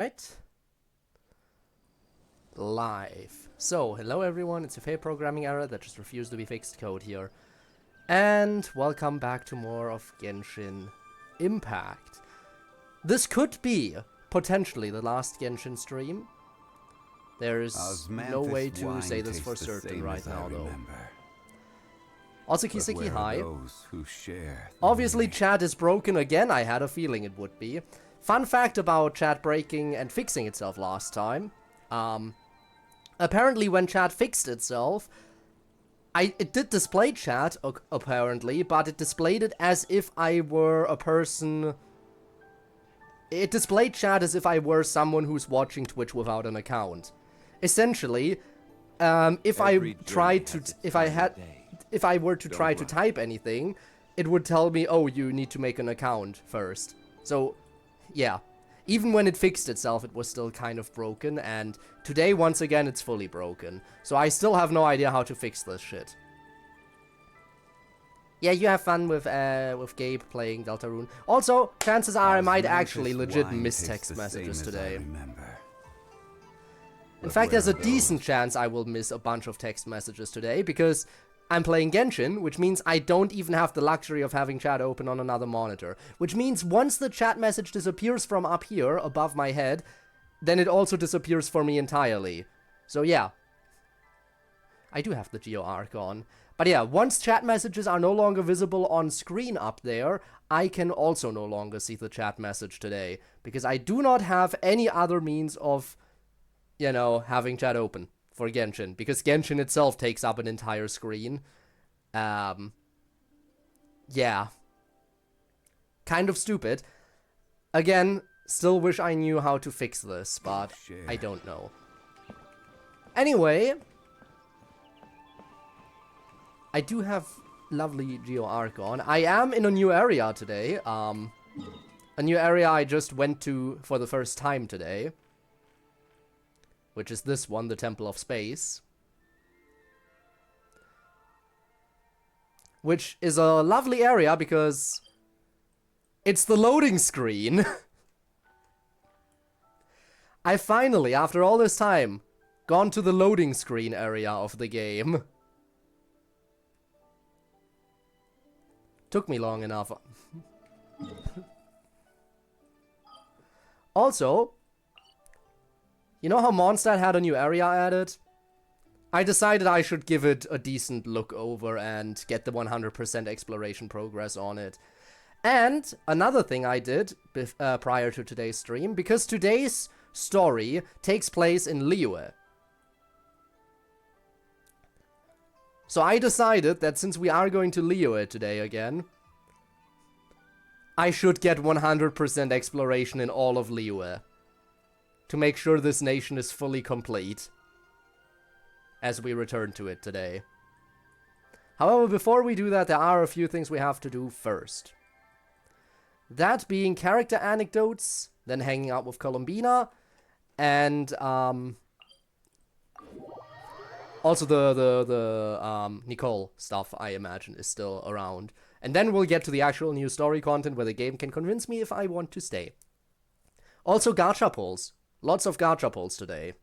Right? Live. So, hello everyone, it's a fair programming error that just refused to be fixed code here. And welcome back to more of Genshin Impact. This could be, potentially, the last Genshin stream. There's no way to say this for certain right now, though. Also, Kiseki, hi. Obviously, chat is broken again. I had a feeling it would be. Fun fact about chat breaking and fixing itself last time. Apparently, when chat fixed itself, it did display chat, apparently, but it displayed it as if I were a person... It displayed chat as if I were someone who's watching Twitch without an account. Essentially, if I were to try to type anything, it would tell me, oh, you need to make an account first. So, yeah. Even when it fixed itself, it was still kind of broken, and today, once again, it's fully broken. So I still have no idea how to fix this shit. Yeah, you have fun with Gabe playing Deltarune. Also, chances are I might actually legit miss text messages today. In fact, there's a decent chance I will miss a bunch of text messages today, because I'm playing Genshin, which means I don't even have the luxury of having chat open on another monitor. Which means once the chat message disappears from up here, above my head, then it also disappears for me entirely. So yeah. I do have the Geo Arc on. But yeah, once chat messages are no longer visible on screen up there, I can also no longer see the chat message today. Because I do not have any other means of, you know, having chat open for Genshin, because Genshin itself takes up an entire screen. Yeah. Kind of stupid. Again, still wish I knew how to fix this, but I don't know. Anyway, I do have lovely Geo Arc on. I am in a new area today. A new area I just went to for the first time today. Which is this one, the Temple of Space. Which is a lovely area because it's the loading screen. I finally, after all this time, gone to the loading screen area of the game. Took me long enough. Also, you know how Mondstadt had a new area added? I decided I should give it a decent look over and get the 100% exploration progress on it. And another thing I did prior to today's stream, because today's story takes place in Liyue. So I decided that since we are going to Liyue today again, I should get 100% exploration in all of Liyue. To make sure this nation is fully complete as we return to it today. However, before we do that, there are a few things we have to do first. That being character anecdotes, then hanging out with Columbina, and also the Nicole stuff, I imagine, is still around. And then we'll get to the actual new story content where the game can convince me if I want to stay. Also, gacha pulls. Lots of gacha pulls today.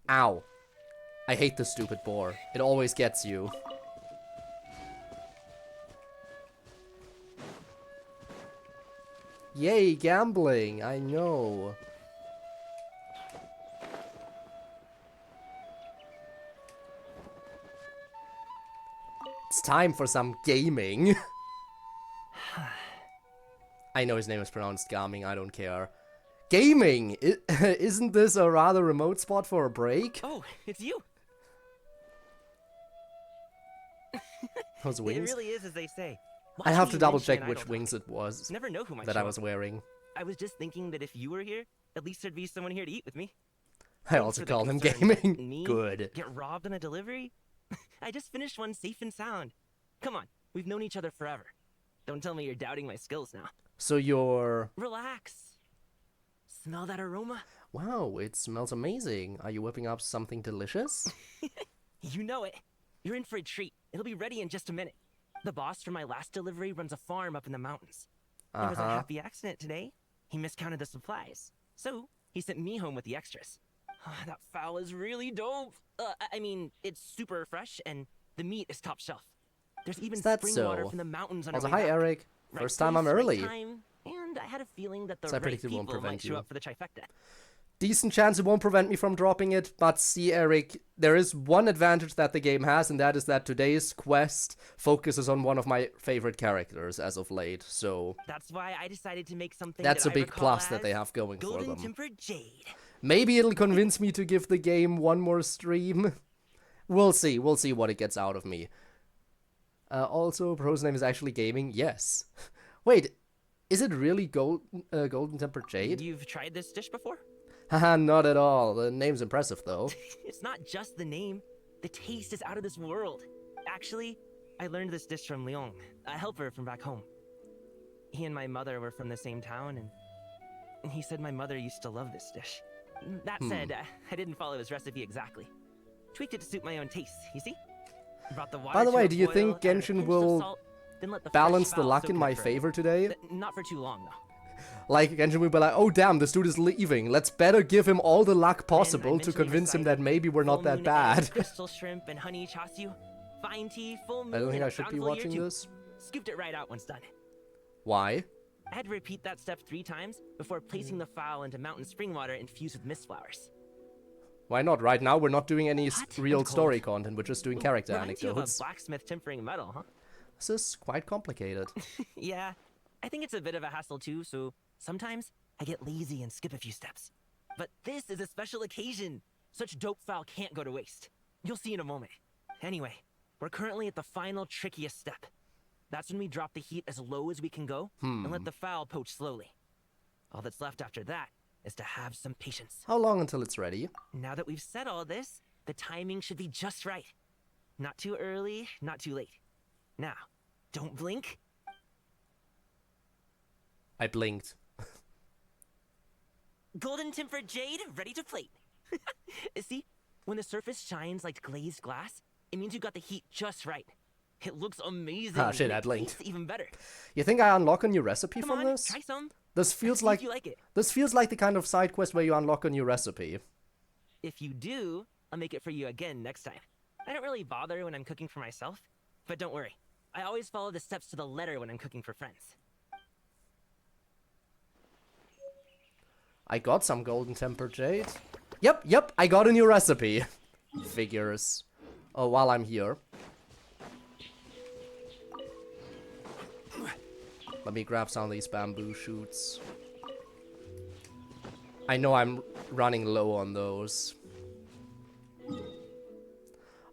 Ow. I hate this stupid boar. It always gets you. Yay, gambling. I know. It's time for some gaming. I know his name is pronounced gaming. I don't care. Gaming! Isn't this a rather remote spot for a break? Oh, it's you! Those wings? It really is as they say. I have to double check which wings it was Never know who might that I was wearing. I was just thinking that if you were here, at least there'd be someone here to eat with me. I also call him gaming. Me? Good. Get robbed on a delivery? I just finished one safe and sound. Come on, we've known each other forever. Don't tell me you're doubting my skills now. So you're... Relax. Smell that aroma? Wow, it smells amazing. Are you whipping up something delicious? You know it. You're in for a treat. It'll be ready in just a minute. The boss from my last delivery runs a farm up in the mountains. There was a happy accident today. He miscounted the supplies. So he sent me home with the extras. That fowl is really dope. I mean, it's super fresh and the meat is top shelf. There's even Is that spring so? water from the mountains on our Also, way hi back. Eric. Right First time I'm place, right early. time, and I had a feeling that the So I right predicted it won't people might prevent show you. up for the trifecta. Decent chance it won't prevent me from dropping it, but see, Eric, there is one advantage that the game has, and that is that today's quest focuses on one of my favorite characters as of late, so That's why I decided to make something that's a that I big recall plus that as they have going for Golden them. Tempered Jade. Maybe it'll convince me to give the game one more stream. We'll see what it gets out of me. Also, Pro's name is actually gaming. Yes. Wait, is it really Golden Tempered Jade? You've tried this dish before? Haha, not at all. The name's impressive, though. It's not just the name. The taste is out of this world. Actually, I learned this dish from Leon, a helper from back home. He and my mother were from the same town, and he said my mother used to love this dish. That said, I didn't follow his recipe exactly. Tweaked it to suit my own taste, you see? Brought the water By the to way, a do you boil, think added a Genshin pinch of will salt, then let the balance fresh the fowl luck soak in it my for- favor today? Not for too long, though. Like, Genshin will be like, oh damn, this dude is leaving. Let's better give him all the luck possible to mentioned convince him aside that maybe we're not full that moon bad. egg, crystal shrimp and honey chasu, fine tea, full moon. I don't think and I a should be bountiful year watching too. this. Scooped it right out once done. Why? I had to repeat that step 3 times before placing the fowl into mountain spring water infused with mist flowers. Why not? Right now, we're not doing any Hot real and story cold. content. We're just doing character Reminds you of a anecdotes. blacksmith tempering metal, huh? This is quite complicated. Yeah, I think it's a bit of a hassle too, so sometimes I get lazy and skip a few steps. But this is a special occasion. Such dope fowl can't go to waste. You'll see in a moment. Anyway, we're currently at the final trickiest step. That's when we drop the heat as low as we can go and let the fowl poach slowly. All that's left after that is to have some patience. How long until it's ready? Now that we've said all this, the timing should be just right. Not too early, not too late. Now, don't blink. I blinked. Golden tempered jade, ready to plate. See, when the surface shines like glazed glass, it means you got the heat just right. It looks amazing. Ah, shit, and I it blinked. tastes even better. You think I unlock a new recipe Come from on, this? try some. This feels See like if you like it. this feels like the kind of side quest where you unlock a new recipe. If you do, I'll make it for you again next time. I don't really bother when I'm cooking for myself, but don't worry. I always follow the steps to the letter when I'm cooking for friends. I got some golden tempered jade. Yep, I got a new recipe. Figures. Oh, while I'm here. Let me grab some of these bamboo shoots. I know I'm running low on those.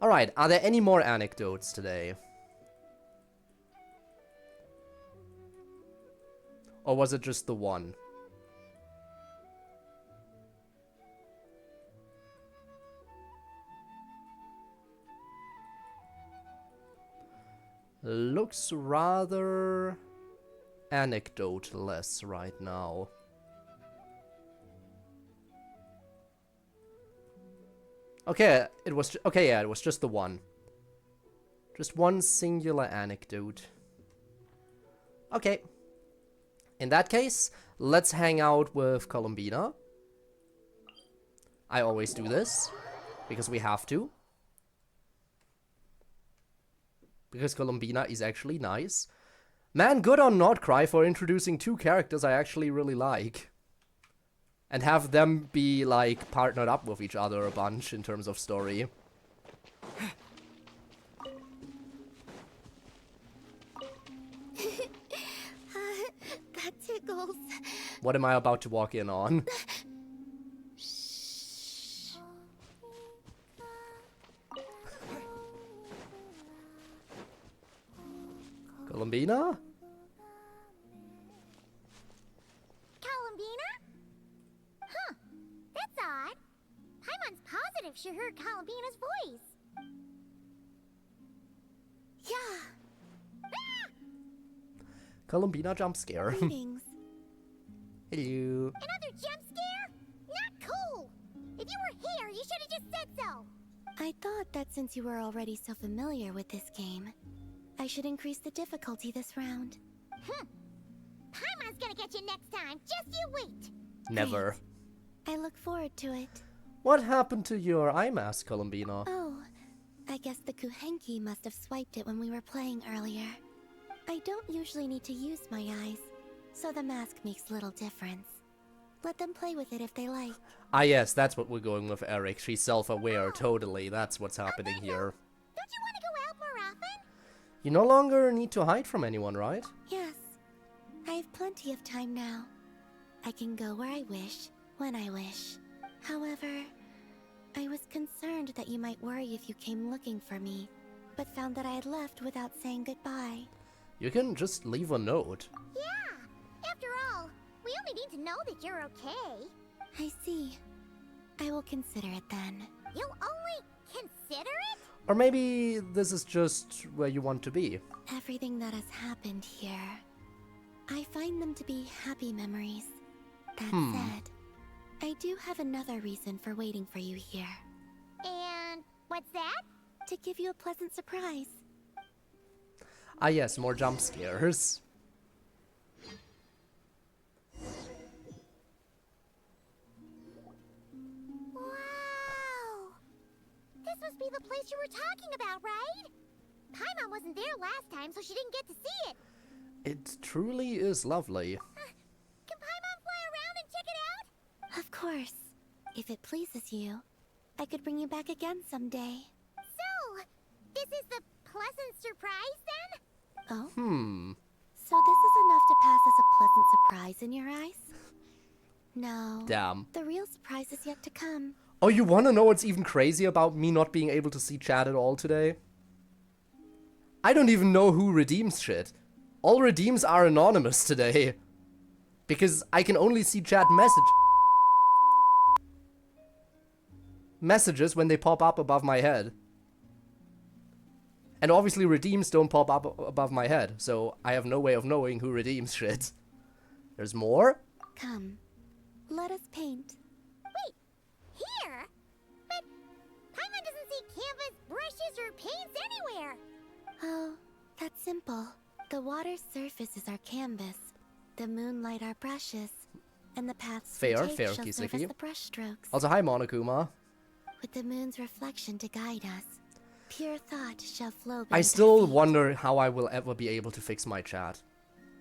Alright, are there any more anecdotes today? Or was it just the one? Looks rather anecdote-less right now. Okay, it was yeah, it was just the one. Just one singular anecdote. Okay. In that case, let's hang out with Columbina. I always do this because we have to. Because Columbina is actually nice. Man, good on Nod-Krai for introducing 2 characters I actually really like. And have them be, like, partnered up with each other a bunch in terms of story. That tickles. What am I about to walk in on? Columbina? Columbina? Huh. That's odd. Paimon's positive she heard Columbina's voice. Yeah. Ah! Columbina jump scare. Greetings. Hello. Another jump scare? Not cool. If you were here, you should have just said so. I thought that since you were already so familiar with this game, I should increase the difficulty this round. Paimon's gonna get you next time. Just you wait. Never. I look forward to it. What happened to your eye mask, Columbina? Oh, I guess the Kuhenki must have swiped it when we were playing earlier. I don't usually need to use my eyes, so the mask makes little difference. Let them play with it if they like. Ah yes, that's what we're going with, Eric. She's self-aware, totally. That's what's happening here. Don't you want to go out more often? You no longer need to hide from anyone, right? Yes. I have plenty of time now. I can go where I wish, when I wish. However, I was concerned that you might worry if you came looking for me, but found that I had left without saying goodbye. You can just leave a note. Yeah! After all, we only need to know that you're okay. I see. I will consider it then. You'll only consider it? Or maybe this is just where you want to be. Everything that has happened here, I find them to be happy memories. That said, I do have another reason for waiting for you here. And what's that? To give you a pleasant surprise. Ah yes, more jump scares. Wow! This must be the place you were talking about, right? Paimon wasn't there last time, so she didn't get to see it. It truly is lovely. Can Paimon fly around and check it out? Of course. If it pleases you, I could bring you back again someday. So, this is the pleasant surprise then? Oh? So this is enough to pass as a pleasant surprise in your eyes? No. Damn. The real surprise is yet to come. Oh, you wanna know what's even crazy about me not being able to see chat at all today? I don't even know who redeems shit. All redeems are anonymous today. Because I can only see chat messages when they pop up above my head. And obviously redeems don't pop up above my head, so I have no way of knowing who redeems shit. There's more? Come, let us paint. Wait, here? But Paimon doesn't see canvas, brushes, or paints anywhere. Oh, that's simple. The water's surface is our canvas, the moonlight our brushes, and the paths we take shall serve as the brush strokes. Also, hi Monokuma. With the moon's reflection to guide us, pure thought shall flow beneath I our still feet. wonder how I will ever be able to fix my chat.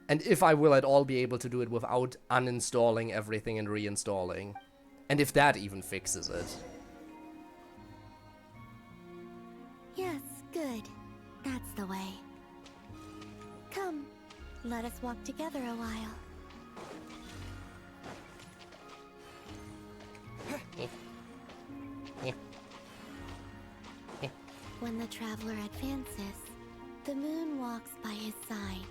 And if I will at all be able to do it without uninstalling everything and reinstalling. And if that even fixes it. Yes, good. That's the way. Come, let us walk together a while. When the traveler advances, the moon walks by his side.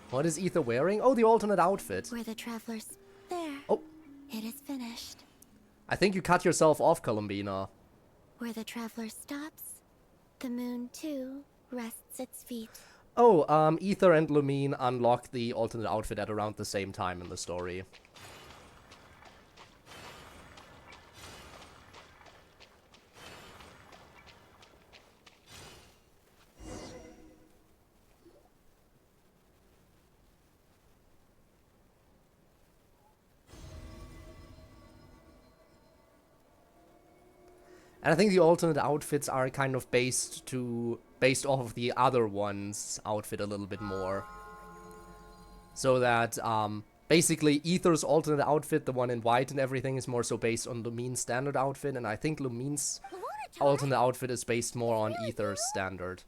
What is Ether wearing? Oh, the alternate outfit. Where the traveler's there. Oh. It is finished. I think you cut yourself off, Columbina. Where the traveler stops, the moon too rests its feet. Oh, Ether and Lumine unlock the alternate outfit at around the same time in the story. And I think the alternate outfits are kind of based off of the other one's outfit a little bit more. So that, basically Ether's alternate outfit, the one in white and everything, is more so based on Lumine's standard outfit, and I think Lumine's alternate outfit is based more on Ether's standard.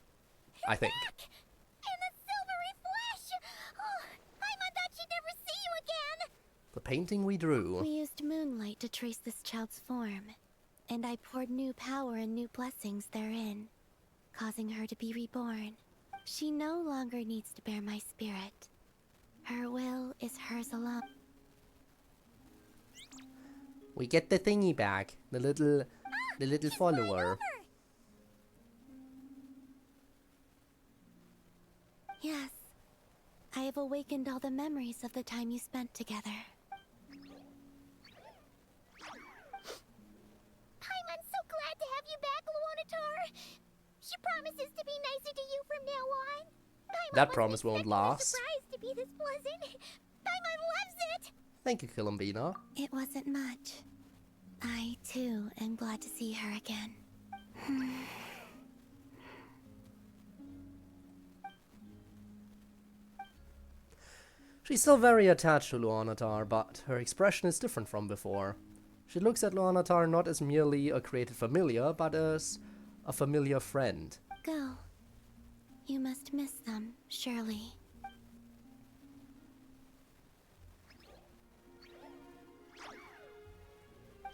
I think. In the silvery flash! Oh, Paimon thought she'd never see you again! The painting we drew. We used moonlight to trace this child's form, and I poured new power and new blessings therein, causing her to be reborn. She no longer needs to bear my spirit. Her will is hers alone. We get the thingy back, the little follower. Yes, I have awakened all the memories of the time you spent together. Paimon's so glad to have you back, Luonatar. She promises to be nicer to you from now on. Paimon That promise won't last. surprised if to be this pleasant. Paimon loves it! Thank you, Columbina. It wasn't much. I, too, am glad to see her again. She's still very attached to Luanatar, but her expression is different from before. She looks at Luanatar not as merely a created familiar, but as a familiar friend. Go. You must miss them, surely.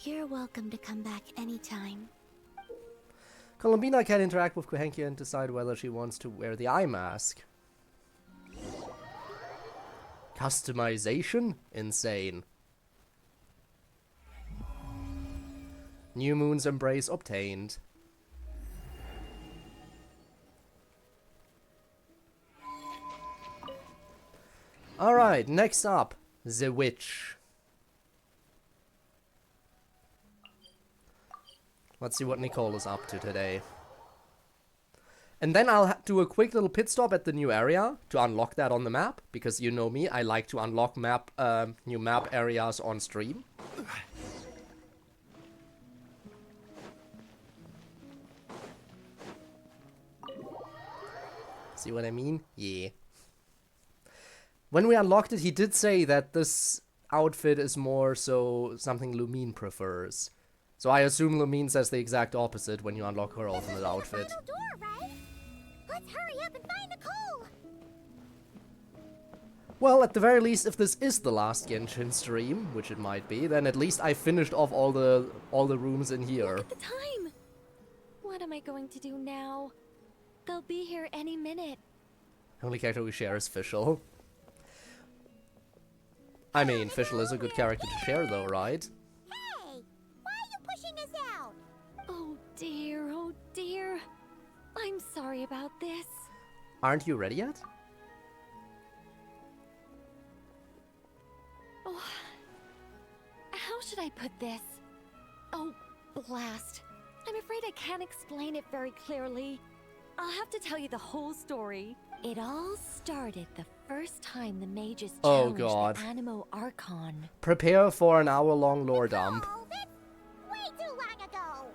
You're welcome to come back anytime. Columbina can interact with Kuhenki and decide whether she wants to wear the eye mask. Customization? Insane. New Moon's Embrace obtained. Alright, next up, the Witch. Let's see what Nicole is up to today. And then I'll do a quick little pit stop at the new area to unlock that on the map, because you know me, I like to unlock new map areas on stream. See what I mean? Yeah. When we unlocked it, he did say that this outfit is more so something Lumine prefers. So I assume Lumine says the exact opposite when you unlock her alternate outfit. This is the final door, right? Let's hurry up and find Nicole! Well, at the very least, if this is the last Genshin stream, which it might be, then at least I finished off all the rooms in here. Look at the time! What am I going to do now? They'll be here any minute. Only character we share is Fischl. I mean, Fischl is a good character to share though, right? Hey! Why are you pushing us out? Oh dear. I'm sorry about this. Aren't you ready yet? Oh, how should I put this? Oh, blast. I'm afraid I can't explain it very clearly. I'll have to tell you the whole story. It all started the first time the mages challenged the Animo Archon. Prepare for an hour-long lore dump. Oh, that's way too long ago.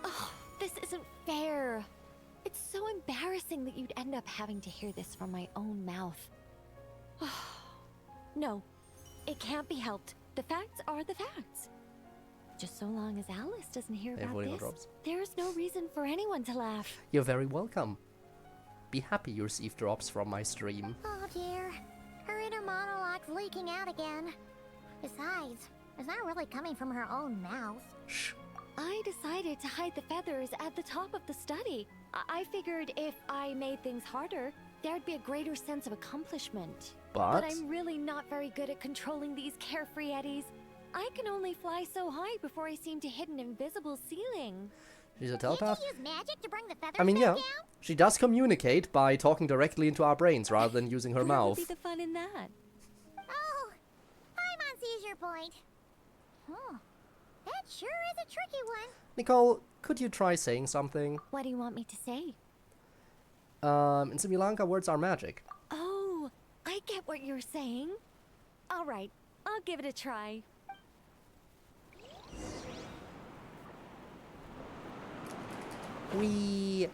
Oh, this isn't fair. It's so embarrassing that you'd end up having to hear this from my own mouth. No, it can't be helped. The facts are the facts. Just so long as Alice doesn't hear about this, there's no reason for anyone to laugh. You're very welcome. Be happy you receive drops from my stream. Oh dear, her inner monologue's leaking out again. Besides, it's not really coming from her own mouth. Shh. I decided to hide the feathers at the top of the study. I figured if I made things harder, there'd be a greater sense of accomplishment. But I'm really not very good at controlling these carefree eddies. I can only fly so high before I seem to hit an invisible ceiling. She's a telepath? Can't you use magic to bring the feathers I mean, yeah. down? She does communicate by talking directly into our brains rather than using her mouth. What would be the fun in that? Oh, Paimon sees your point. Oh, that sure is a tricky one. Nicole, could you try saying something? What do you want me to say? In Sri Lanka, words are magic. Oh, I get what you're saying. All right, I'll give it a try. We.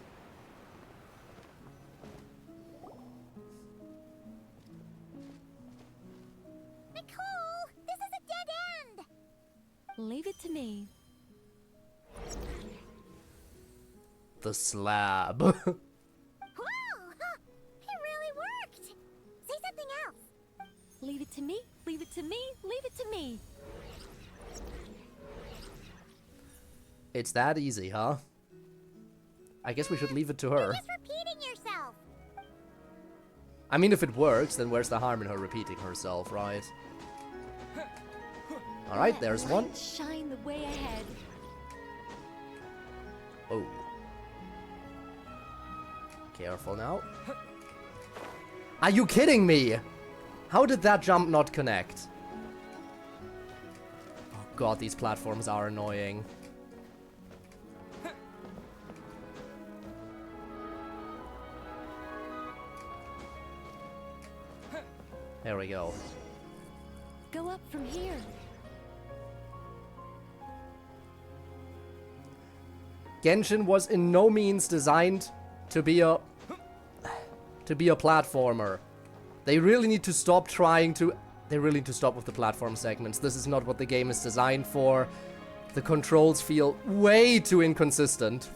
Nicole, this is a dead end. Leave it to me. The slab. Whoa! It really worked! Say something else. Leave it to me, leave it to me, leave it to me. It's that easy, huh? I guess we should leave it to her. You're just repeating yourself. I mean, if it works, then where's the harm in her repeating herself, right? Alright, there's one. Shine the way ahead. Oh. Careful now. Are you kidding me? How did that jump not connect? Oh god, these platforms are annoying. There we go. Go up from here. Genshin was in no means designed to be a platformer. They really need to stop trying to... They really need to stop with the platform segments. This is not what the game is designed for. The controls feel way too inconsistent.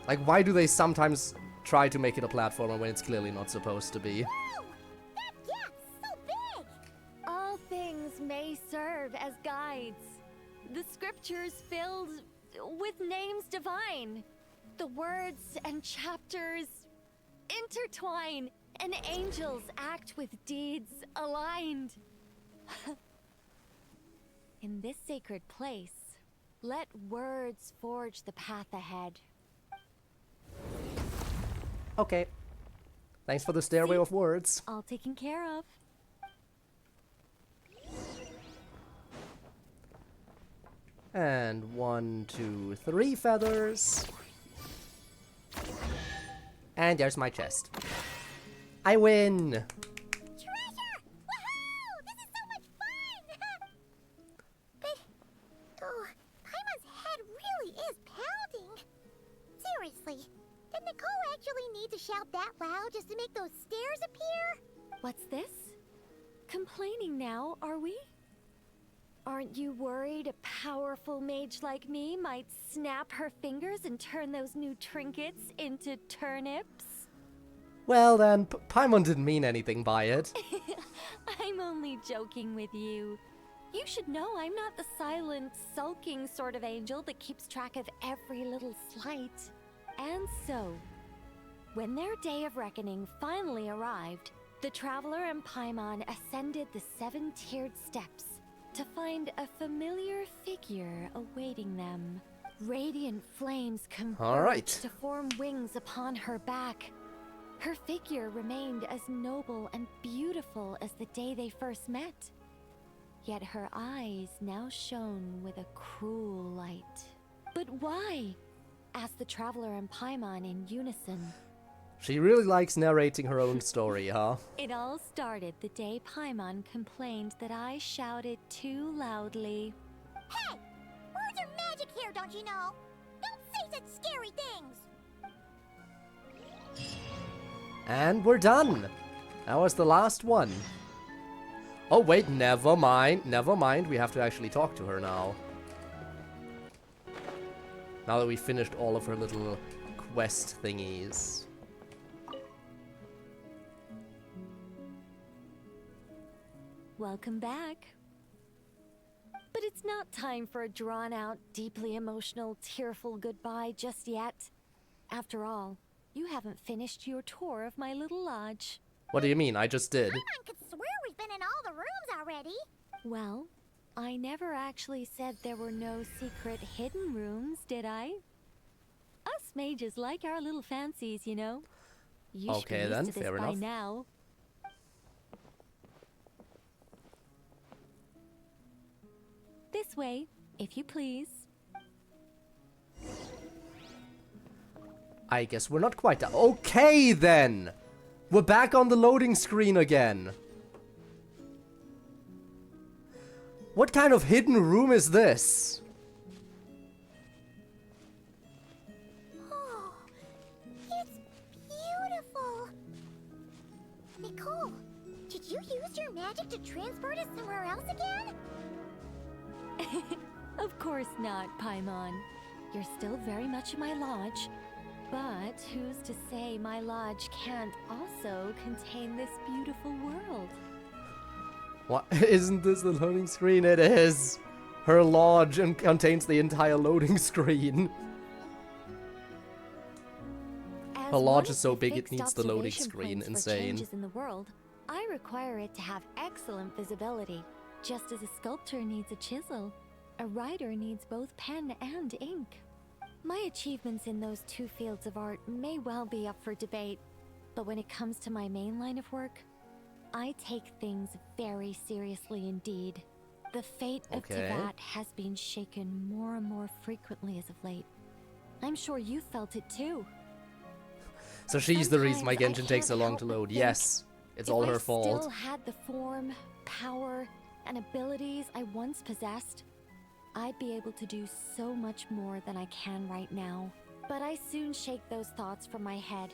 Like, why do they sometimes try to make it a platformer when it's clearly not supposed to be? Whoa! That gap's so big! All things may serve as guides. The scriptures filled with names divine. The words and chapters intertwine, and angels act with deeds aligned. In this sacred place, let words forge the path ahead. Okay. Thanks for the stairway See? of words. All taken care of. And 1, 2, 3 feathers. And there's my chest. I win! Treasure! Woohoo! This is so much fun! But, oh, Paimon's head really is pounding. Seriously, did Nicole actually need to shout that loud just to make those stairs appear? What's this? Complaining now, are we? Aren't you worried a powerful mage like me might snap her fingers and turn those new trinkets into turnips? Well then, Paimon didn't mean anything by it. I'm only joking with you. You should know I'm not the silent, sulking sort of angel that keeps track of every little slight. And so, when their day of reckoning finally arrived, the Traveler and Paimon ascended the 7-tiered steps to find a familiar figure awaiting them. Radiant flames converged to form wings upon her back. Her figure remained as noble and beautiful as the day they first met. Yet her eyes now shone with a cruel light. But why? Asked the Traveler and Paimon in unison. She really likes narrating her own story, huh? It all started the day Paimon complained that I shouted too loudly. Hey! Words are magic here, don't you know? Don't say such scary things! And we're done! That was the last one. Oh wait, never mind, we have to actually talk to her now. Now that we finished all of her little quest thingies. Welcome back. But it's not time for a drawn-out, deeply emotional, tearful goodbye just yet. After all, you haven't finished your tour of my little lodge. What do you mean? I just did. Paimon could swear we've been in all the rooms already. Well, I never actually said there were no secret hidden rooms, did I? Us mages like our little fancies, you know. You should be Okay used then, to this fair by enough. now. This way, if you please. I guess we're not quite done. Okay then! We're back on the loading screen again. What kind of hidden room is this? Oh, it's beautiful. Nicole, did you use your magic to transport us somewhere else again? Of course not, Paimon. You're still very much in my lodge. But who's to say my lodge can't also contain this beautiful world? What? Isn't this the loading screen? It is. Her lodge contains the entire loading screen. As Her lodge one is so of the big it fixed needs the loading observation screen. points for Insane. changes in the world, I require it to have excellent visibility. Just as a sculptor needs a chisel, a writer needs both pen and ink. My achievements in those two fields of art may well be up for debate, but when it comes to my main line of work, I take things very seriously indeed. The fate of Okay. Teyvat has been shaken more and more frequently as of late. I'm sure you felt it too. So she's the reason my Sometimes I Genshin takes so can't long help to but load. think, Yes, it's all if her I fault. still had the form, power, and abilities I once possessed, I'd be able to do so much more than I can right now. But I soon shake those thoughts from my head.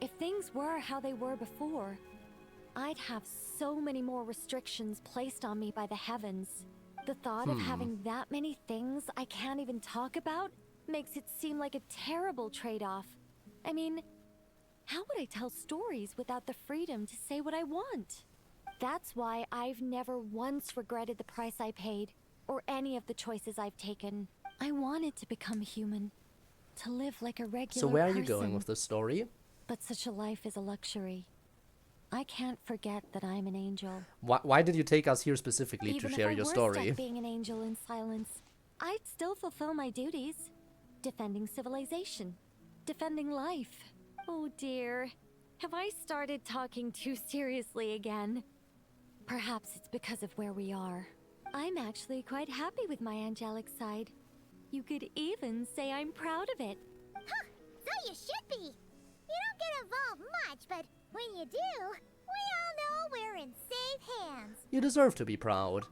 If things were how they were before, I'd have so many more restrictions placed on me by the heavens. The thought of having that many things I can't even talk about makes it seem like a terrible trade-off. I mean, how would I tell stories without the freedom to say what I want? That's why I've never once regretted the price I paid, or any of the choices I've taken. I wanted to become human, to live like a regular So where are person. you going with this story? But such a life is a luxury. I can't forget that I'm an angel. Why did you take us here specifically Even to share if I your were story? stuck being an angel in silence, I'd still fulfill my duties. Defending civilization. Defending life. Oh dear. Have I started talking too seriously again? Perhaps it's because of where we are. I'm actually quite happy with my angelic side. You could even say I'm proud of it. Huh, so you should be. You don't get involved much, but when you do, we all know we're in safe hands. You deserve to be proud.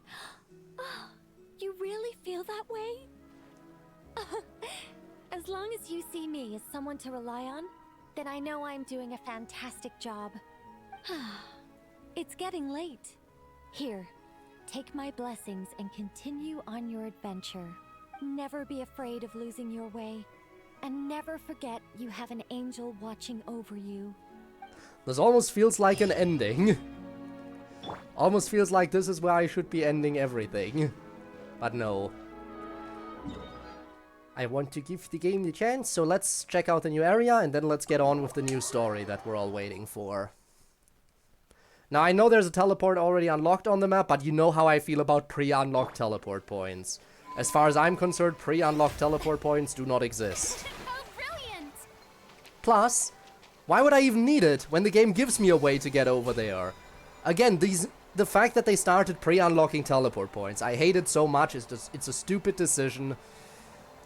You really feel that way? As long as you see me as someone to rely on, then I know I'm doing a fantastic job. It's getting late. Here, take my blessings and continue on your adventure. Never be afraid of losing your way. And never forget you have an angel watching over you. This almost feels like an ending. Almost feels like this is where I should be ending everything. But no. I want to give the game the chance, so let's check out the new area and then let's get on with the new story that we're all waiting for. Now, I know there's a teleport already unlocked on the map, but you know how I feel about pre-unlocked teleport points. As far as I'm concerned, pre-unlocked teleport points do not exist. Oh, brilliant! Plus, why would I even need it when the game gives me a way to get over there? Again, the fact that they started pre-unlocking teleport points, I hate it so much. It's a stupid decision.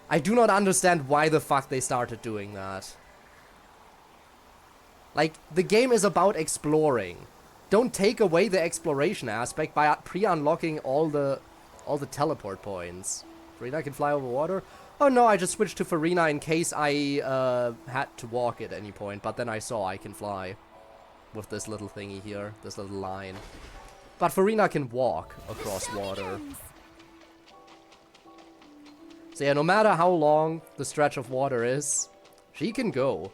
I do not understand why the fuck they started doing that. Like, the game is about exploring. Don't take away the exploration aspect by pre-unlocking all the teleport points. Farina can fly over water? Oh no, I just switched to Farina in case I had to walk at any point, but then I saw I can fly with this little thingy here, this little line. But Farina can walk across water. So yeah, no matter how long the stretch of water is, she can go.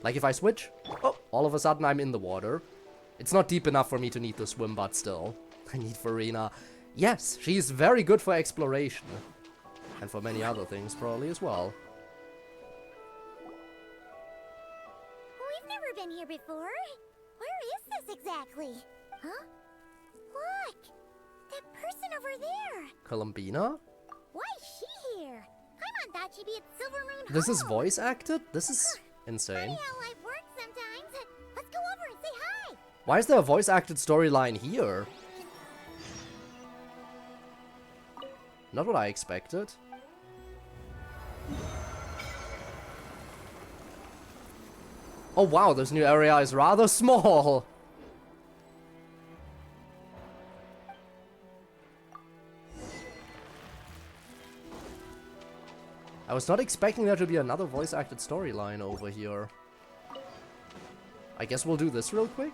Like if I switch, oh, all of a sudden I'm in the water. It's not deep enough for me to need to swim, but still. I need Farina. Yes, she's very good for exploration. And for many other things probably as well. We've never been here before. Where is this exactly? Huh? Look! That person over there! Columbina? Why is she here? Paimon thought she'd be at Silver Moon This is Hall. voice acted? This is insane. Funny how life works sometimes. Let's go over and say hi. Why is there a voice acted storyline here? Not what I expected. Oh wow, this new area is rather small. I was not expecting there to be another voice acted storyline over here. I guess we'll do this real quick.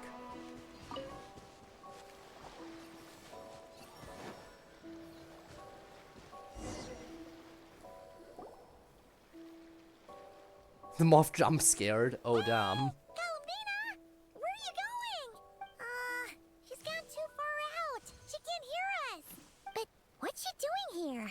The moth jump scared. Oh damn. Columbina! Where are you going? She's gone too far out. She can't hear us. But what's she doing here?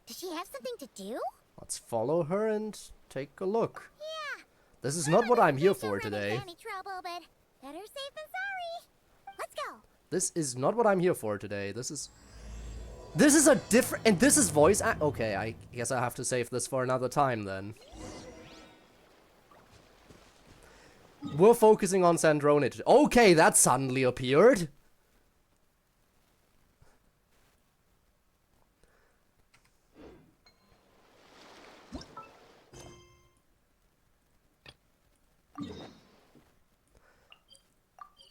Does she have something to do? Let's follow her and take a look. Yeah. This is not what I'm here for Run into today. any trouble, but better safe than sorry. Let's go. This is not what I'm here for today. This is a different, and this is voice okay, I guess I have to save this for another time then. We're focusing on Sandrone. Okay, that suddenly appeared.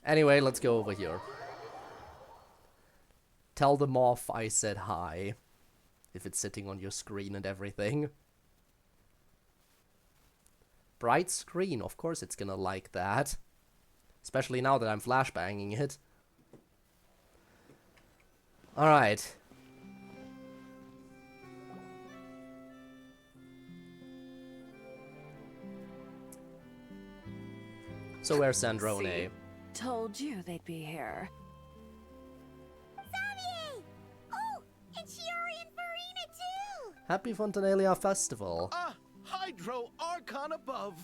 Anyway, let's go over here. Tell the moth I said hi. If it's sitting on your screen and everything. Bright screen, of course it's gonna like that. Especially now that I'm flashbanging it. Alright. So where's Sandrone? Told you they'd be here. Xavier! Oh, and Shiori and Farina too! Happy Fontaine Festival. Ah, Hydro Archon above!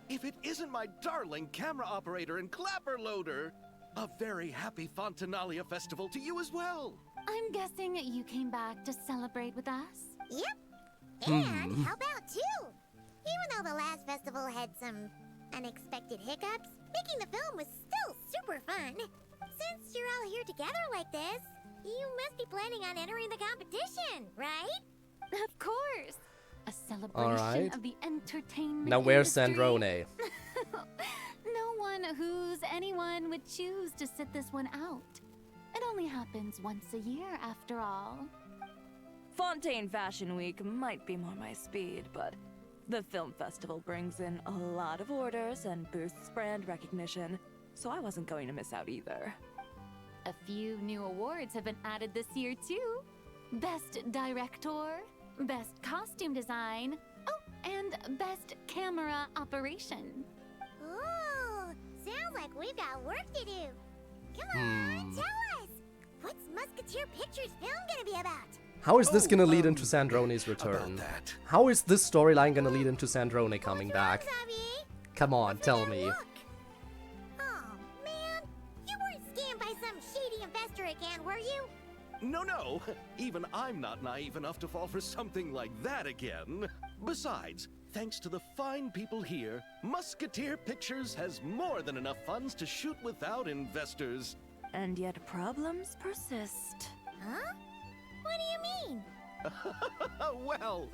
If it isn't my darling camera operator and clapper loader! A very happy Fontinalia festival to you as well! I'm guessing you came back to celebrate with us? Yep. And how about two? Even though the last festival had some unexpected hiccups, making the film was still super fun. Since you're all here together like this, you must be planning on entering the competition, right? Of course! A celebration Alright. of the entertainment Now where's industry. Sandrone? No one who's anyone would choose to sit this one out. It only happens once a year, after all. Fontaine Fashion Week might be more my speed, but the film festival brings in a lot of orders and boosts brand recognition, so I wasn't going to miss out either. A few new awards have been added this year, too. Best Director, Best Costume Design, oh, and Best Camera Operation. Ooh, sounds like we've got work to do. Come on, tell us! What's Musketeer Pictures film gonna be about? How is this gonna lead into Sandrone's return? About that. How is this storyline gonna lead into Sandrone coming back? Xavier? Come on, tell me. Look. Oh, man. You weren't scammed by some shady investor again, were you? No. Even I'm not naive enough to fall for something like that again. Besides, thanks to the fine people here, Musketeer Pictures has more than enough funds to shoot without investors. And yet problems persist. Huh? What do you mean? Well,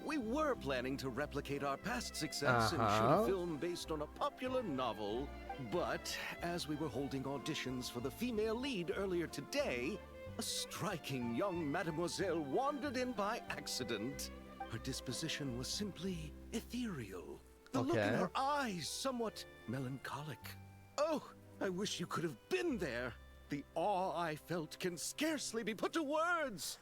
we were planning to replicate our past success and shoot a film based on a popular novel. But as we were holding auditions for the female lead earlier today, a striking young mademoiselle wandered in by accident. Her disposition was simply ethereal. The look in Okay. her eyes somewhat melancholic. Oh, I wish you could have been there. The awe I felt can scarcely be put to words.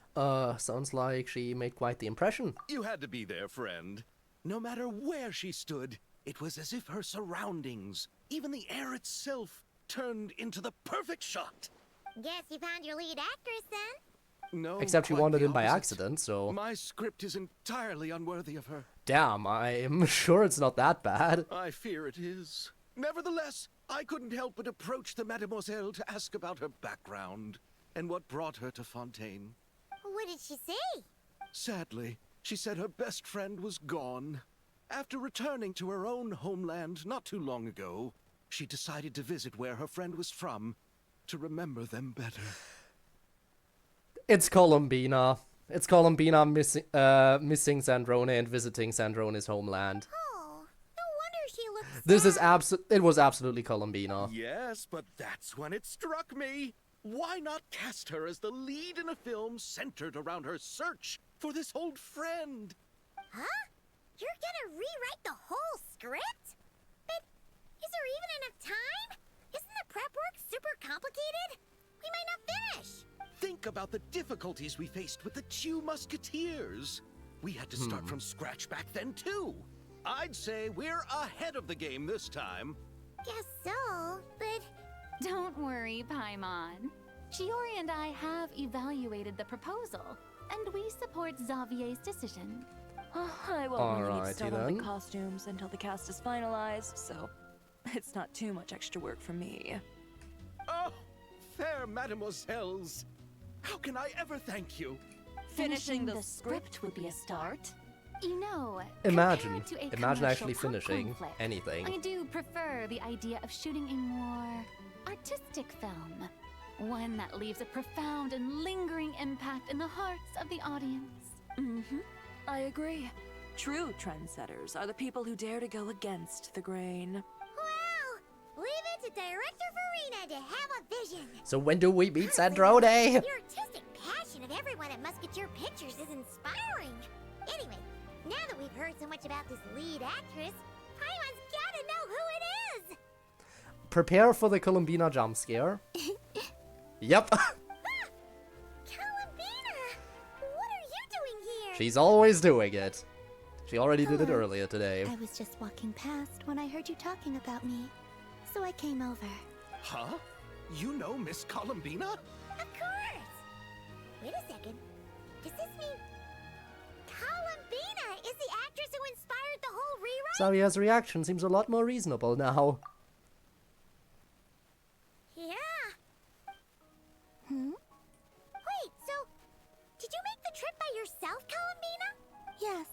Sounds like she made quite the impression. You had to be there, friend. No matter where she stood, it was as if her surroundings, even the air itself, turned into the perfect shot. Guess you found your lead actress then? No, Except she quite wandered the in by opposite. accident, so... My script is entirely unworthy of her. Damn, I'm sure it's not that bad. I fear it is. Nevertheless, I couldn't help but approach the mademoiselle to ask about her background and what brought her to Fontaine. What did she say? Sadly, she said her best friend was gone. After returning to her own homeland not too long ago, she decided to visit where her friend was from to remember them better. It's Columbina. It's Columbina missing Sandrone and visiting Sandrone's homeland. Oh, no wonder she looked This is sad. it was absolutely Columbina. Yes, but that's when it struck me. Why not cast her as the lead in a film centered around her search for this old friend? Huh? You're gonna rewrite the whole script? But is there even enough time? Isn't the prep work super complicated? We might not finish. Think about the difficulties we faced with the two Musketeers. We had to start from scratch back then, too. I'd say we're ahead of the game this time. Guess so, but Don't worry, Paimon. Shiori and I have evaluated the proposal, and we support Xavier's decision. I won't really need Alrighty to start on then. the costumes until the cast is finalized, so it's not too much extra work for me. Oh, fair mademoiselles. How can I ever thank you? Finishing the script would be a start. You know, Imagine compared to a actually commercial finishing popcorn flick, anything. I do prefer the idea of shooting a more artistic film. One that leaves a profound and lingering impact in the hearts of the audience. I agree. True trendsetters are the people who dare to go against the grain. wow! Leave it to Director Serena to have a vision. So when do we meet Sandrone? Your artistic passion of everyone at Musketeer Pictures is inspiring. Anyway, now that we've heard so much about this lead actress, Paimon's gotta know who it is. Prepare for the Columbina jump scare. Yep. Columbina, what are you doing here? She's always doing it. She already did it earlier today. I was just walking past when I heard you talking about me, so I came over. Huh? You know Miss Columbina? Of course! Wait a second. Does this mean Columbina is the actress who inspired the whole rewrite? Saria's reaction seems a lot more reasonable now. Yeah. Wait, so did you make the trip by yourself, Columbina? Yes.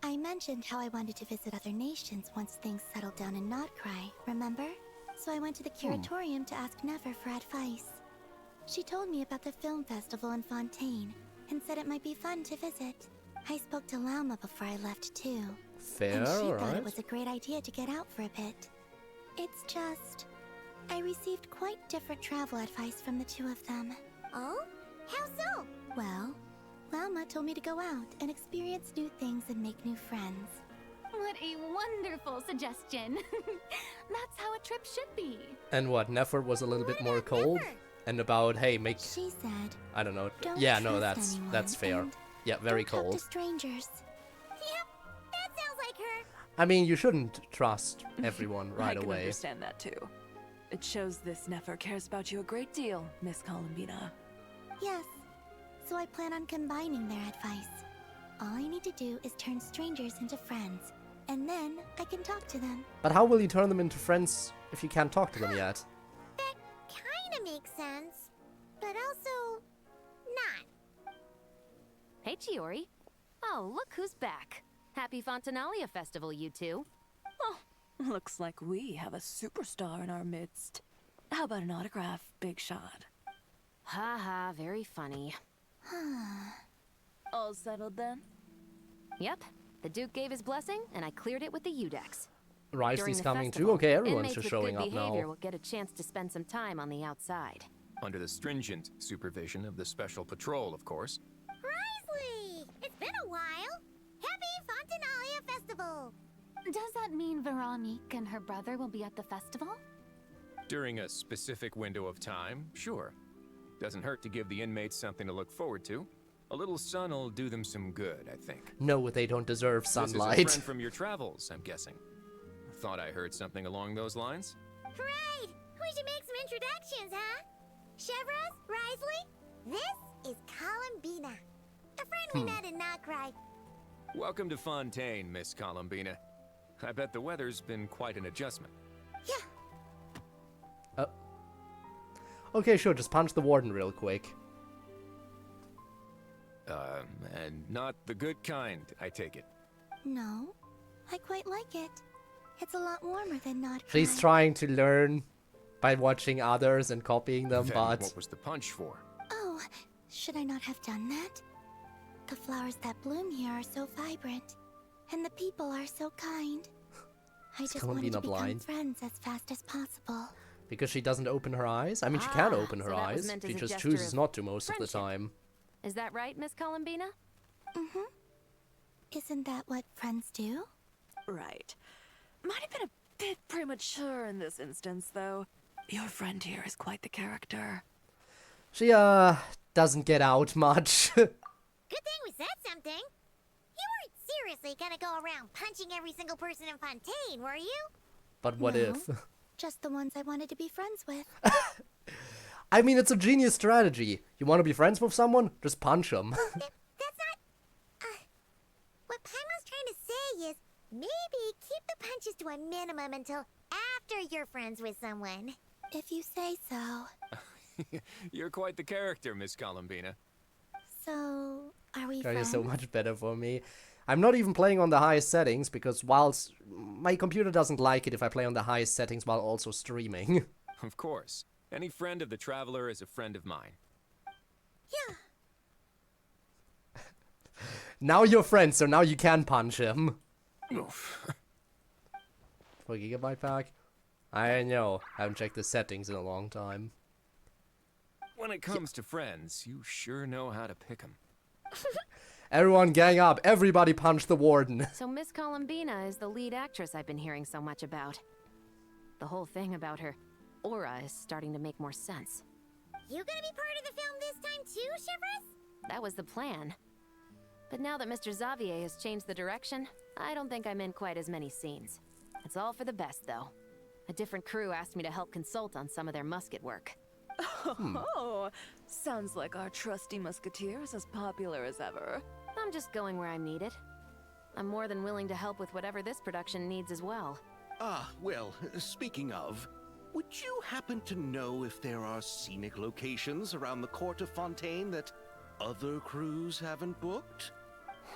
I mentioned how I wanted to visit other nations once things settled down in Nod-Krai, remember? So I went to the curatorium to ask Never for advice. She told me about the film festival in Fontaine and said it might be fun to visit. I spoke to Lauma before I left too. Fair, and she thought alright. it was a great idea to get out for a bit. It's just, I received quite different travel advice from the two of them. Oh? How so? Well, Lauma told me to go out and experience new things and make new friends. What a wonderful suggestion. That's how a trip should be. And what, Nefer was a little bit Why more not cold? Nefer? And about, hey, make... She said, I don't know. don't Yeah, no, trust that's anyone fair. and Yeah, very don't talk cold. to strangers. Yep, that sounds like her. I mean, you shouldn't trust everyone I right can away. understand that too. It shows this Nefer cares about you a great deal, Miss Columbina. Yes, so I plan on combining their advice. All I need to do is turn strangers into friends, and then I can talk to them. But how will you turn them into friends if you can't talk to them yet? That kinda makes sense, but also not. Hey, Chiori. Oh, look who's back. Happy Fontanalia Festival, you two. Oh, looks like we have a superstar in our midst. How about an autograph, Big Shot? Ha ha, very funny. All settled then? Yep, the Duke gave his blessing, and I cleared it with the Udex. During Rice's the coming festival, too? Okay, everyone's inmates just with showing good up behavior now. will get a chance to spend some time on the outside. Under the stringent supervision of the Special Patrol, of course. Risley! It's been a while! Happy Fontanalia Festival! Does that mean Veronique and her brother will be at the festival? During a specific window of time, sure. Doesn't hurt to give the inmates something to look forward to. A little sun'll do them some good, I think. No, they don't deserve This is a sunlight. friend from your travels, I'm guessing. Thought I heard something along those lines. Right! We should make some introductions, huh? Chevros, Risley, this is Columbina. A friend we met in Nod-Krai. Welcome to Fontaine, Miss Columbina. I bet the weather's been quite an adjustment. Yeah, Okay, sure, just punch the warden real quick. And not the good kind, I take it. no, I quite like it. It's a lot warmer than Nod-Krai. She's trying to learn by watching others and copying them, Then but... what was the punch for? Oh, should I not have done that? The flowers that bloom here are so vibrant, and the people are so kind. I Is just wanted Columbina to become blind? friends as fast as possible. Because she doesn't open her eyes? I mean, she can open her so that was eyes. meant as She a just gesture chooses of not to most of the friendship. time. Is that right, Miss Columbina? Mm-hmm. Isn't that what friends do? Right. Might have been a bit premature in this instance, though. Your friend here is quite the character. She, doesn't get out much. Good thing we said something. You weren't seriously gonna go around punching every single person in Fontaine, were you? But what No. if? Just the ones I wanted to be friends with. I mean, it's a genius strategy. You want to be friends with someone? Just punch them. That's not... what Paimon's trying to say is, maybe keep the punches to a minimum until after you're friends with someone. If you say so. You're quite the character, Miss Columbina. So, are we That is friends? so much better for me. I'm not even playing on the highest settings because whilst my computer doesn't like it if I play on the highest settings while also streaming. Of course. Any friend of the Traveler is a friend of mine. Yeah. Now you're friends, so now you can punch him. Oof. 4 GB pack. I know. Haven't checked the settings in a long time. When it comes to friends, you sure know how to pick 'em. Everyone gang up. Everybody punch the warden. So Miss Columbina is the lead actress I've been hearing so much about. The whole thing about her aura is starting to make more sense. You gonna be part of the film this time too, Shivers? That was the plan. But now that Mr. Xavier has changed the direction, I don't think I'm in quite as many scenes. It's all for the best, though. A different crew asked me to help consult on some of their musket work. Oh, sounds like our trusty musketeer is as popular as ever. I'm just going where I'm needed. I'm more than willing to help with whatever this production needs as well. Ah, well, speaking of, would you happen to know if there are scenic locations around the court of Fontaine that other crews haven't booked?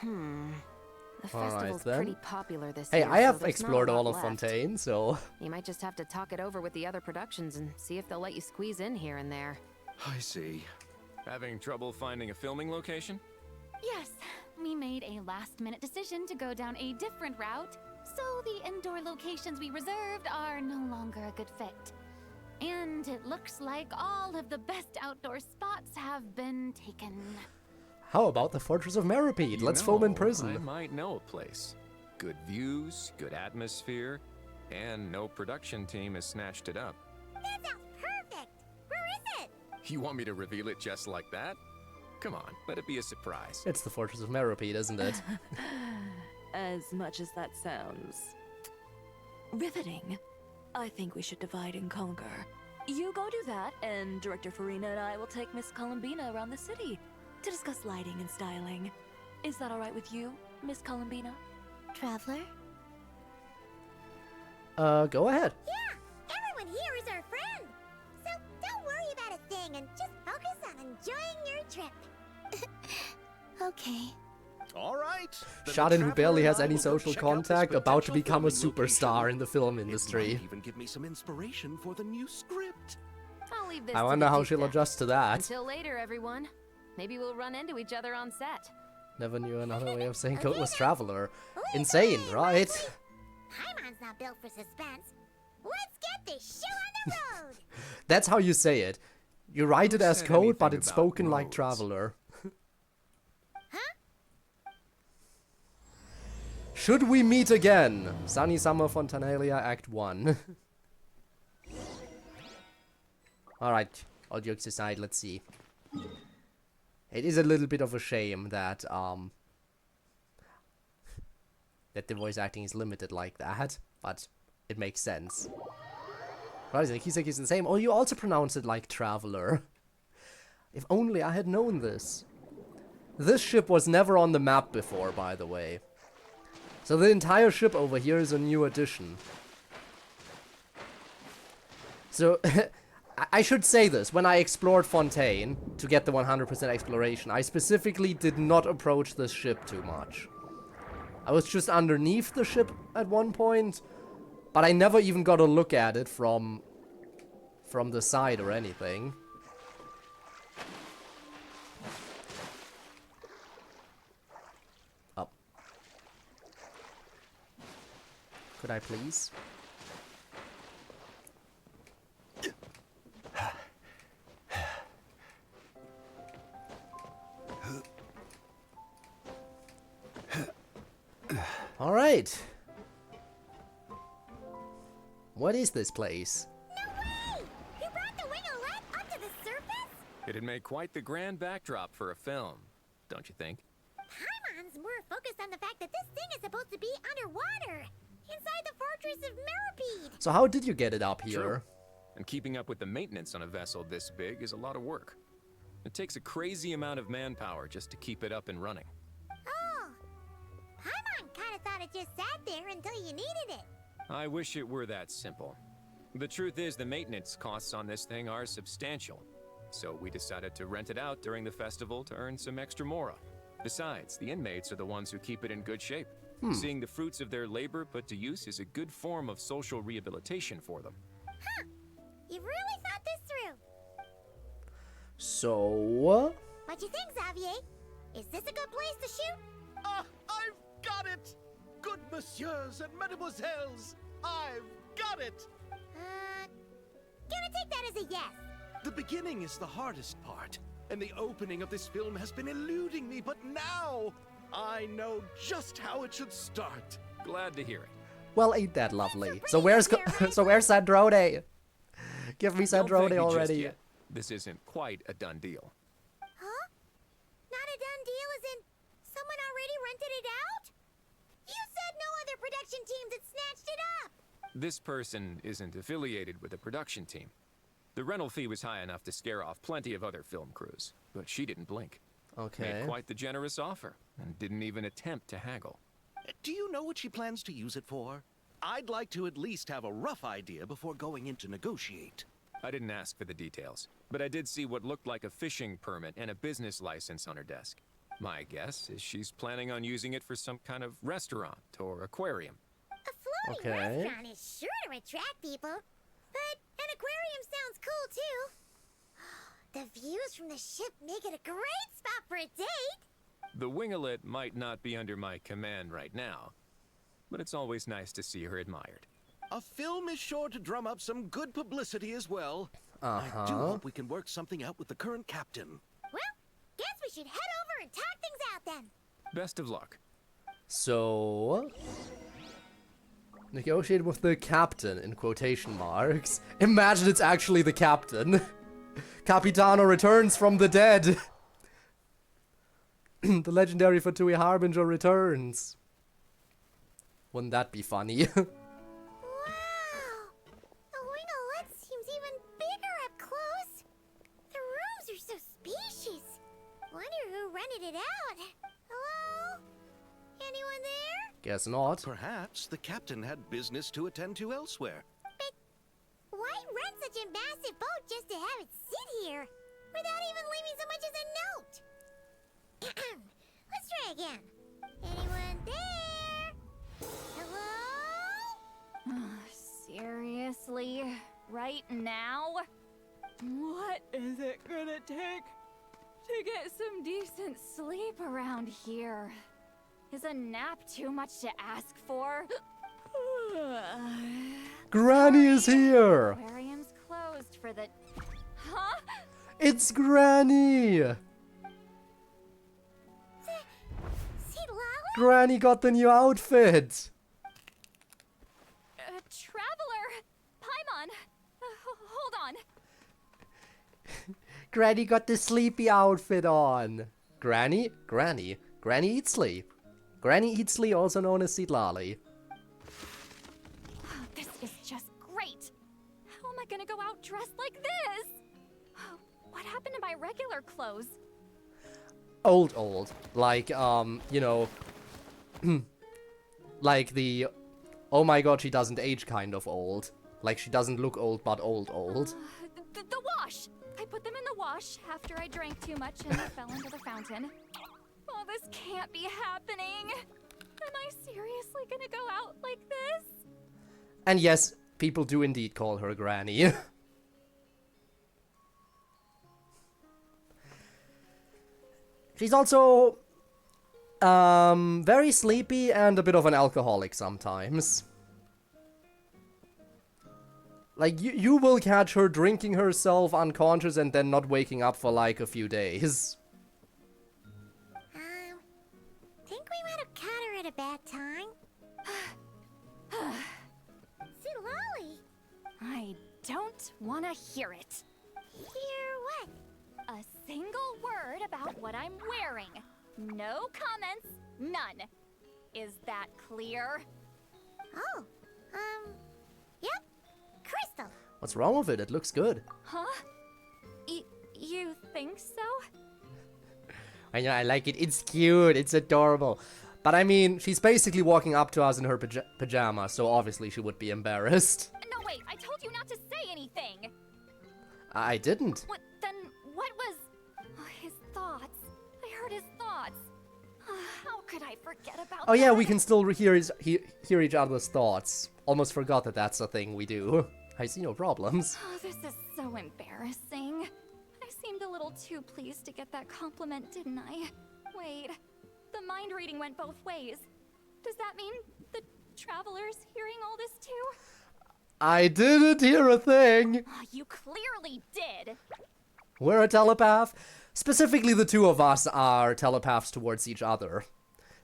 The All right, festival's then. pretty popular this Hey, year. I have so there's not a explored lot all of left. Fontaine, so... You might just have to talk it over with the other productions and see if they'll let you squeeze in here and there. I see. Having trouble finding a filming location? Yes, we made a last-minute decision to go down a different route, so the indoor locations we reserved are no longer a good fit. And it looks like all of the best outdoor spots have been taken. How about the Fortress of Meripede? Let's film in I prison. might know a place. Good views, good atmosphere, and no production team has snatched it up. That sounds perfect! Where is it? You want me to reveal it just like that? Come on, let it be a surprise. It's the Fortress of Meripede, isn't it? As much as that sounds riveting, I think we should divide and conquer. You go do that, and Director Farina and I will take Miss Columbina around the city to discuss lighting and styling. Is that all right with you, Miss Columbina? Traveler? Go ahead. Yeah! Everyone here is our friend! So don't worry about a thing and just focus on enjoying your trip. Okay. All right. then Shadin, the who Traveler barely and has I any will go social check out this contact, about to potential become a filming superstar location. in the film It industry. might even give me some inspiration for the new script. I'll leave this I to wonder the how deep she'll dive. adjust to that. Until later, everyone. Maybe we'll run into each other on set. Never knew another way of saying Okay, Code was then. Traveler. Leave Insane, it, right? Leslie. Paimon's not built for suspense. Let's get this show on the road! That's how you say it. You write it Who as said Code, but anything it's about spoken like roads? Traveler. Huh? Should we meet again? Sunny Summer Fontanalia Act 1. Alright, all jokes aside, let's see. It is a little bit of a shame that, that the voice acting is limited like that, but it makes sense. Surprisingly, Kiseki is the same. Oh, you also pronounce it like Traveler. If only I had known this. This ship was never on the map before, by the way. So the entire ship over here is a new addition. So, I should say this. When I explored Fontaine, to get the 100% exploration, I specifically did not approach this ship too much. I was just underneath the ship at one point, but I never even got a look at it from the side or anything. Up. Could I please? All right. What is this place? No way! You brought the winglet up to the surface? It'd make quite the grand backdrop for a film, don't you think? Paimon's more focused on the fact that this thing is supposed to be underwater, inside the Fortress of Meripede. So how did you get it up here? True. And keeping up with the maintenance on a vessel this big is a lot of work. It takes a crazy amount of manpower just to keep it up and running. Oh, Paimon kind of thought it just sat there until you needed it. I wish it were that simple. The truth is, the maintenance costs on this thing are substantial. So we decided to rent it out during the festival to earn some extra mora. Besides, the inmates are the ones who keep it in good shape. Seeing the fruits of their labor put to use is a good form of social rehabilitation for them. You really thought this through. So, What you think, Xavier? Is this a good place to shoot? Ah, I've got it! Good messieurs and mesdemoiselles, I've got it! is a yes. The beginning is the hardest part, and the opening of this film has been eluding me, but now I know just how it should start. Glad to hear it. Well, ain't that lovely? So where's Sandrone? Give me Don't thank Sandrone me just already. yet. This isn't quite a done deal. Huh? Not a done deal as in someone already rented it out? You said no other production teams had snatched it up. This person isn't affiliated with a production team. The rental fee was high enough to scare off plenty of other film crews, but she didn't blink. Okay. Made quite the generous offer, and didn't even attempt to haggle. Do you know what she plans to use it for? I'd like to at least have a rough idea before going in to negotiate. I didn't ask for the details, but I did see what looked like a fishing permit and a business license on her desk. My guess is she's planning on using it for some kind of restaurant or aquarium. A floating restaurant is sure to attract people. But an aquarium sounds cool too. The views from the ship make it a great spot for a date. The winglet might not be under my command right now, but it's always nice to see her admired. A film is sure to drum up some good publicity as well. I do hope we can work something out with the current captain. Well, guess we should head over and talk things out then. Best of luck. So, negotiate with the captain, in quotation marks. Imagine it's actually the captain. Capitano returns from the dead. The legendary F2P Harbinger returns. Wouldn't that be funny? Wow! The winglet seems even bigger up close. The rooms are so spacious. Wonder who rented it out. Hello? Anyone there? Guess not. Perhaps the captain had business to attend to elsewhere. But why rent such a massive boat just to have it sit here without even leaving so much as a note? Let's try again. Anyone there? Hello? Seriously? Right now? What is it gonna take to get some decent Sleep around here. Is a nap too much to ask for? Granny is here! Aquarium's closed for the... Huh? It's Granny! Citlali? Granny got the new outfit! Traveler! Paimon! Hold on. Granny got the sleepy outfit on! Granny eats sleep. Granny eats sleep, also known as Citlali. This is just great! How am I gonna go out dressed like this? What happened to my regular clothes? Old. Like, you know... like the... Oh my god, she doesn't age kind of old. Like, she doesn't look old, but old. The wash! I put them in the wash after I drank too much and fell into the fountain. Oh, this can't be happening! Am I seriously gonna go out like this? And yes, people do indeed call her Granny. She's also... very sleepy and a bit of an alcoholic sometimes. Like, you will catch her drinking herself unconscious and then not waking up for like a few days. Think we might have caught her at a bad time? Citlali! I don't want to hear it. Hear what? A single word about what I'm wearing. No comments, none. Is that clear? Oh, yep. Crystal. What's wrong with it? It looks good. Huh? You think so? I know, I like it. It's cute. It's adorable. But I mean, she's basically walking up to us in her pajamas, so obviously she would be embarrassed. No, wait, I told you not to say anything. I didn't. Then what was... his thoughts. I heard his thoughts. How could I forget about Oh yeah, that? we can still hear each other's thoughts. Almost forgot that that's a thing we do. I see no problems. Oh, this is so embarrassing. I seemed a little too pleased to get that compliment, didn't I? Wait, the mind reading went both ways. Does that mean the traveler's hearing all this too? I didn't hear a thing. You clearly did. We're a telepath. Specifically, the two of us are telepaths towards each other.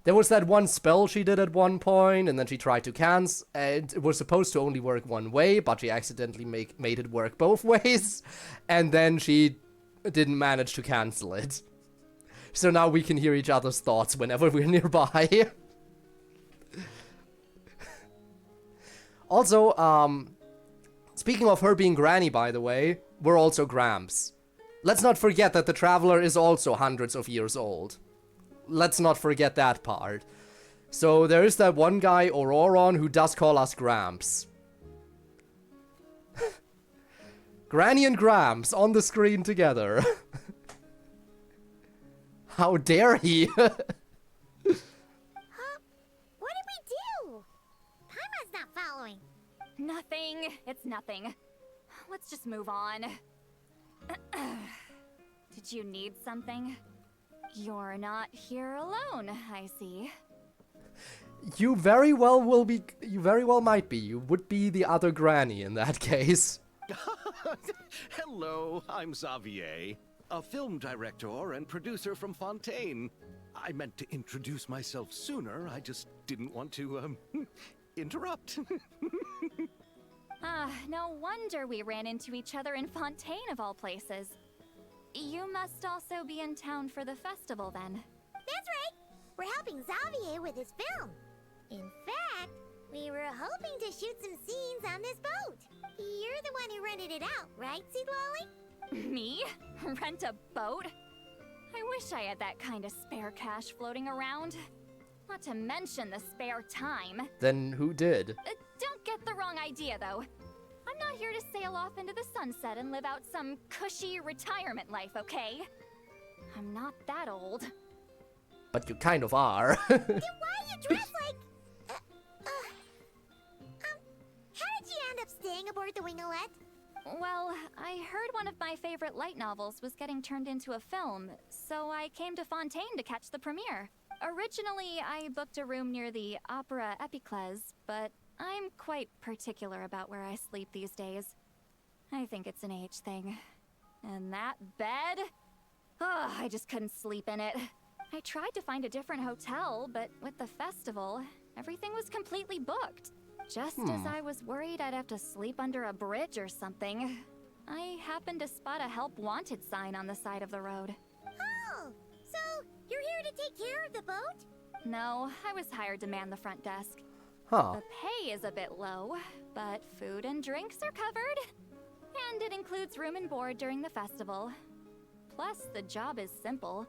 There was that one spell she did at one point, and then she tried to cancel. It was supposed to only work one way, but she accidentally made it work both ways. And then she didn't manage to cancel it. So now we can hear each other's thoughts whenever we're nearby. Also, speaking of her being Granny, by the way, we're also Gramps. Let's not forget that the Traveler is also hundreds of years old. Let's not forget that part. So there is that one guy, Auroron, who does call us Gramps. Granny and Gramps on the screen together. How dare he? Huh? What did we do? Paimon's not following. Nothing. It's nothing. Let's just move on. Did you need something? You're not here alone, I see. You very well will be. You very well might be. You would be the other Granny in that case. Hello, I'm Xavier, a film director and producer from Fontaine. I meant to introduce myself sooner, I just didn't want to, interrupt. No wonder we ran into each other in Fontaine of all places. You must also be in town for the festival then. That's right. We're helping Xavier with his film. In fact, we were hoping to shoot some scenes on this boat. You're the one who rented it out, right, Citlali? Me? Rent a boat? I wish I had that kind of spare cash floating around. Not to mention the spare time. Then who did? Don't get the wrong idea, though. I'm not here to sail off into the sunset and live out some cushy retirement life, okay? I'm not that old. But you kind of are. Then why you dress like... how did you end up staying aboard the Winglet? Well, I heard one of my favorite light novels was getting turned into a film, so I came to Fontaine to catch the premiere. Originally, I booked a room near the Opera Epicles, but I'm quite particular about where I sleep these days. I think it's an age thing. And that bed? Oh, I just couldn't sleep in it. I tried to find a different hotel, but with the festival, everything was completely booked. Just as I was worried I'd have to sleep under a bridge or something, I happened to spot a help wanted sign on the side of the road. Oh, so you're here to take care of the boat? No, I was hired to man the front desk. Huh. The pay is a bit low, but food and drinks are covered. And it includes room and board during the festival. Plus, the job is simple.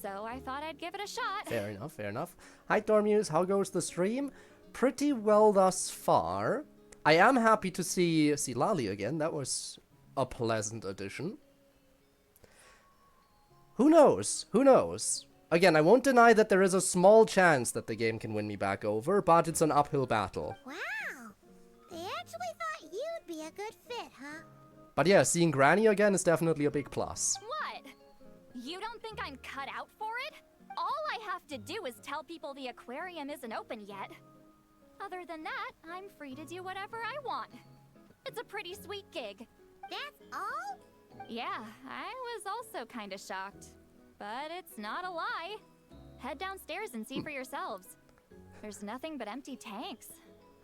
So I thought I'd give it a shot. Fair enough, fair enough. Hi, Dormuse, how goes the stream? Pretty well thus far. I am happy to see Citlali again. That was a pleasant addition. Who knows? Who knows? Again, I won't deny that there is a small chance that the game can win me back over, but it's an uphill battle. Wow. They actually thought you'd be a good fit, huh? But yeah, seeing Granny again is definitely a big plus. What? You don't think I'm cut out for it? All I have to do is tell people the aquarium isn't open yet. Other than that, I'm free to do whatever I want. It's a pretty sweet gig. That's all? Yeah, I was also kind of shocked. But it's not a lie. Head downstairs and see for yourselves. There's nothing but empty tanks.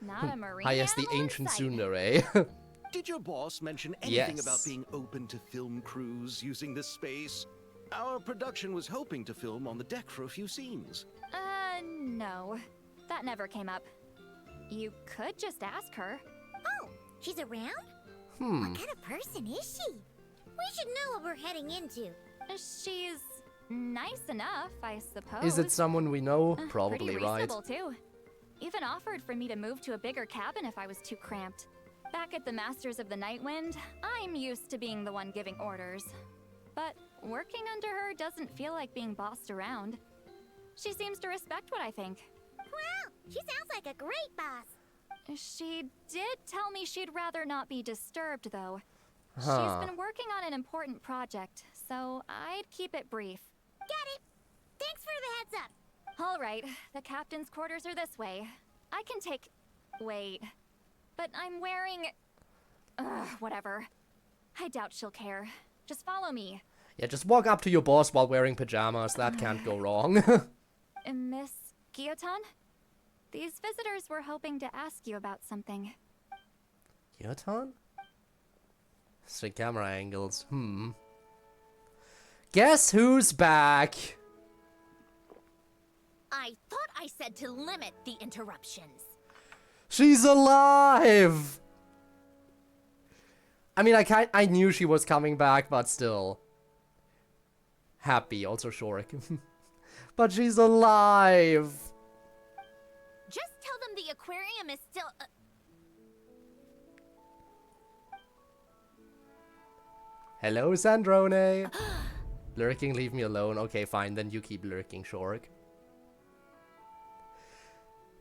Not a marine Yes, the animal in ancient sight. tsundere. Did your boss mention anything Yes. about being open to film crews using this space? Our production was hoping to film on the deck for a few scenes. No. That never came up. You could just ask her. Oh, she's around? What kind of person is she? We should know what we're heading into. She's nice enough, I suppose. Is it someone we know? Probably, Pretty right? reasonable, too. Even offered for me to move to a bigger cabin if I was too cramped. Back at the Masters of the Nightwind, I'm used to being the one giving orders. But working under her doesn't feel like being bossed around. She seems to respect what I think. Wow, she sounds like a great boss. She did tell me she'd rather not be disturbed, though. Huh. She's been working on an important project, so I'd keep it brief. Got it. Thanks for the heads up. All right, the captain's quarters are this way. I can take... Wait. but I'm wearing... whatever. I doubt she'll care. Just follow me. Yeah, just walk up to your boss while wearing pajamas. That can't go wrong. Miss Guillotin? These visitors were hoping to ask you about something. Guillotin? Strict camera angles. Guess who's back? I thought I said to limit the interruptions. She's alive! I mean, I knew she was coming back, but still. Happy, also Shorik. But she's alive! Just tell them the aquarium is still... Hello, Sandrone! Lurking, leave me alone. Okay, fine, then you keep lurking, Shorik.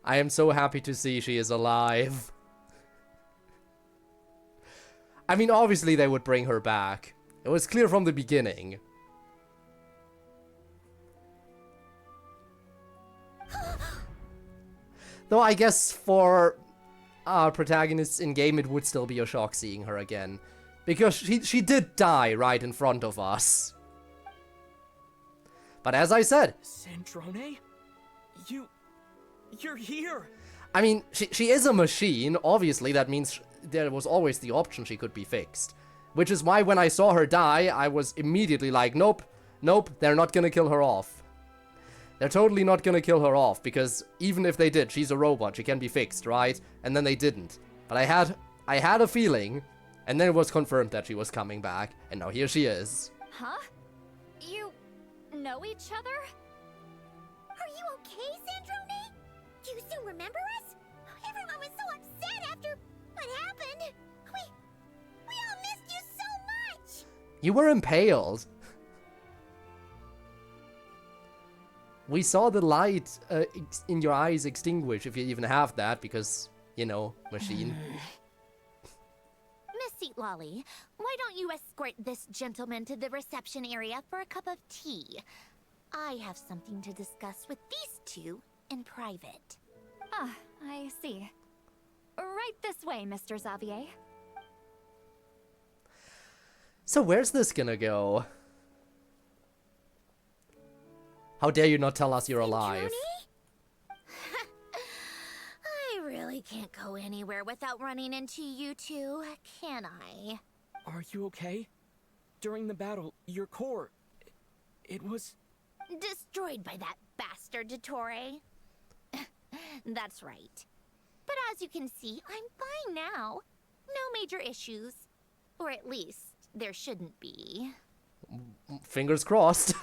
I am so happy to see she is alive. I mean, obviously they would bring her back. It was clear from the beginning. Though I guess for our protagonists in-game it would still be a shock seeing her again. Because she did die right in front of us. But as I said... Sandrone? You're here! I mean, she is a machine. Obviously, that means there was always the option she could be fixed. Which is why when I saw her die, I was immediately like, nope, they're not gonna kill her off. They're totally not gonna kill her off, because even if they did, she's a robot, she can be fixed, right? And then they didn't. But I had a feeling, and then it was confirmed that she was coming back, and now here she is. Huh? You know each other? Are you okay, Sandrone? Do you still remember us? Everyone was so upset after what happened. We all missed you so much. You were impaled. We saw the light in your eyes extinguish, if you even have that, because, you know, machine. Miss Citlali, why don't you escort this gentleman to the reception area for a cup of tea? I have something to discuss with these two in private. Ah, I see. Right this way, Mr. Xavier. So where's this gonna go? How dare you not tell us you're alive? I really can't go anywhere without running into you two, can I? Are you okay? During the battle, your core... it was... destroyed by that bastard Dottore. That's right. But as you can see, I'm fine now. No major issues. Or at least, there shouldn't be. Fingers crossed.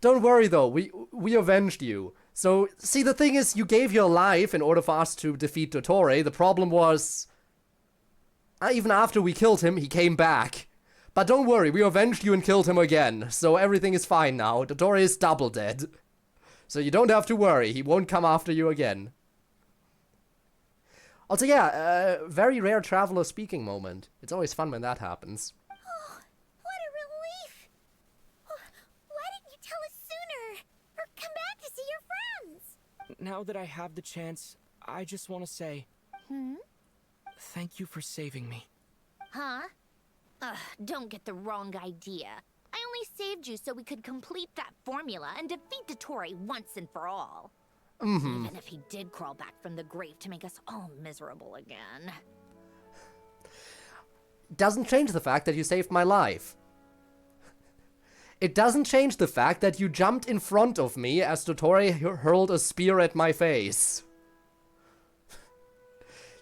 Don't worry though, we avenged you. So, see, the thing is, you gave your life in order for us to defeat Dottore. The problem was... even after we killed him, he came back. But don't worry, we avenged you and killed him again. So everything is fine now. Dottore is double dead. So you don't have to worry, he won't come after you again. Also, yeah, very rare traveler speaking moment. It's always fun when that happens. Oh, what a relief! Why didn't you tell us sooner? Or come back to see your friends? Now that I have the chance, I just want to say... Thank you for saving me. Huh? Don't get the wrong idea. I only saved you so we could complete that formula and defeat Dottore once and for all. Even if he did crawl back from the grave to make us all miserable again. Doesn't change the fact that you saved my life. It doesn't change the fact that you jumped in front of me as Dottore hurled a spear at my face.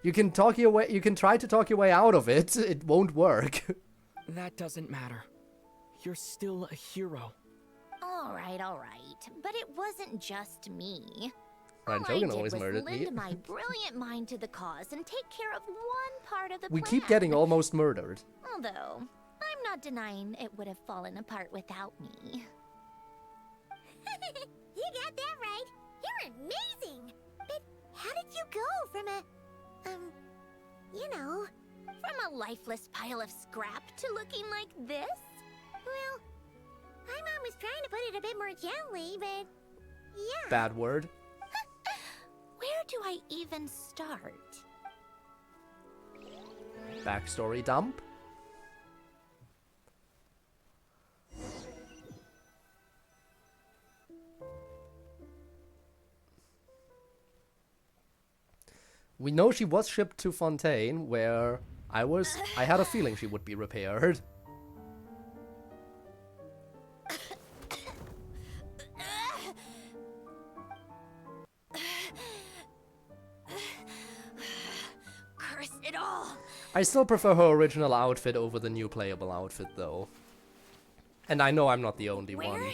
You can try to talk your way out of it. It won't work. That doesn't matter. You're still a hero. All right. But it wasn't just me. Ryan All I Jogan did always was murdered me. lend my brilliant mind to the cause and take care of one part of the We plan. keep getting almost murdered. Although, I'm not denying it would have fallen apart without me. You got that right. You're amazing. But how did you go from from a lifeless pile of scrap to looking like this? Well, my mom was trying to put it a bit more gently, but yeah. Bad word. Where do I even start? backstory dump. We know she was shipped to Fontaine, where I had a feeling she would be repaired. Curse it all! I still prefer her original outfit over the new playable outfit, though. And I know I'm not the only one. Where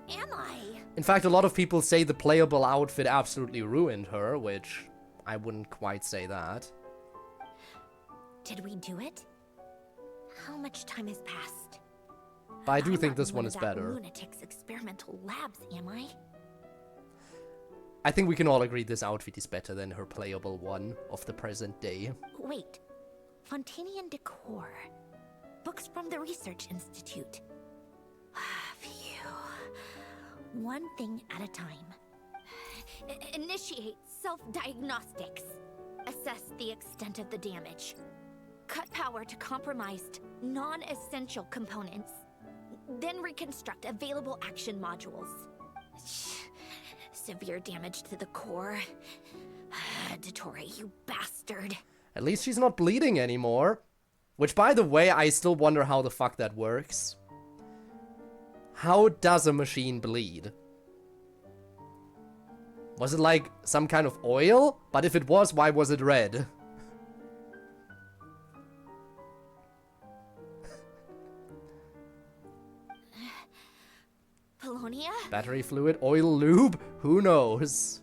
am I? In fact, a lot of people say the playable outfit absolutely ruined her, which I wouldn't quite say that. Did we do it? How much time has passed? But I do I'm think not this in one of is that better. Lunatic's experimental labs, am I? I think we can all agree this outfit is better than her playable one of the present day. Wait. Fontaine decor. Books from the Research Institute. Phew. One thing at a time. Initiate self-diagnostics. Assess the extent of the damage. Cut power to compromised, non-essential components. Then reconstruct available action modules. Severe damage to the core. Dottore, you bastard. At least she's not bleeding anymore. Which, by the way, I still wonder how the fuck that works. How does a machine bleed? Was it like some kind of oil? But if it was, why was it red? Polonia? Battery fluid, oil, lube? Who knows?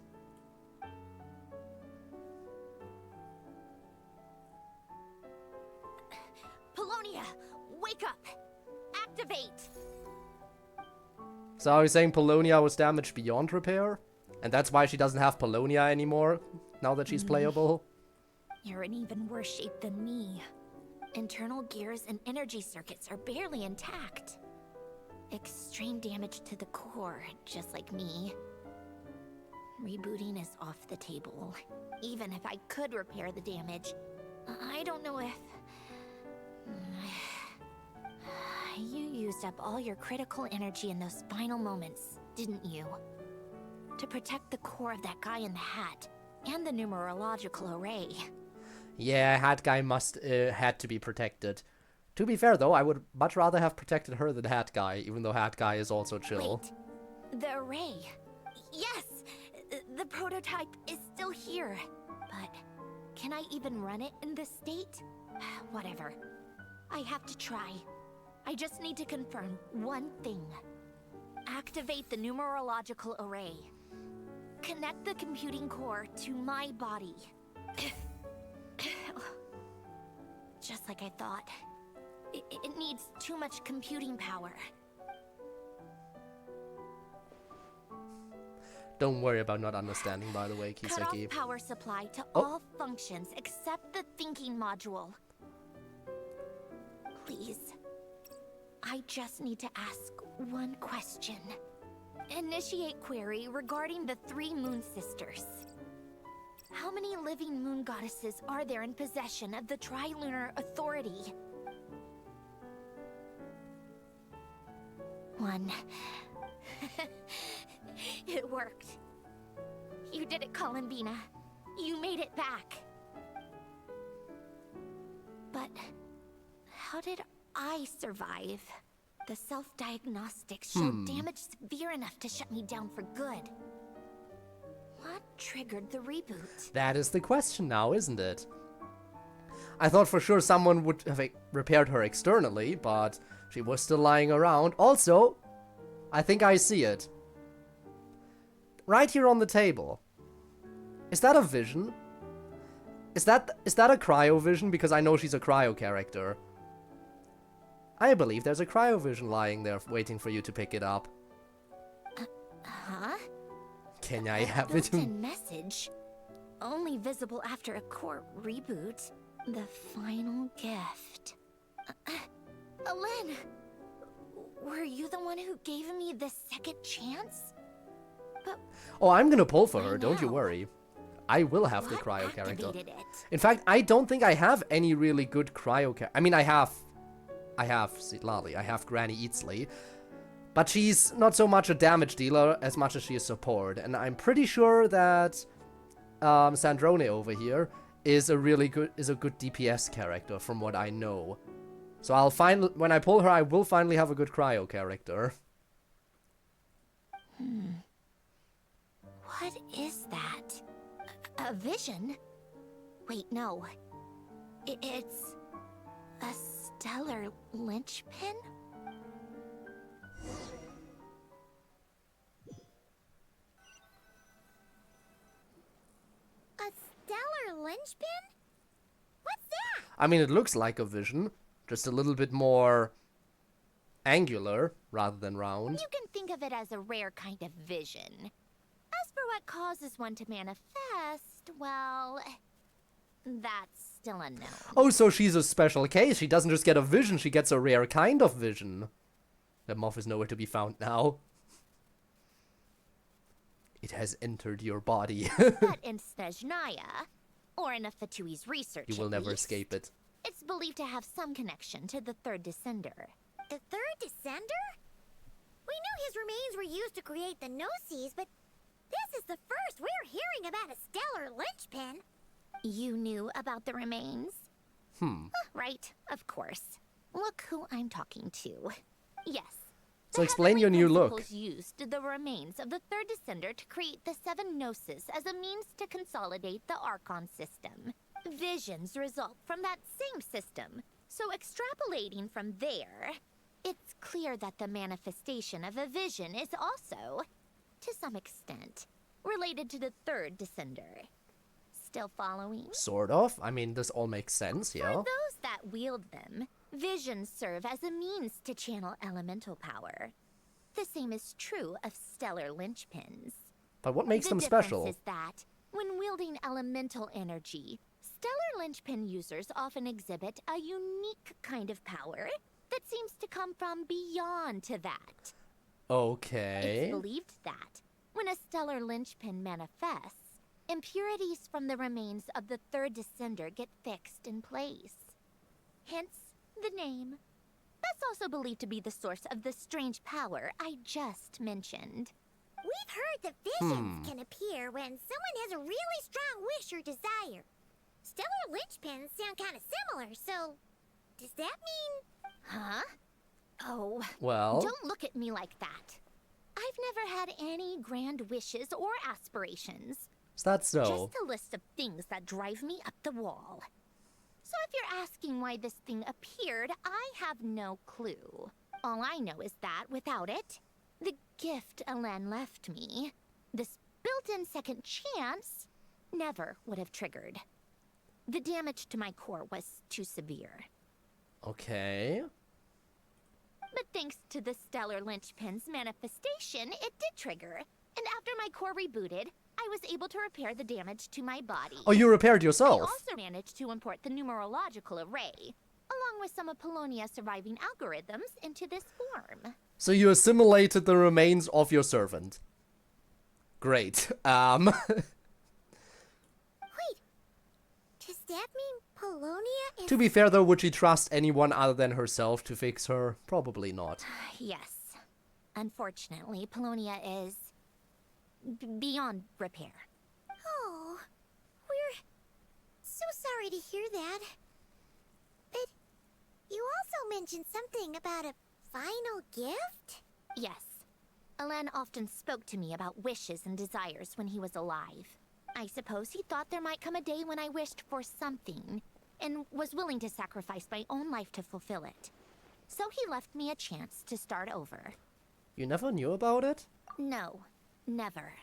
Polonia, wake up! Activate! So are you saying Polonia was damaged beyond repair? And that's why she doesn't have Polonia anymore, now that she's playable? You're in even worse shape than me. Internal gears and energy circuits are barely intact. Extreme damage to the core, just like me. Rebooting is off the table. Even if I could repair the damage, I don't know if... You used up all your critical energy in those final moments, didn't you? To protect the core of that guy in the hat, and the numerological array. Yeah, hat guy had to be protected. To be fair though, I would much rather have protected her than hat guy, even though hat guy is also chill. Wait, the array. Yes! The prototype is still here. But can I even run it in this state? Whatever. I have to try. I just need to confirm one thing. Activate the numerological array. Connect the computing core to my body. Just like I thought. It needs too much computing power. Don't worry about not understanding, by the way, Kiseki. Cut off power supply to all functions except the thinking module. Please. I just need to ask one question. Initiate query regarding the 3 moon sisters. How many living moon goddesses are there in possession of the Trilunar Authority? 1. It worked. You did it, Columbina. You made it back. But how did I survive? The self-diagnostics showed damage severe enough to shut me down for good. What triggered the reboot? That is the question now, isn't it? I thought for sure someone would have repaired her externally, but she was still lying around. Also, I think I see it. Right here on the table. Is that a vision? Is that a cryo vision? Because I know she's a cryo character. I believe there's a cryovision lying there waiting for you to pick it up. Huh? Can I have it? Built-in message. Only visible after a core reboot. The final gift. Alen! Were you the one who gave me the second chance? But Oh, I'm gonna pull for her, I don't you know. worry. I will have the What cryo character. activated it? In fact, I don't think I have any really good cryo I mean, I have Citlali, I have Granny Eatsley, but she's not so much a damage dealer as much as she is support, and I'm pretty sure that Sandrone over here is a good DPS character from what I know. So when I pull her, I will finally have a good cryo character. What is that? A vision? Wait, no. It's a stellar linchpin? A stellar linchpin? What's that? I mean, it looks like a vision, just a little bit more angular rather than round. You can think of it as a rare kind of vision. As for what causes one to manifest, well, that's still unknown. Oh, so she's a special case. She doesn't just get a vision, she gets a rare kind of vision. The moth is nowhere to be found now. It has entered your body. But in Snezhnaya, or in F2P's research, You will at never least, escape it. it's believed to have some connection to the third descender. The third descender? We knew his remains were used to create the Gnosis, but this is the first we're hearing about a stellar linchpin. You knew about the remains? Right, of course. Look who I'm talking to. Yes. So explain your new look. Principles used the remains of the third descender to create the seven Gnosis as a means to consolidate the Archon system. Visions result from that same system, so extrapolating from there, it's clear that the manifestation of a vision is also, to some extent, related to the third descender. Still following? Sort of. I mean, this all makes sense, yeah. For those that wield them, visions serve as a means to channel elemental power. The same is true of stellar linchpins. But what makes them The special? difference is that, when wielding elemental energy, stellar linchpin users often exhibit a unique kind of power that seems to come from beyond to that. Okay. It's believed that, when a stellar linchpin manifests, impurities from the remains of the third descender get fixed in place. Hence, the name. That's also believed to be the source of the strange power I just mentioned. We've heard that visions can appear when someone has a really strong wish or desire. Stellar linchpins sound kind of similar, so does that mean... Huh? Oh, Well, don't look at me like that. I've never had any grand wishes or aspirations. is that so? Just a list of things that drive me up the wall. So if you're asking why this thing appeared, I have no clue. All I know is that without it, the gift Elen left me, this built-in second chance, never would have triggered. The damage to my core was too severe. Okay. But thanks to the stellar linchpin's manifestation, it did trigger. And after my core rebooted, I was able to repair the damage to my body. Oh, you repaired I yourself. also managed to import the numerological array, along with some of Polonia's surviving algorithms, into this form. So you assimilated the remains of your servant. Great. Wait, does that mean Polonia is... To be fair though, would she trust anyone other than herself to fix her? Probably not. Yes. Unfortunately, Polonia is... beyond repair. Oh, we're so sorry to hear that. But you also mentioned something about a final gift? Yes. Elen often spoke to me about wishes and desires when he was alive. I suppose he thought there might come a day when I wished for something, and was willing to sacrifice my own life to fulfill it. So he left me a chance to start over. You never knew about it? No, never.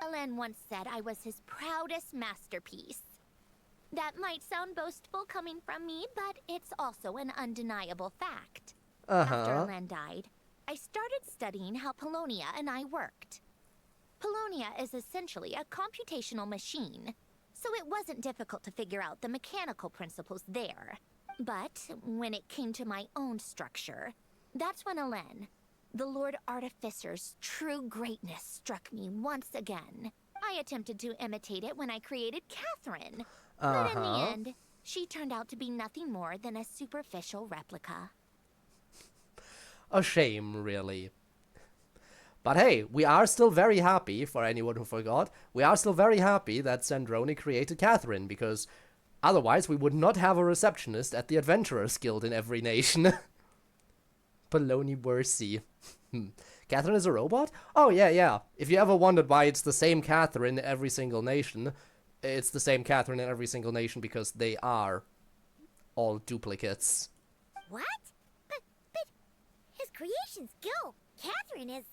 Elen once said I was his proudest masterpiece. That might sound boastful coming from me, but it's also an undeniable fact. After Elen died, I started studying how Polonia and I worked. Polonia is essentially a computational machine, so it wasn't difficult to figure out the mechanical principles there. But when it came to my own structure, that's when Elen, the Lord Artificer's true greatness, struck me once again. I attempted to imitate it when I created Catherine. But in the end, she turned out to be nothing more than a superficial replica. A shame, really. But hey, we are still very happy, for anyone who forgot, we are still very happy that Sandrone created Catherine, because otherwise we would not have a receptionist at the Adventurers Guild in every nation. Baloney Mercy. Catherine is a robot? Oh, yeah. If you ever wondered why it's the same Catherine in every single nation, it's the same Catherine in every single nation because they are all duplicates. What? But his creations go. Catherine is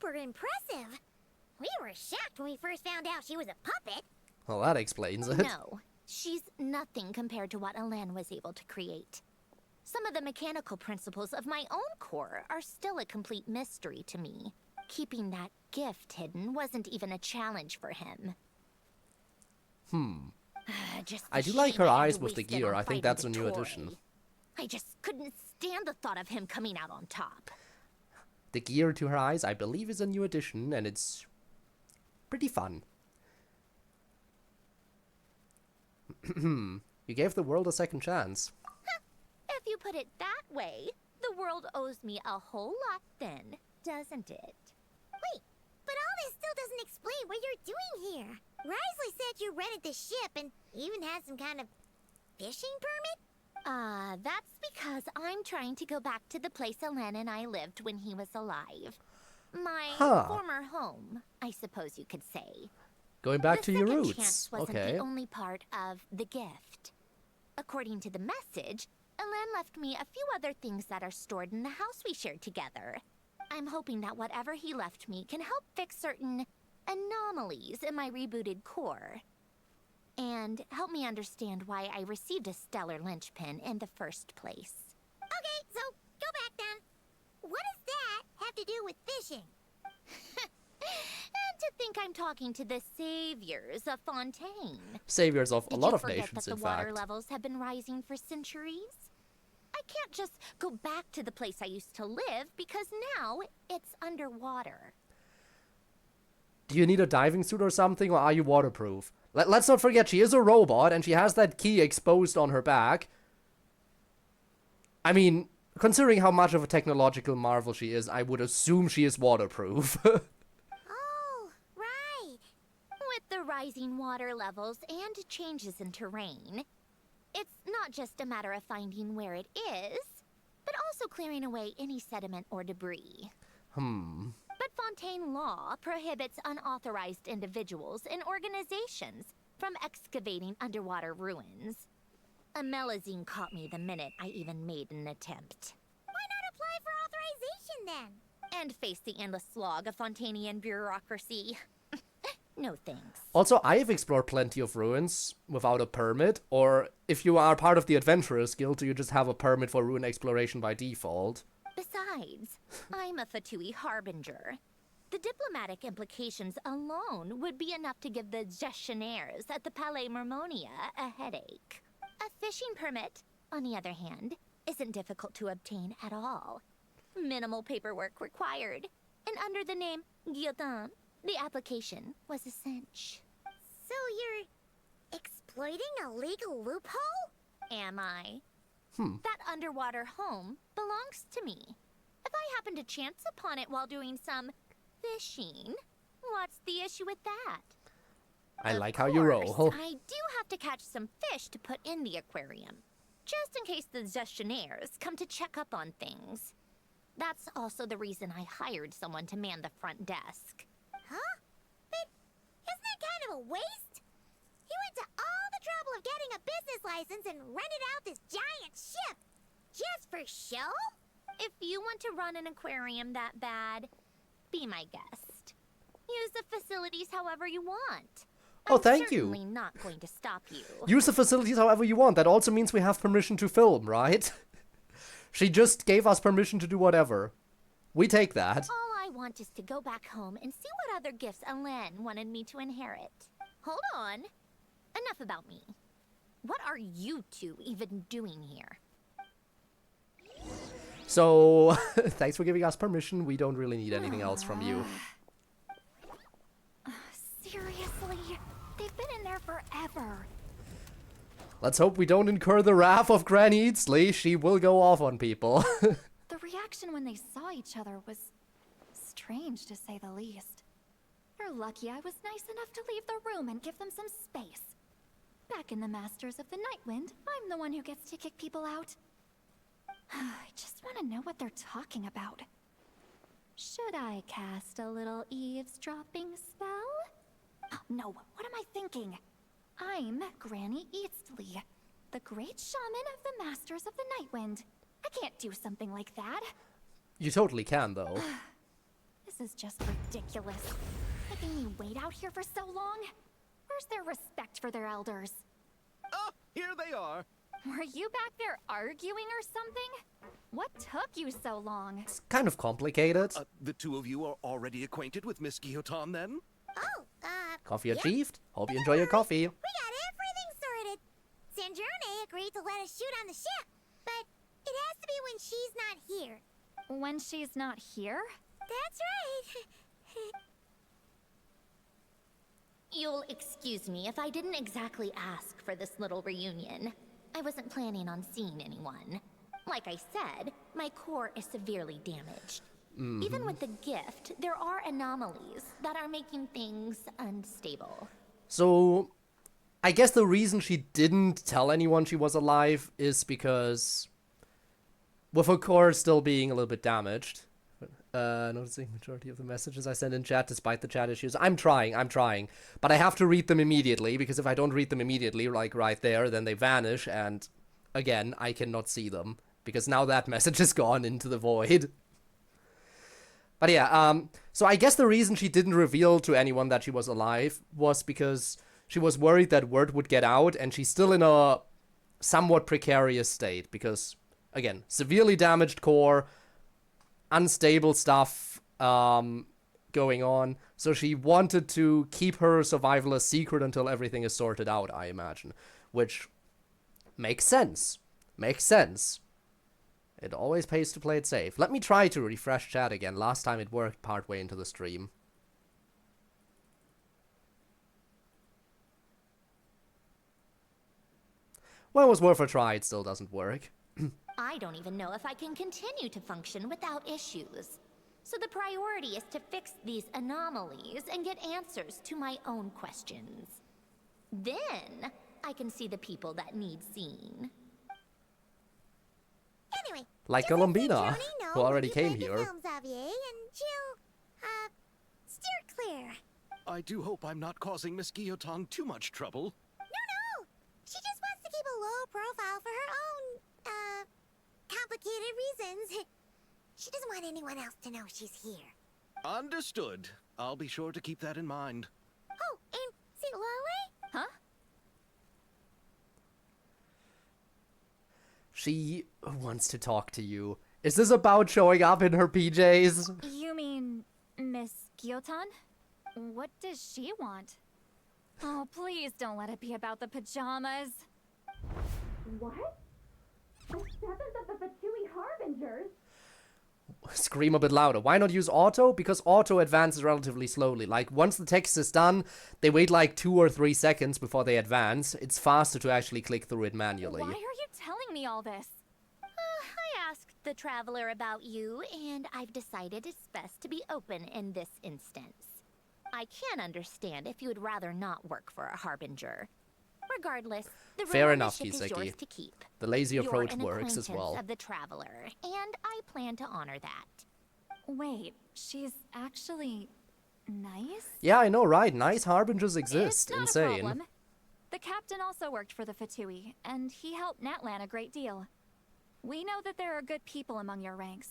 super impressive. We were shocked when we first found out she was a puppet. Well, that explains it. No, she's nothing compared to what Elen was able to create. Some of the mechanical principles of my own core are still a complete mystery to me. Keeping that gift hidden wasn't even a challenge for him. I do like her eyes with the gear. I think that's a new addition. I just couldn't stand the thought of him coming out on top. The gear to her eyes, I believe, is a new addition, and it's pretty fun. You gave the world a second chance. If you put it that way, the world owes me a whole lot then, doesn't it? Wait, but all this still doesn't explain what you're doing here. Risley said you rented the ship and even had some kind of fishing permit? That's because I'm trying to go back to the place Elen and I lived when he was alive. My former home, I suppose you could say. Going back to your The roots. second chance wasn't the only part of the gift. According to the message, Elen left me a few other things that are stored in the house we shared together. I'm hoping that whatever he left me can help fix certain anomalies in my rebooted core. And help me understand why I received a stellar linchpin in the first place. Okay, so go back then. What does that have to do with fishing? And to think I'm talking to the saviors of Fontaine. Saviors of a lot of nations, in Did you forget that the water fact. levels have been rising for centuries? I can't just go back to the place I used to live because now it's underwater. Do you need a diving suit or something, or are you waterproof? Let's not forget, she is a robot, and she has that key exposed on her back. I mean, considering how much of a technological marvel she is, I would assume she is waterproof. Oh, right. With the rising water levels and changes in terrain, it's not just a matter of finding where it is, but also clearing away any sediment or debris. But Fontaine law prohibits unauthorized individuals and organizations from excavating underwater ruins. A Melazine caught me the minute I even made an attempt. Why not apply for authorization then? And face the endless slog of Fontainian bureaucracy. No thanks. Also, I have explored plenty of ruins without a permit, or if you are part of the Adventurers Guild, you just have a permit for ruin exploration by default. Besides, I'm a Fatui harbinger. The diplomatic implications alone would be enough to give the gestionnaires at the Palais Mermonia a headache. A fishing permit, on the other hand, isn't difficult to obtain at all. Minimal paperwork required, and under the name Guillotin, the application was a cinch. So you're exploiting a legal loophole? Am I? That underwater home belongs to me. If I happen to chance upon it while doing some fishing, what's the issue with that? I like how you roll. I do have to catch some fish to put in the aquarium, just in case the gestionnaires come to check up on things. That's also the reason I hired someone to man the front desk. Huh? But isn't that kind of a waste? He went to all the trouble of getting a business license and rented out this giant ship. Just for show? If you want to run an aquarium that bad, be my guest. Use the facilities however you want. Oh, thank you. I'm certainly not going to stop you. Use the facilities however you want. That also means we have permission to film, right? She just gave us permission to do whatever. We take that. All I want is to go back home and see what other gifts Elen wanted me to inherit. Hold on. Enough about me. What are you two even doing here? So, thanks for giving us permission. We don't really need anything else from you. Seriously? ever. Let's hope we don't incur the wrath of Granny Eatsley. She will go off on people. The reaction when they saw each other was strange, to say the least. You're lucky I was nice enough to leave the room and give them some space. Back in the Masters of the Nightwind, I'm the one who gets to kick people out. I just want to know what they're talking about. Should I cast a little eavesdropping spell? Oh, no, what am I thinking? I'm Granny Eatsley, the great shaman of the Masters of the Nightwind. I can't do something like that. You totally can, though. This is just ridiculous. Making me wait out here for so long? Where's their respect for their elders? Oh, here they are. Were you back there arguing or something? What took you so long? It's kind of complicated. The two of you are already acquainted with Miss Guillotin, then? Oh, Coffee achieved. Hope you enjoy your coffee. we got everything sorted. Sandrone agreed to let us shoot on the ship, but it has to be when she's not here. When she's not here? That's right. You'll excuse me if I didn't exactly ask for this little reunion. I wasn't planning on seeing anyone. Like I said, my core is severely damaged. Even with the gift, there are anomalies that are making things unstable. So, I guess the reason she didn't tell anyone she was alive is because, with her core still being a little bit damaged, noticing majority of the messages I send in chat despite the chat issues. I'm trying, but I have to read them immediately, because if I don't read them immediately, like right there, then they vanish, and again, I cannot see them, because now that message is gone into the void. But yeah, so I guess the reason she didn't reveal to anyone that she was alive was because she was worried that word would get out, and she's still in a somewhat precarious state, because, again, severely damaged core, unstable stuff going on, so she wanted to keep her survival a secret until everything is sorted out, I imagine, which makes sense. It always pays to play it safe. Let me try to refresh chat again. Last time it worked partway into the stream. Well, it was worth a try. It still doesn't work. I don't even know if I can continue to function without issues. So the priority is to fix these anomalies and get answers to my own questions. Then I can see the people that need seeing. Anyway, Like just let Columbina, Sandrone know who already you came plan to here. film Xavier, and she'll, steer clear. I do hope I'm not causing Miss Guillotin too much trouble. No! She just wants to keep a low profile for her own, complicated reasons. She doesn't want anyone else to know she's here. Understood. I'll be sure to keep that in mind. Oh, and Citlali? Huh? She wants to talk to you. Is this about showing up in her PJs? You mean Miss Guillotin? What does she want? Oh, please don't let it be about the pajamas. What? The 7th of the Fatui Harbingers? Scream a bit louder. Why not use auto? Because auto advances relatively slowly. Like, once the text is done, they wait like 2 or 3 seconds before they advance. It's faster to actually click through it manually. Why are you telling me all this? I asked the traveler about you, and I've decided it's best to be open in this instance. I can understand if you would rather not work for a harbinger. Regardless, the Fair room on the enough, ship is Kiseki. yours to keep. The lazy You're approach an works as acquaintance well. of the traveler, and I plan to honor that. Wait, she's actually nice? Yeah, I know, right? Nice harbingers exist. It's not Insane. a problem. The captain also worked for the Fatui, and he helped Natlan a great deal. We know that there are good people among your ranks.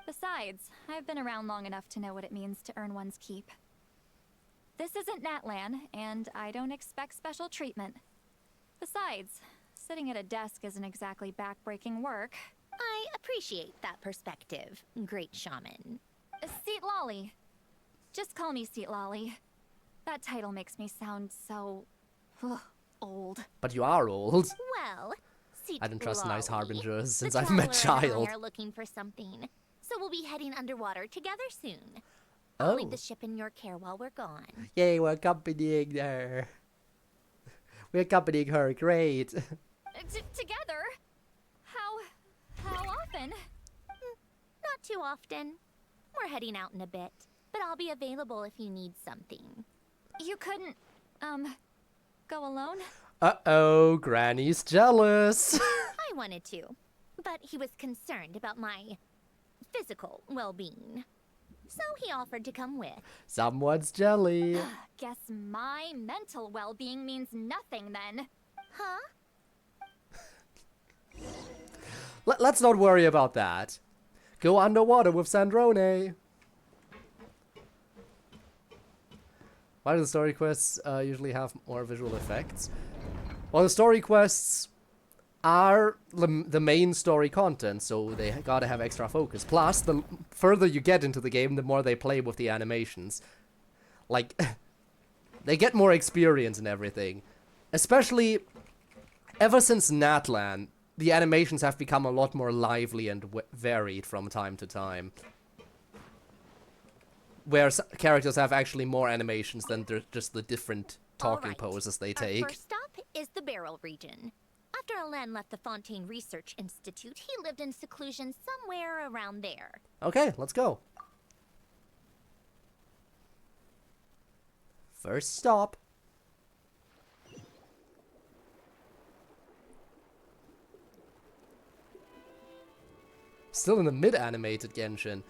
Besides, I've been around long enough to know what it means to earn one's keep. This isn't Natlan, and I don't expect special treatment. Besides, sitting at a desk isn't exactly back-breaking work. I appreciate that perspective, great shaman. Citlali. Just call me Citlali. That title makes me sound so... old. But you are old. Well, I don't trust nice Citlali, harbingers since the I've met traveler and Child. I are looking for something, so we'll be heading underwater together soon. I'll leave the ship in your care while we're gone. Yay, we're accompanying there. We're accompanying her. Great. Together? How often? Not too often. We're heading out in a bit, but I'll be available if you need something. You couldn't, go alone? Uh-oh, Granny's jealous. I wanted to, but he was concerned about my physical well-being. So he offered to come with. Someone's jelly. Guess my mental well-being means nothing then. Huh? Let's not worry about that. Go underwater with Sandrone. Why do the story quests usually have more visual effects? Well, the story quests are the main story content, so they gotta have extra focus. Plus, the further you get into the game, the more they play with the animations. Like, they get more experience and everything. Especially, ever since Natlan, the animations have become a lot more lively and varied from time to time. Where characters have actually more animations than just the different talking poses they take. Our first stop is the Barrel region. After Alain left the Fontaine Research Institute, he lived in seclusion somewhere around there. Okay, let's go. First stop. Still in the mid-animated Genshin.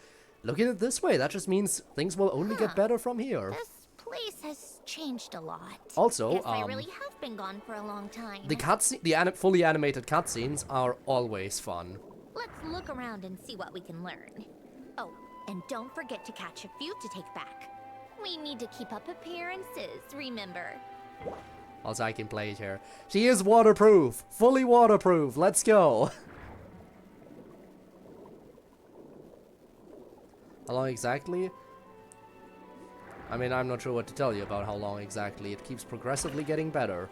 Looking at it this way, that just means things will only get better from here. This place has changed a lot. Also, Guess I really have been gone for a long time. the fully animated cutscenes are always fun. Let's look around and see what we can learn. Oh, and don't forget to catch a few to take back. We need to keep up appearances, remember? Also, I can play it here. She is waterproof! Fully waterproof! Let's go! How long exactly? I mean, I'm not sure what to tell you about how long exactly. It keeps progressively getting better.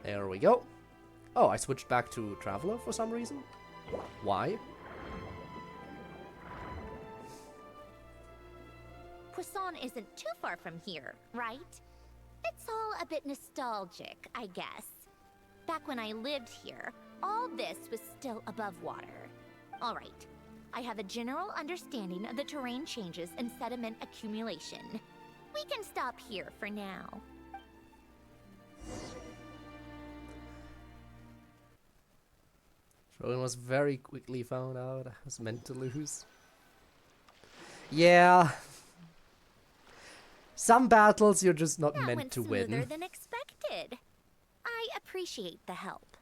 There we go. Oh, I switched back to Traveler for some reason. Why? Poisson isn't too far from here, right? It's all a bit nostalgic, I guess. Back when I lived here, all this was still above water. All right, I have a general understanding of the terrain changes and sediment accumulation. We can stop here for now. Shogun was very quickly found out I was meant to lose. Yeah. Some battles you're just not meant to win. That went smoother than expected. I appreciate the help.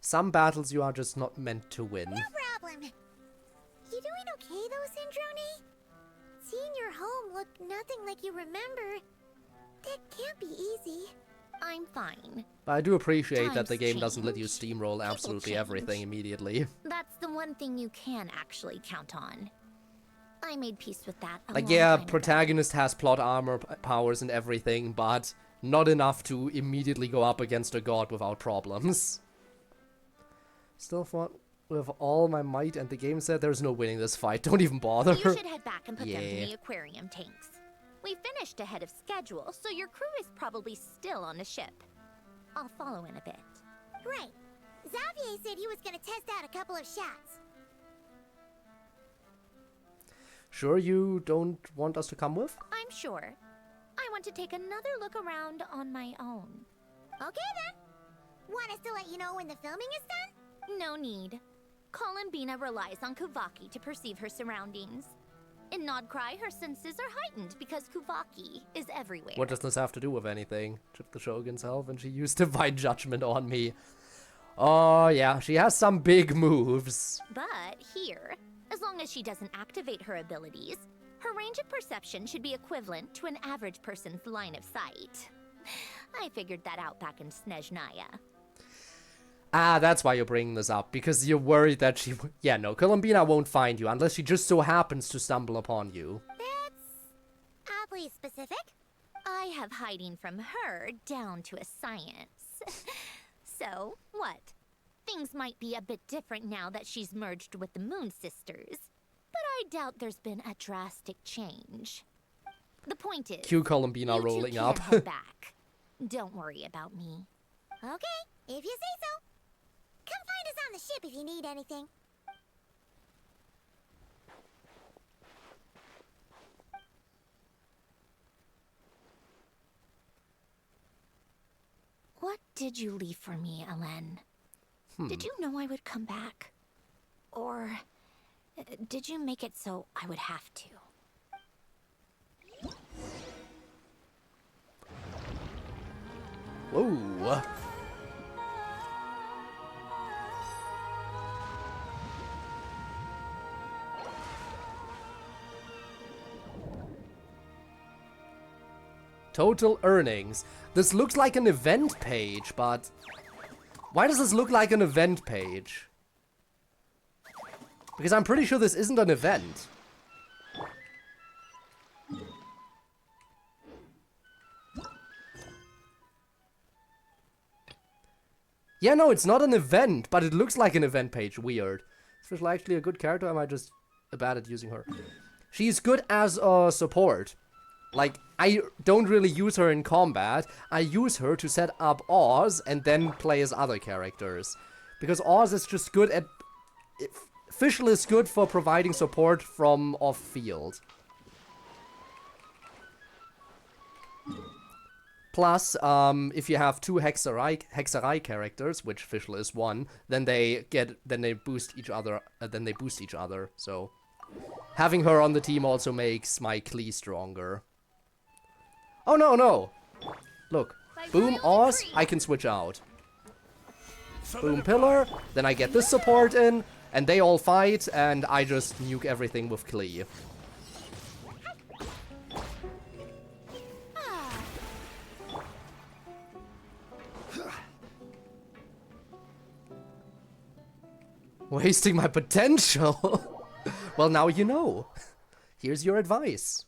Some battles you are just not meant to win. No problem. You doing okay though, Sandrone? Seeing your home look nothing like you remember, that can't be easy. I'm fine. But I do appreciate that the Times game doesn't let you change. steamroll People absolutely change. everything immediately. That's the one thing you can actually count on. I made peace with that a Like, long yeah, time ago. protagonist has plot armor powers and everything, but not enough to immediately go up against a god without problems. Still fought with all my might, and the game said there's no winning this fight. Don't even bother. You should head back and put them Yeah. in the aquarium tanks. We finished ahead of schedule, so your crew is probably still on the ship. I'll follow in a bit. Right. Xavier said he was gonna test out a couple of shots. Sure you don't want us to come with? I'm sure. I want to take another look around on my own. Okay then. Want us to let you know when the filming is done? No need. Columbina relies on Kuvaki to perceive her surroundings. In Nod-Krai, her senses are heightened because Kuvaki is everywhere. What does this have to do with anything? Tripped the Shogun's health and she used divine judgment on me. Oh yeah, she has some big moves. But here, as long as she doesn't activate her abilities, her range of perception should be equivalent to an average person's line of sight. I figured that out back in Snezhnaya. Ah, that's why you're bringing this up, because you're worried that she... Yeah, no, Columbina won't find you unless she just so happens to stumble upon you. That's Please specific. I have hiding from her down to a science. So, what? Things might be a bit different now that she's merged with the Moon Sisters, but I doubt there's been a drastic change. The point is, Q Columbina you two rolling can up. head back. Don't worry about me. Okay, if you say so. Come find us on the ship if you need anything. What did you leave for me, Ellen? Did you know I would come back? Or did you make it so I would have to? Whoa. Total earnings. This looks like an event page, but why does this look like an event page? Because I'm pretty sure this isn't an event. Yeah, no, it's not an event, but it looks like an event page. Weird. Is Fischl actually a good character, or am I just bad at using her? She's good as a support. Like, I don't really use her in combat. I use her to set up Oz and then play as other characters. Because Oz is just good at... Fischl is good for providing support from off-field. Plus, if you have two Hexerai characters, which Fischl is one, then they boost each other. So, having her on the team also makes my Klee stronger. Oh no! Look, boom Oz, I can switch out. Boom Pillar, then I get this support in, and they all fight, and I just nuke everything with Klee. Wasting my potential? Well, now you know. Here's your advice.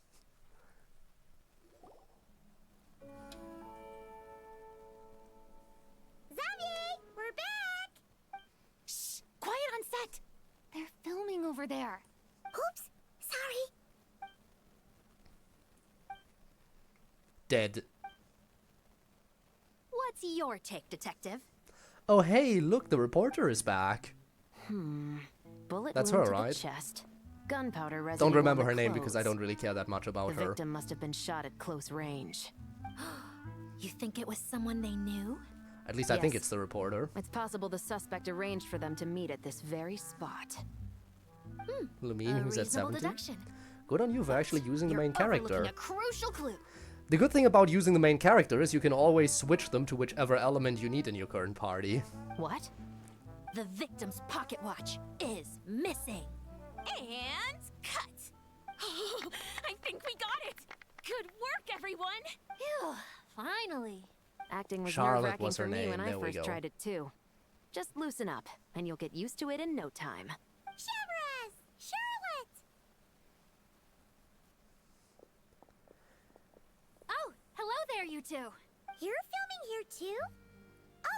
Xavier, we're back! Shh! Quiet on set! They're filming over there. Oops, sorry. Dead. What's your take, detective? Oh hey, look, the reporter is back. Bullet That's wound her, to the right? chest. Gunpowder residue Don't remember on the her name because I clothes. don't really care that much about The her. victim must have been shot at close range. You think it was someone they knew? At least I think Yes. it's the reporter. It's possible the suspect arranged for them to meet at this very spot. Lumine, who's at Reasonable 70. deduction. Good on you for actually using the You're main character. overlooking a crucial clue. The good thing about using the main character is you can always switch them to whichever element you need in your current party. What? The victim's pocket watch is missing. And cut. I think we got it. Good work, everyone. Phew, finally. Acting was Charlotte nerve-wracking was her for me name, when I there we first go. tried it too. Just loosen up, and you'll get used to it in no time. Shabras! Charlotte! Oh, hello there, you two. You're filming here too?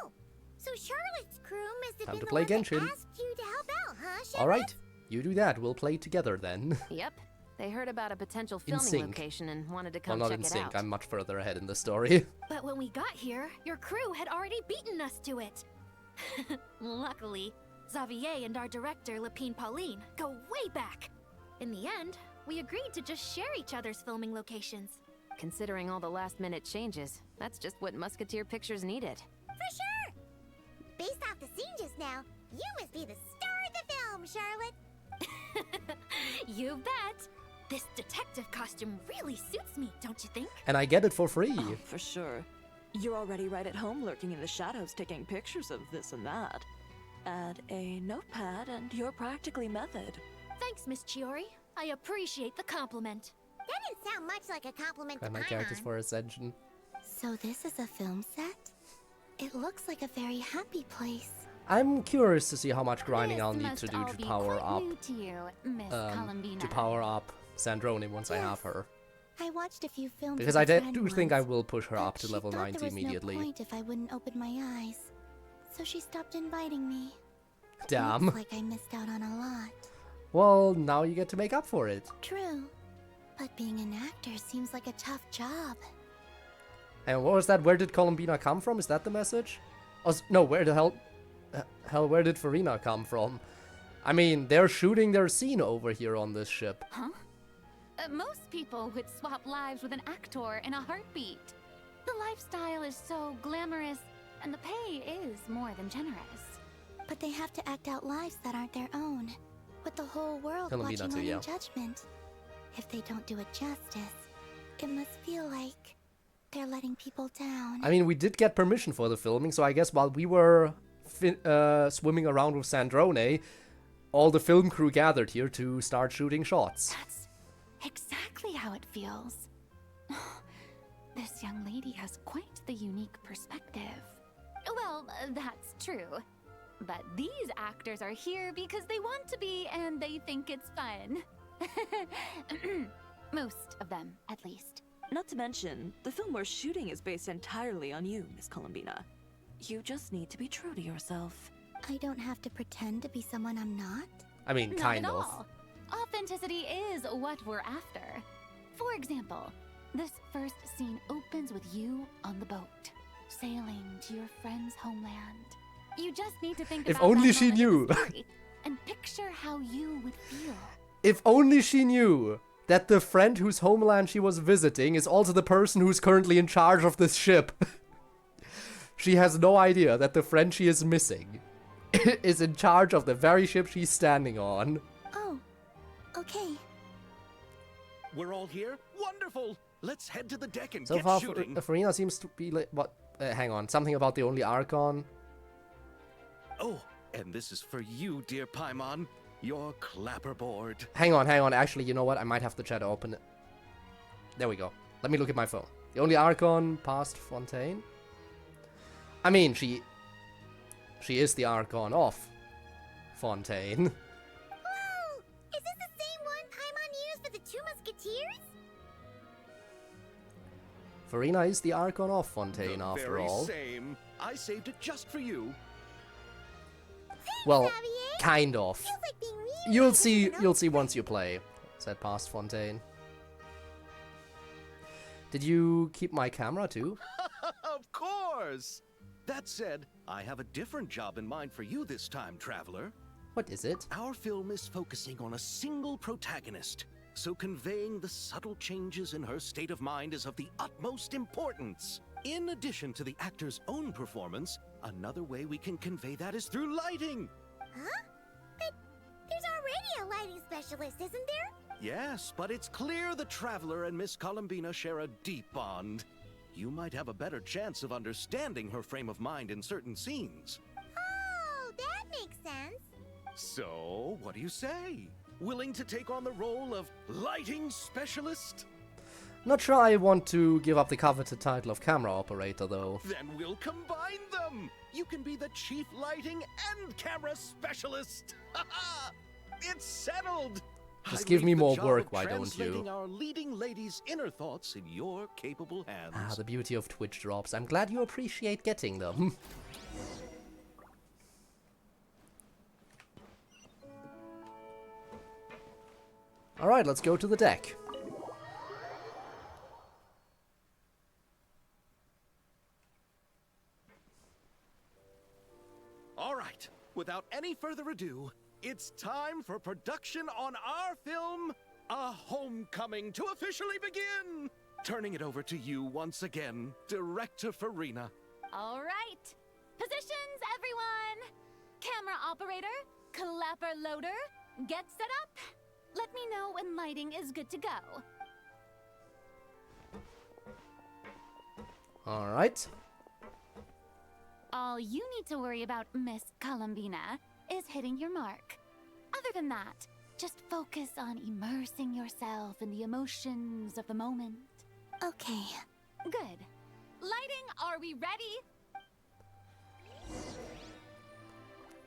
Oh, so Charlotte's crew must have Time been to the play one that Genshin. asked you to help out, huh, Shabras? Alright, you do that. We'll play together then. Yep. They heard about a potential In filming sync. location and wanted to Well, come not check in it sync. out. I'm much further ahead in the story. But when we got here, your crew had already beaten us to it. Luckily, Xavier and our director, Lapine Pauline, go way back. In the end, we agreed to just share each other's filming locations. Considering all the last-minute changes, that's just what Musketeer Pictures needed. For sure! Based off the scene just now, you must be the star of the film, Charlotte! You bet! This detective costume really suits me, don't you think? And I get it for free. Oh, for sure. You're already right at home lurking in the shadows taking pictures of this and that. Add a notepad and you're practically method. Thanks, Miss Chiori. I appreciate the compliment. That didn't sound much like a compliment Grab to my characters Ion. for Ascension. So this is a film set? It looks like a very happy place. I'm curious to see how much grinding This I'll need must to do all to be power quite up new to you, Miss Columbina. Sandrone once I have her. I watched a few films Because with I a friend do think I once, will push her but up to she level thought 90 there was immediately. No point if I wouldn't open my eyes. So she stopped inviting me. Damn. Looks like I missed out on a lot. Well, now you get to make up for it. True. But being an actor seems like a tough job. And what was that? Where did Columbina come from? Is that the message? Oh, no, where the hell... where did Farina come from? I mean, they're shooting their scene over here on this ship. Huh? Most people would swap lives with an actor in a heartbeat. The lifestyle is so glamorous, and the pay is more than generous. But they have to act out lives that aren't their own, with the whole world Columbina watching too, on yeah. in judgment. If they don't do it justice, it must feel like they're letting people down. I mean, we did get permission for the filming, so I guess while we were swimming around with Sandrone, all the film crew gathered here to start shooting shots. That's exactly how it feels. This young lady has quite the unique perspective. Well, that's true. But these actors are here because they want to be and they think it's fun. Most of them, at least. Not to mention, the film we're shooting is based entirely on you, Miss Columbina. You just need to be true to yourself. I don't have to pretend to be someone I'm not? I mean, Not kind at of. all. Authenticity is what we're after. For example, this first scene opens with you on the boat, sailing to your friend's homeland. You just need to think If about only that she moment in knew. the story and picture how you would feel. If only she knew that the friend whose homeland she was visiting is also the person who's currently in charge of this ship. She has no idea that the friend she is missing is in charge of the very ship she's standing on. Oh, okay. We're all here? Wonderful! Let's head to the deck and So get far, shooting. Farina seems to be like, what? Hang on, something about the only Archon. Oh, and this is for you, dear Paimon. Your clapperboard. Hang on, actually, you know what? I might have the chat open. There we go. Let me look at my phone. The only Archon past Fontaine? I mean, she is the Archon of Fontaine. Whoa! Is this the same one Paimon used for the Two Musketeers? Farina is the Archon of Fontaine, The after very all. same. I saved it just for you. Well, Xavier. kind of. Feels like being real. You'll see once you play, said past Fontaine. Did you keep my camera too? Of course! That said, I have a different job in mind for you this time, traveler. What is it? Our film is focusing on a single protagonist, so conveying the subtle changes in her state of mind is of the utmost importance. In addition to the actor's own performance, another way we can convey that is through lighting. Huh? But there's already a lighting specialist, isn't there? Yes, but it's clear the traveler and Miss Columbina share a deep bond. You might have a better chance of understanding her frame of mind in certain scenes. Oh, that makes sense. So, what do you say? Willing to take on the role of lighting specialist? Not sure I want to give up the coveted title of camera operator, though. Then we'll combine them! You can be the chief lighting and camera specialist! It's settled! Just I give me leave the more job work, of why don't you? translating our leading lady's inner thoughts in your capable hands. Ah, the beauty of Twitch drops. I'm glad you appreciate getting them. Alright, let's go to the deck. All right, without any further ado, it's time for production on our film, A Homecoming, to officially begin! Turning it over to you once again, Director Farina. All right. Positions, everyone. Camera operator, clapper loader, get set up. Let me know when lighting is good to go. Alright. All you need to worry about, Miss Columbina, is hitting your mark. Other than that, just focus on immersing yourself in the emotions of the moment. Okay. Good. Lighting, are we ready?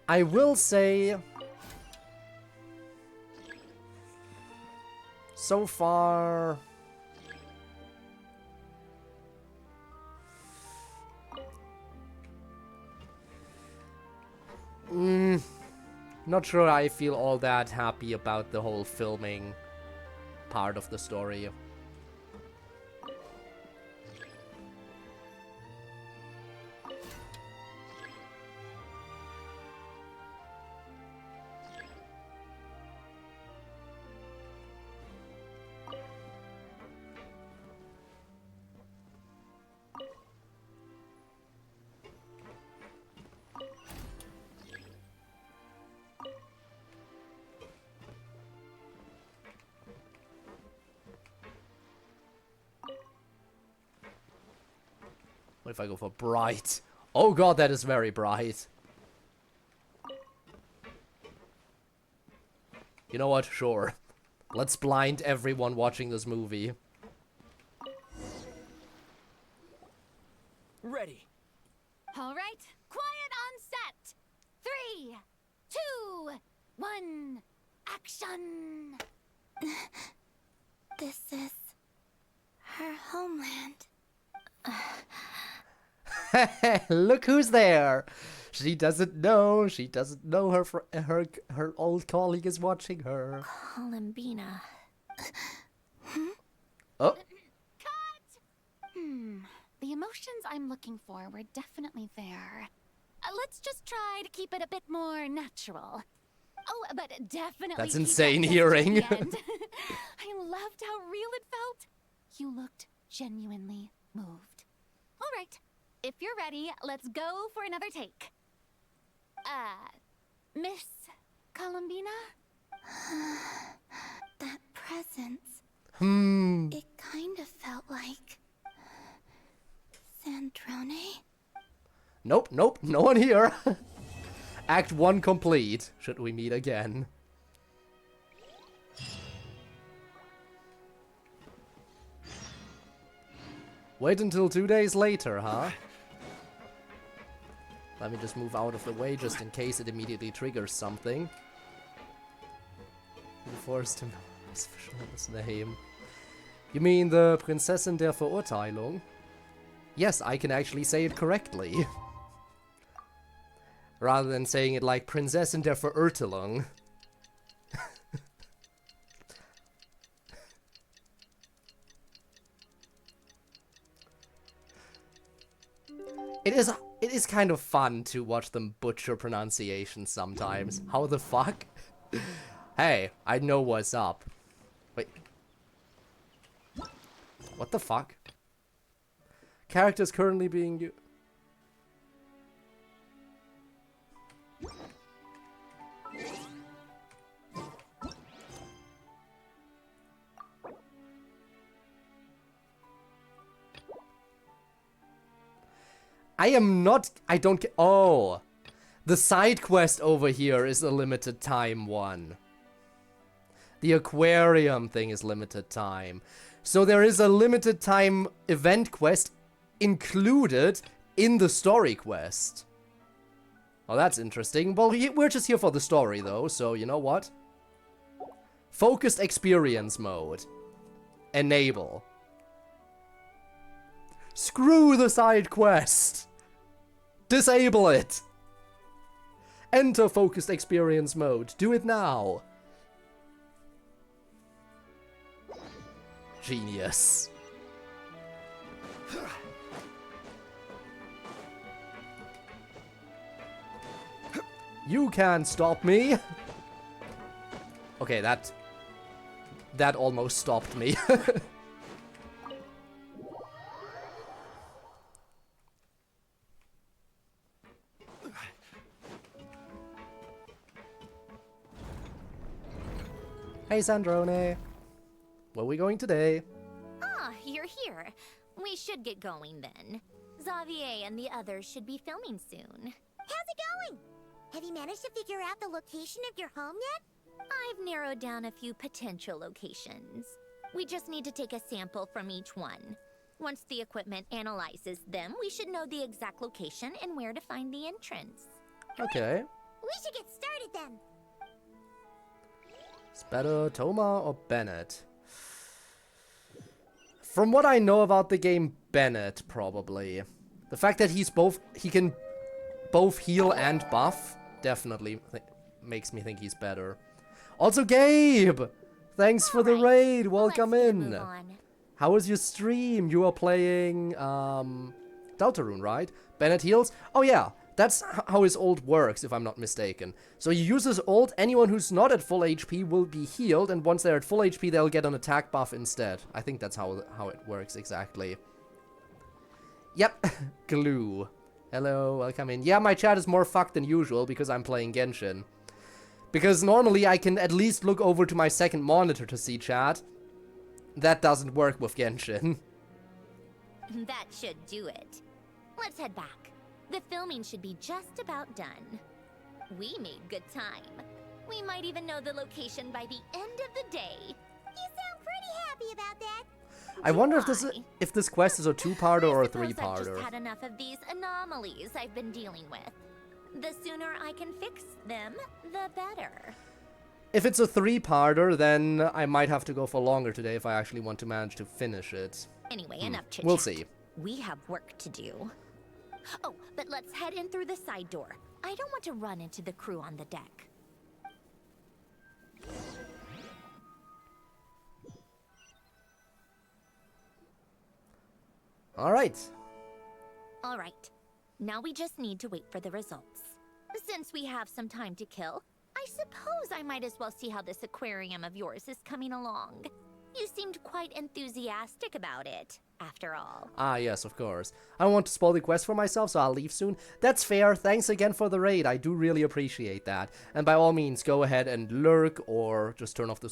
I will say... so far... Not sure I feel all that happy about the whole filming part of the story. What if I go for bright? Oh god, that is very bright. You know what? Sure. Let's blind everyone watching this movie. Ready. All right, quiet on set. 3, 2, 1, action. This is her homeland. Look who's there. She doesn't know. She doesn't know her old colleague is watching her. Columbina. Oh. Cut! The emotions I'm looking for were definitely there. Let's just try to keep it a bit more natural. Oh, but definitely. That's keep insane that hearing. at the end. I loved how real it felt. You looked genuinely moved. All right, if you're ready, let's go for another take. Miss Columbina? That presence. Hmm. It kind of felt like Sandrone. Nope, nope, no one here. Act 1 complete. Should we meet again? Wait until 2 days later, huh? Let me just move out of the way just in case it immediately triggers something. You forced him his name. You mean the Prinzessin der Verurteilung? Yes, I can actually say it correctly. Rather than saying it like Prinzessin der Verurteilung. It is kind of fun to watch them butcher pronunciations sometimes. How the fuck? Hey, I know what's up. Wait. What the fuck? Characters currently being used. I don't get. Oh. The side quest over here is a limited time one. The aquarium thing is limited time. So there is a limited time event quest included in the story quest. Oh, that's interesting. Well, we're just here for the story though, so you know what? Focused experience mode. Enable. Screw the side quest. Disable it. Enter focused experience mode. Do it now. Genius. You can't stop me. Okay, that almost stopped me. Hey, Sandrone. Where are we going today? Ah, you're here. We should get going then. Xavier and the others should be filming soon. How's it going? Have you managed to figure out the location of your home yet? I've narrowed down a few potential locations. We just need to take a sample from each one. Once the equipment analyzes them, we should know the exact location and where to find the entrance. Okay. We should get started then. It's better Toma or Bennett? From what I know about the game, Bennett, probably. The fact that he can both heal and buff, definitely. makes me think he's better. Also, Gabe! Thanks for the raid. Welcome in. How was your stream? You are playing Deltarune, right? Bennett heals? Oh yeah, that's how his ult works, if I'm not mistaken. So he uses ult, anyone who's not at full HP will be healed, and once they're at full HP, they'll get an attack buff instead. I think that's how it works exactly. Yep, Glue. Hello, welcome in. Yeah, my chat is more fucked than usual because I'm playing Genshin. Because normally I can at least look over to my second monitor to see chat. That doesn't work with Genshin. That should do it. Let's head back. The filming should be just about done. We made good time. We might even know the location by the end of the day. You sound pretty happy about that. I wonder if this quest is a two-parter or a I've three-parter. just had enough of these anomalies I've been dealing with. The sooner I can fix them, the better. If it's a three-parter, then I might have to go for longer today if I actually want to manage to finish it. Anyway, enough chit-chat. We'll see. We have work to do. Oh, but let's head in through the side door. I don't want to run into the crew on the deck. Alright. Alright. Now we just need to wait for the results. Since we have some time to kill, I suppose I might as well see how this aquarium of yours is coming along. You seemed quite enthusiastic about it, after all. Ah, yes, of course. I don't want to spoil the quest for myself, so I'll leave soon. That's fair. Thanks again for the raid. I do really appreciate that. And by all means, go ahead and lurk or just turn off the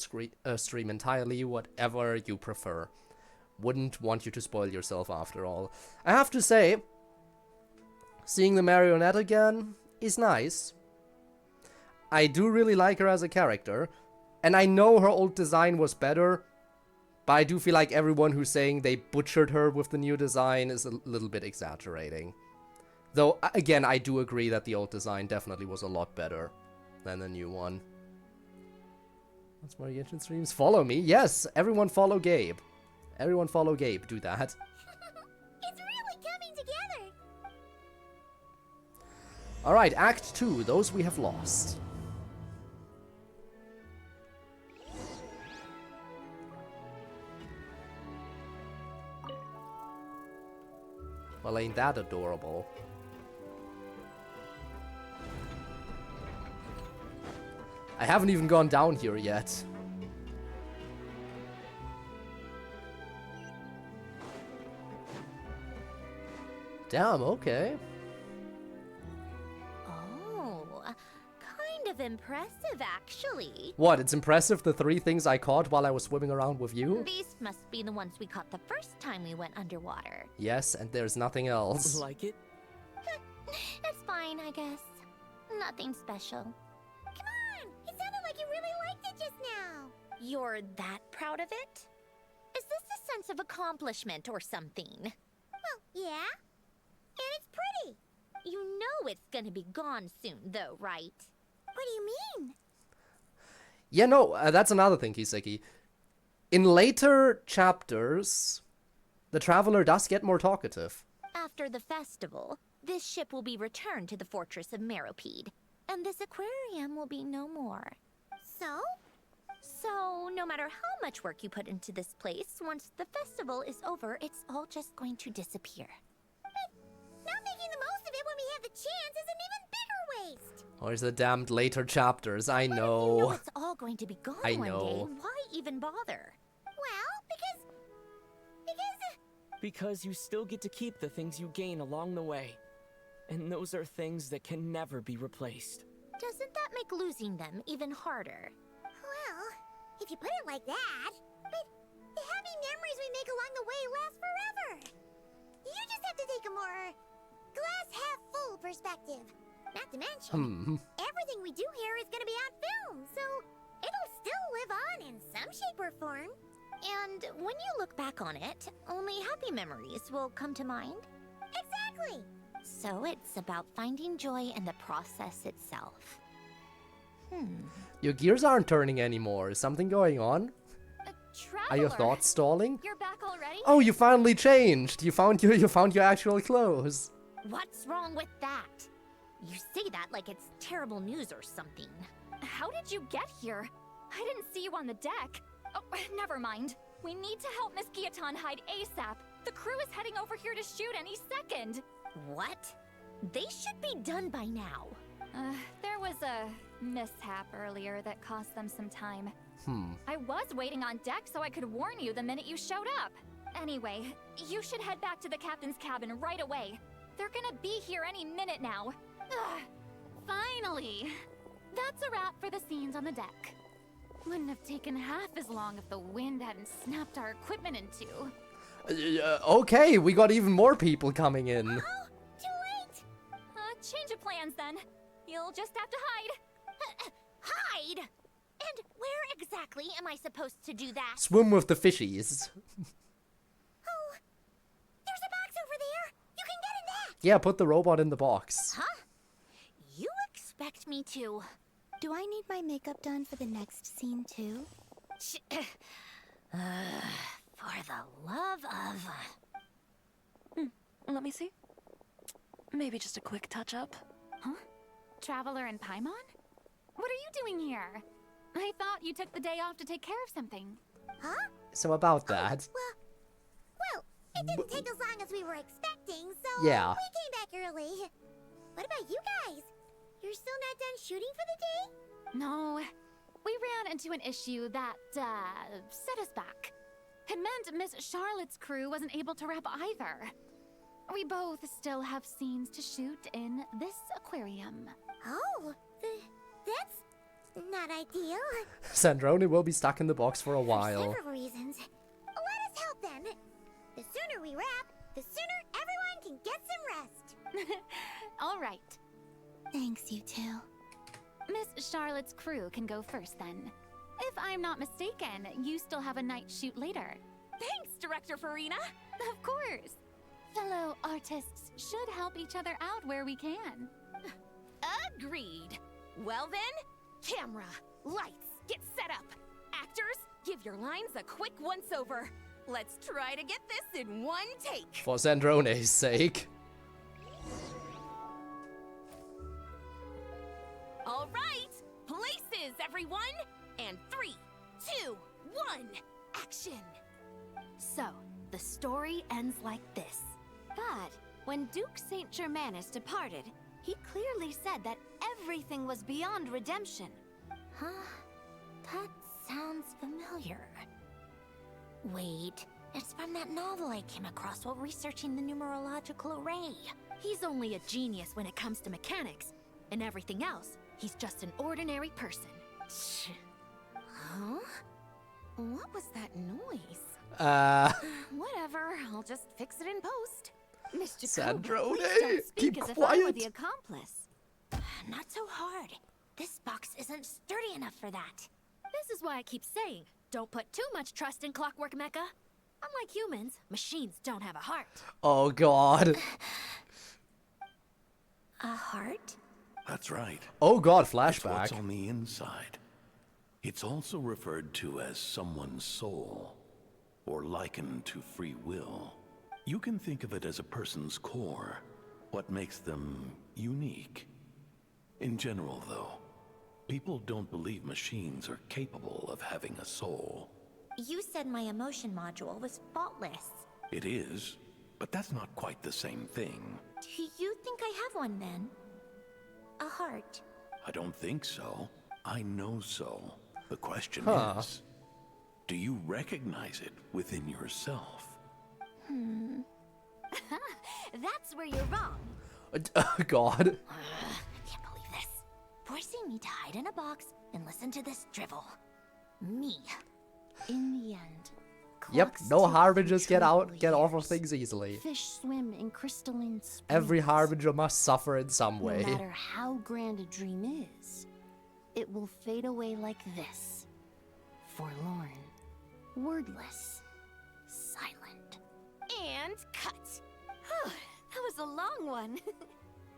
stream entirely, whatever you prefer. Wouldn't want you to spoil yourself after all. I have to say, seeing the marionette again is nice. I do really like her as a character, and I know her old design was better, but I do feel like everyone who's saying they butchered her with the new design is a little bit exaggerating. Though, again, I do agree that the old design definitely was a lot better than the new one. That's my Genshin streams. Follow me. Yes, everyone follow Gabe. Everyone follow Gabe. Do that. It's really coming together. Alright, Act 2. Those we have lost. Well, ain't that adorable? I haven't even gone down here yet. Damn, okay. Oh, kind of impressive, actually. What, it's impressive the 3 things I caught while I was swimming around with you? These must be the ones we caught the first time we went underwater. Yes, and there's nothing else. Like it? It's fine, I guess. Nothing special. Come on! It sounded like you really liked it just now. You're that proud of it? Is this a sense of accomplishment or something? Well, yeah. And it's pretty. You know it's gonna be gone soon, though, right? What do you mean? Yeah, no, that's another thing, Kiseki. In later chapters, the Traveler does get more talkative. After the festival, this ship will be returned to the fortress of Meropide, and this aquarium will be no more. So? So, no matter how much work you put into this place, once the festival is over, it's all just going to disappear. Not making the most of it when we have the chance is an even bigger waste. Where's the damned later chapters? I know. You know it's all going to be gone I one know. day. Why even bother? Well, Because you still get to keep the things you gain along the way. And those are things that can never be replaced. Doesn't that make losing them even harder? well, if you put it like that. But the happy memories we make along the way last forever. You just have to take a more glass-half-full perspective. Not to mention, everything we do here is going to be on film, so it'll still live on in some shape or form. And when you look back on it, only happy memories will come to mind? Exactly. So it's about finding joy in the process itself. Your gears aren't turning anymore. Is something going on? Are your thoughts stalling? You're back already? Oh, you finally changed. You found your actual clothes. What's wrong with that? You say that like it's terrible news or something. How did you get here? I didn't see you on the deck. Oh, never mind. We need to help Miss Guillotin hide ASAP. The crew is heading over here to shoot any second. What? They should be done by now. There was a mishap earlier that cost them some time. Hmm. I was waiting on deck so I could warn you the minute you showed up. Anyway, you should head back to the captain's cabin right away. They're gonna be here any minute now. Ugh. Finally! That's a wrap for the scenes on the deck. Wouldn't have taken half as long if the wind hadn't snapped our equipment in two. Okay, we got even more people coming in. Oh, too late! Change of plans then. You'll just have to hide. Hide? And where exactly am I supposed to do that? Swim with the fishies. Oh, there's a box over there. You can get in that. Yeah, put the robot in the box. Huh? You expect me to? Do I need my makeup done for the next scene too? For the love of... Let me see. Maybe just a quick touch-up. Huh? Traveler and Paimon? What are you doing here? I thought you took the day off to take care of something. Huh? So about that. Well, it didn't take as long as we were expecting, so Yeah. we came back early. What about you guys? You're still not done shooting for the day? No, we ran into an issue that, set us back. It meant Miss Charlotte's crew wasn't able to wrap either. We both still have scenes to shoot in this aquarium. Oh, that's not ideal. Sandrone will be stuck in the box for a For while. several reasons. Let us help then. The sooner we wrap, the sooner everyone can get some rest. All right. Thanks, you two. Miss Charlotte's crew can go first then. If I'm not mistaken, you still have a night shoot later. Thanks, Director Farina! Of course. Fellow artists should help each other out where we can. Agreed. Well then, camera, lights, get set up. Actors, give your lines a quick once-over. Let's try to get this in one take. For Sandrone's sake. All right, places, everyone! And 3, 2, 1, action! So, the story ends like this. But when Duke Saint Germanus departed, he clearly said that everything was beyond redemption. Huh? That sounds familiar. Wait, it's from that novel I came across while researching the numerological array. He's only a genius when it comes to mechanics, and everything else, he's just an ordinary person. Huh? What was that noise? Whatever, I'll just fix it in post. Mr. Sandrone, please don't speak keep as if I were quiet. the accomplice. Not so hard. This box isn't sturdy enough for that. This is why I keep saying, don't put too much trust in Clockwork Mecha. Unlike humans, machines don't have a heart. Oh god. A heart? That's right. Oh god, It's what's flashback. on the inside. It's also referred to as someone's soul, or likened to free will. You can think of it as a person's core, what makes them unique. In general, though, people don't believe machines are capable of having a soul. You said my emotion module was faultless. It is, but that's not quite the same thing. Do you think I have one then? A heart? I don't think so. I know so. The question is, do you recognize it within yourself? That's where you're wrong. Oh god. I can't believe this. Forcing me to hide in a box and listen to this drivel. Me. In the end. Yep, Clocks no tick harbingers for get tranquil get off of years. things easily. Fish swim in crystalline springs. Every harbinger must suffer in some way. No matter how grand a dream is, it will fade away like this. Forlorn. Wordless. Silent. And cut. Whew, that was a long one.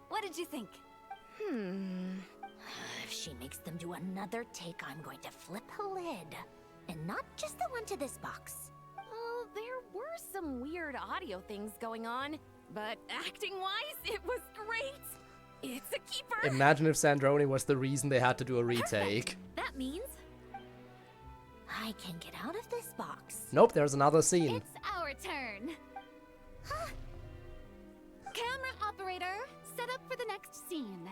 What did you think? If she makes them do another take, I'm going to flip a lid. And not just the one to this box. Oh, there were some weird audio things going on, but acting-wise, it was great. It's a keeper! Imagine if Sandrone was the reason they had to do a retake. That means I can get out of this box. Nope, there's another scene. It's our turn. Camera operator, set up for the next scene.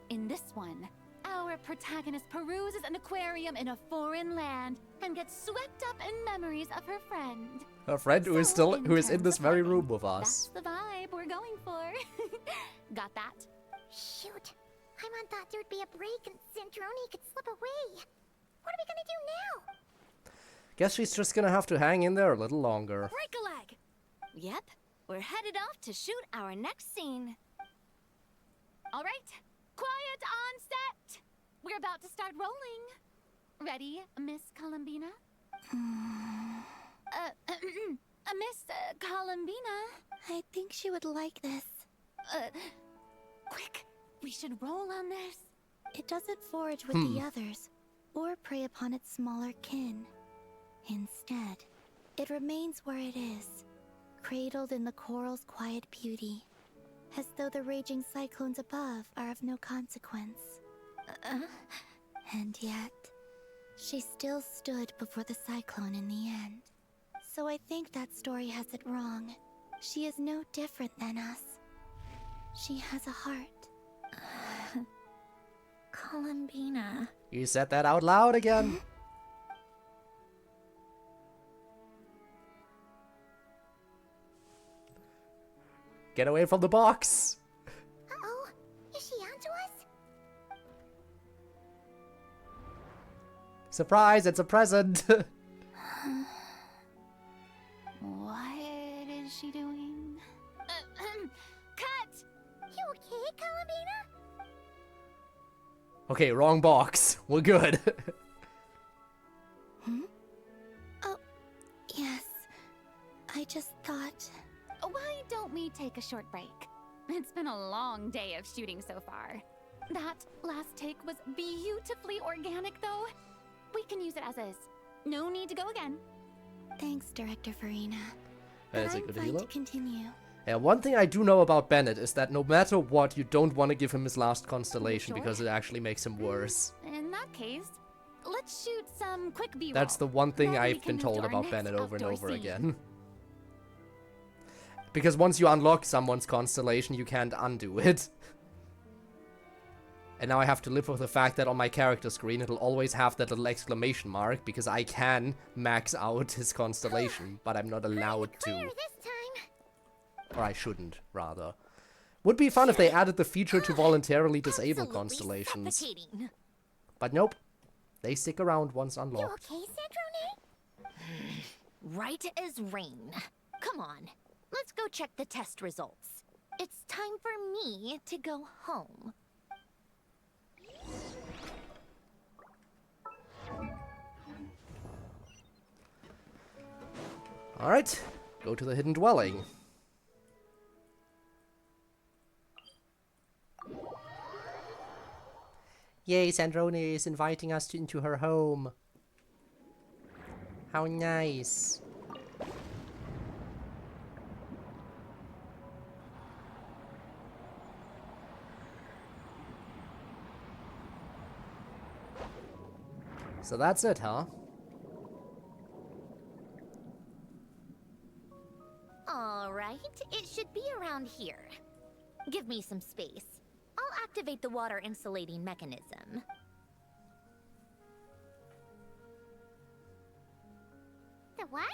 In this one, our protagonist peruses an aquarium in a foreign land and gets swept up in memories of her friend. Her friend who is So, who is in terms this of very lighting, room with us. That's the vibe we're going for. Got that? Shoot. Paimon thought there'd be a break and Sandrone could slip away. What are we gonna do now? Guess she's just gonna have to hang in there a little longer. Break a leg. Yep, we're headed off to shoot our next scene. All right, quiet on set. We're about to start rolling. Ready, Miss Columbina? Miss Columbina? I think she would like this. Quick, we should roll on this. It doesn't forage with the others, or prey upon its smaller kin. Instead, it remains where it is, cradled in the coral's quiet beauty, as though the raging cyclones above are of no consequence. And yet, she still stood before the cyclone in the end. So I think that story has it wrong. She is no different than us. She has a heart. Columbina. You said that out loud again. Get away from the box. Uh-oh, is she onto us? Surprise, it's a present. What is she doing? Cut! You okay, Columbina? Okay, wrong box. We're good. Oh, yes. I just thought... Why don't we take a short break? It's been a long day of shooting so far. That last take was beautifully organic, though. We can use it as is. No need to go again. Thanks, Director Farina. That's a I'm good fine helo. to continue. Yeah, one thing I do know about Bennett is that no matter what, you don't want to give him his last constellation Sure. because it actually makes him worse. In that case, let's shoot some quick B-roll. That's the one thing Then we I've can been move to told our about next Bennett over and outdoor over scene. again. Because once you unlock someone's constellation, you can't undo it. And now I have to live with the fact that on my character screen it'll always have that little exclamation mark, because I can max out his constellation, but I'm not allowed Clear to. this time. Or I shouldn't, rather. Would be fun if they added the feature to voluntarily disable Absolutely constellations. suffocating. But nope. They stick around once You unlocked. okay, Sandrone? Right as rain. Come on, let's go check the test results. It's time for me to go home. Alright, go to the hidden dwelling. Yay, Sandrone is inviting us into her home. How nice. So that's it, huh? All right, it should be around here. Give me some space. I'll activate the water insulating mechanism. The what?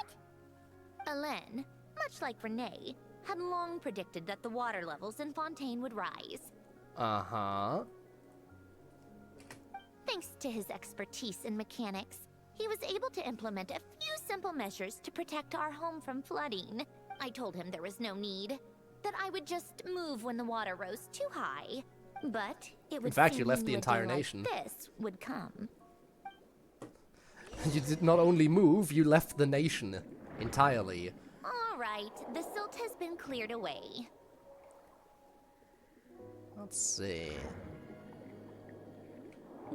Hélène, much like Renee, had long predicted that the water levels in Fontaine would rise. Uh-huh. Thanks to his expertise in mechanics, he was able to implement a few simple measures to protect our home from flooding. I told him there was no need, that I would just move when the water rose too high. But it would In fact, seem you left he the knew a entire day like nation. this would come. You did not only move, you left the nation entirely. All right, the silt has been cleared away. Let's see.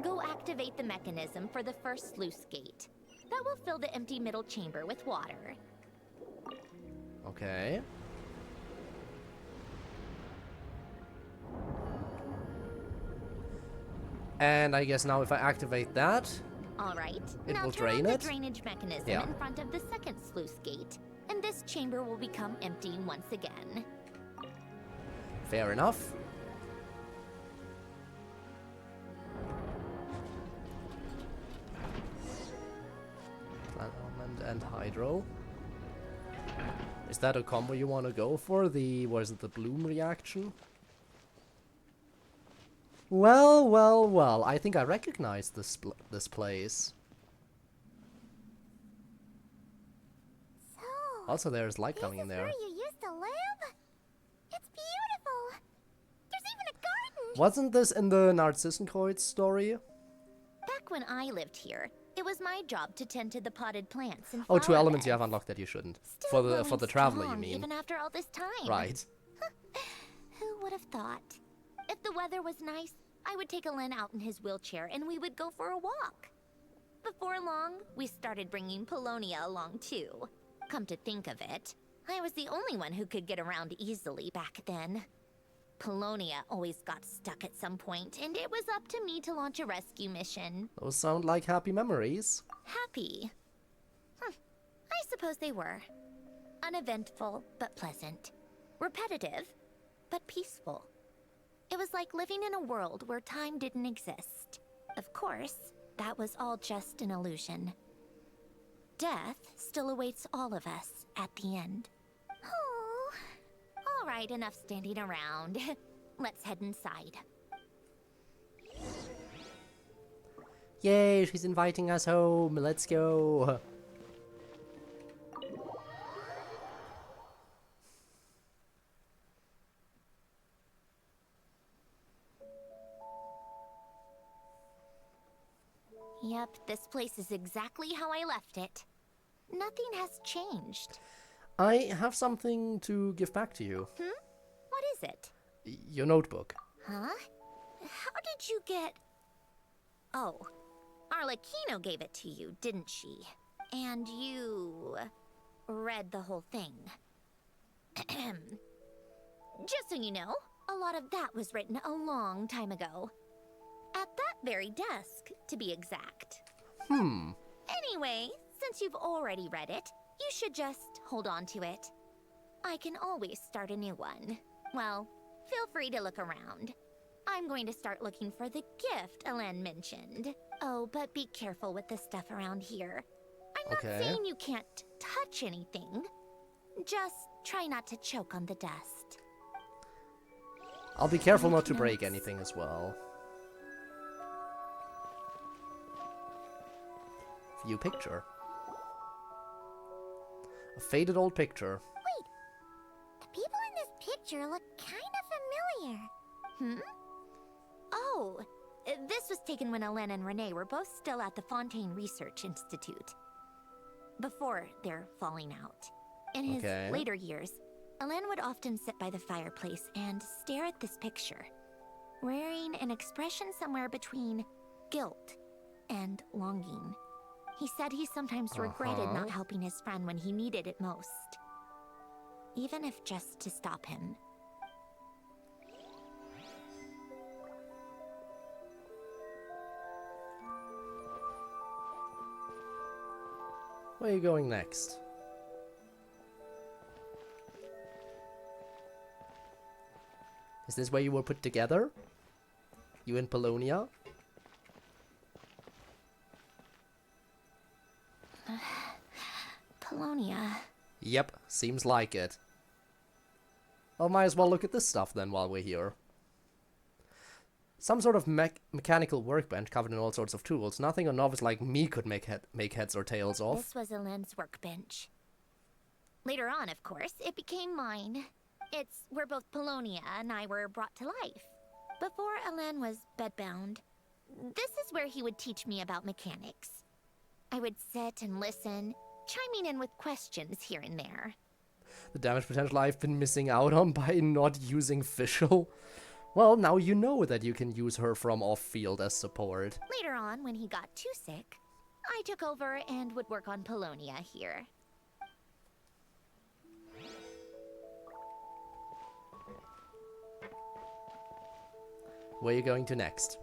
Go activate the mechanism for the first sluice gate. That will fill the empty middle chamber with water. Okay. And I guess now if I activate that, All right. It now will turn drain on it? the drainage mechanism Yeah. in front of the second sluice gate, and this chamber will become empty once again. fair enough. Plant element and hydro. Is that a combo you want to go for? The, what is it, the bloom reaction? Well, well, well. I think I recognize this place. So, Also, there's light this coming in is there. where you used to live? It's beautiful. There's even a garden. Wasn't this in the Narcissenkreuz story? Back when I lived here, it was my job to tend to the potted plants and Oh, 2 flower elements you beds. have unlocked that you shouldn't. Still For growing the traveler, you strong mean. Even after all this time. Right. Who would have thought? If the weather was nice, I would take Alen out in his wheelchair and we would go for a walk. Before long, we started bringing Polonia along too. Come to think of it, I was the only one who could get around easily back then. Polonia always got stuck at some point, and it was up to me to launch a rescue mission. Those sound like happy memories. Happy? I suppose they were. Uneventful, but pleasant. Repetitive, but peaceful. It was like living in a world where time didn't exist. Of course, that was all just an illusion. Death still awaits all of us at the end. Oh. All right, enough standing around. Let's head inside. Yay, she's inviting us home. Let's go. Yep, this place is exactly how I left it. Nothing has changed. I have something to give back to you. What is it? Your notebook. Huh? How did you get... Oh, Arlecchino gave it to you, didn't she? And you... read the whole thing. Just so you know, a lot of that was written a long time ago. At that very desk, to be exact. Anyway, since you've already read it, you should just hold on to it. I can always start a new one. Well, feel free to look around. I'm going to start looking for the gift Alen mentioned. Oh, but be careful with the stuff around here. I'm not Okay. saying you can't touch anything. Just try not to choke on the dust. I'll be careful not to Notes. break anything as well. View picture. A faded old picture. The people in this picture look kind of familiar. Oh, this was taken when Alen and Renee were both still at the Fontaine Research Institute. Before their falling out. In his Okay. later years, Alen would often sit by the fireplace and stare at this picture, wearing an expression somewhere between guilt and longing. He said he sometimes regretted not helping his friend when he needed it most. Even if just to stop him. Where are you going next? Is this where you were put together? You and Polonia? Polonia. Yep, seems like it. Well, might as well look at this stuff then while we're here. Some sort of mechanical workbench covered in all sorts of tools. Nothing a novice like me could make heads or tails of. This was Alen's workbench. Later on, of course, it became mine. It's where both Polonia and I were brought to life. Before Alen was bedbound, this is where he would teach me about mechanics. I would sit and listen, chiming in with questions here and there. The damage potential I've been missing out on by not using Fischl. Well, now you know that you can use her from off-field as support. Later on, when he got too sick, I took over and would work on Polonia here. Where are you going to next?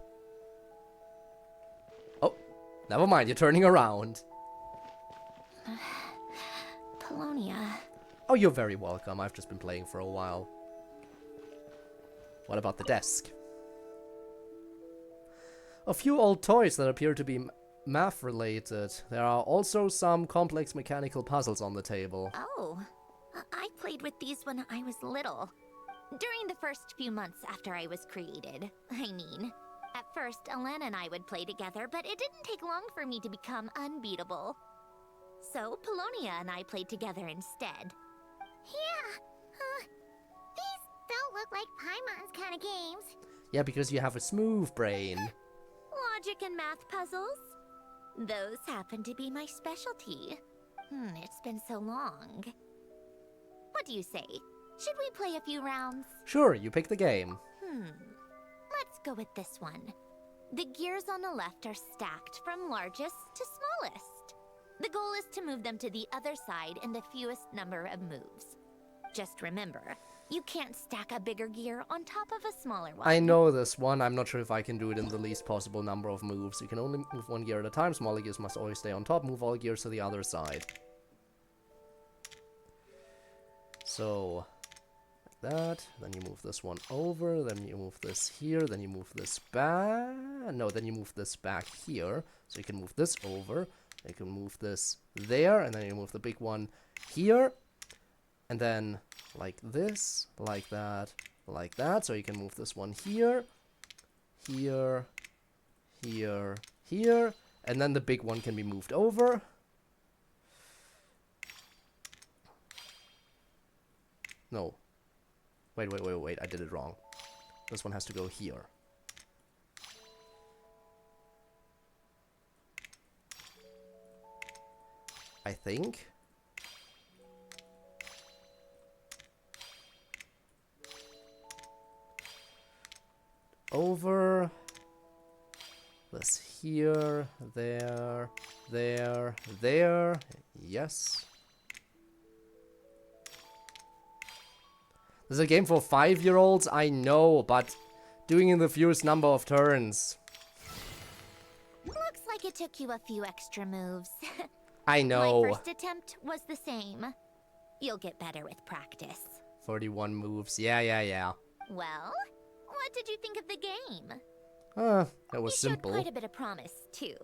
Oh, never mind, you're turning around. Polonia. Oh, you're very welcome. I've just been playing for a while. What about the desk? A few old toys that appear to be math related. There are also some complex mechanical puzzles on the table. Oh, I played with these when I was little. During the first few months after I was created, I mean. At first, Alen and I would play together, but it didn't take long for me to become unbeatable. So, Polonia and I played together instead. Yeah, these don't look like Paimon's kind of games. Yeah, because you have a smooth brain. Logic and math puzzles? Those happen to be my specialty. It's been so long. What do you say? Should we play a few rounds? Sure, you pick the game. Let's go with this one. The gears on the left are stacked from largest to smallest. The goal is to move them to the other side in the fewest number of moves. Just remember, you can't stack a bigger gear on top of a smaller one. I know this one. I'm not sure if I can do it in the least possible number of moves. You can only move one gear at a time. Smaller gears must always stay on top. Move all gears to the other side. So, like that. Then you move this one over. Then you move this here. Then you move this back. No, then you move this back here. So you can move this over. You can move this there. And then you move the big one here. And then like this, like that, like that. So you can move this one here, here, here, here. And then the big one can be moved over. No. Wait, I did it wrong. This one has to go here. I think. Over. This here, there, there, there. Yes. This is a game for 5-year-olds, I know, but doing in the fewest number of turns. Looks like it took you a few extra moves. I know. My first attempt was the same. You'll get better with practice. 41 moves. Yeah. Well, what did you think of the game? That was simple. You showed quite a bit of promise, too.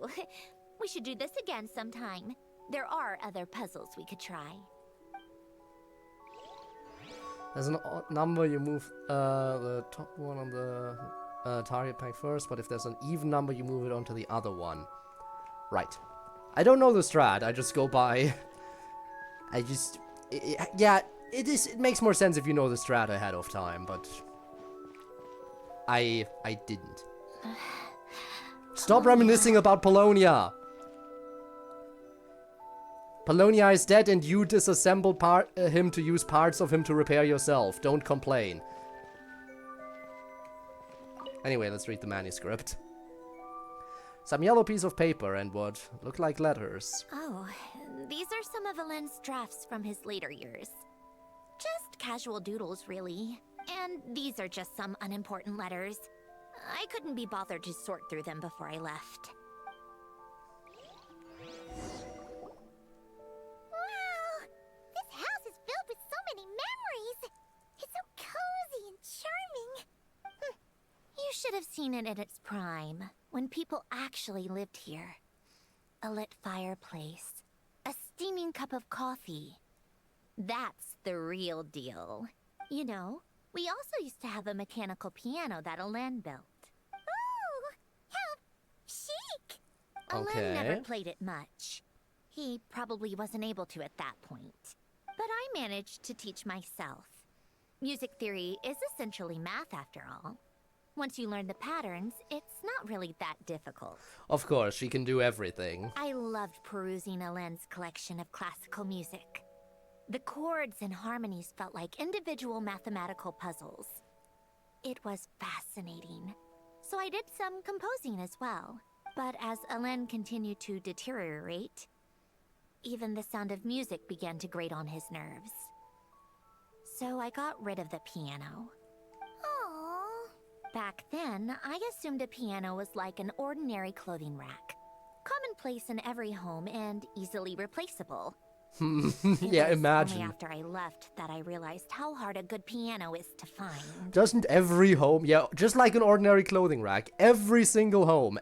We should do this again sometime. There are other puzzles we could try. There's an odd number, you move the top one on the target pack first, but if there's an even number, you move it onto the other one. Right. I don't know the strat, I just go by... yeah, it makes more sense if you know the strat ahead of time, but... I didn't. Stop reminiscing about Polonia! Polonia is dead and you disassembled him to use parts of him to repair yourself. Don't complain. Anyway, let's read the manuscript. Some yellow piece of paper and what look like letters. Oh, these are some of Alen's drafts from his later years. Just casual doodles, really. And these are just some unimportant letters. I couldn't be bothered to sort through them before I left. You should have seen it in its prime, when people actually lived here. A lit fireplace, a steaming cup of coffee. That's the real deal. You know, we also used to have a mechanical piano that Alen built. Ooh, how chic! Alen never played it much. He probably wasn't able to at that point. But I managed to teach myself. Music theory is essentially math after all. Once you learn the patterns, it's not really that difficult. Of course, she can do everything. I loved perusing Alen's collection of classical music. The chords and harmonies felt like individual mathematical puzzles. It was fascinating. So I did some composing as well. But as Alen continued to deteriorate, even the sound of music began to grate on his nerves. So I got rid of the piano. Aww. Back then, I assumed a piano was like an ordinary clothing rack. Commonplace in every home and easily replaceable. Yeah, It was imagine. only after I left that I realized how hard a good piano is to find. Doesn't every home, yeah, just like an ordinary clothing rack, every single home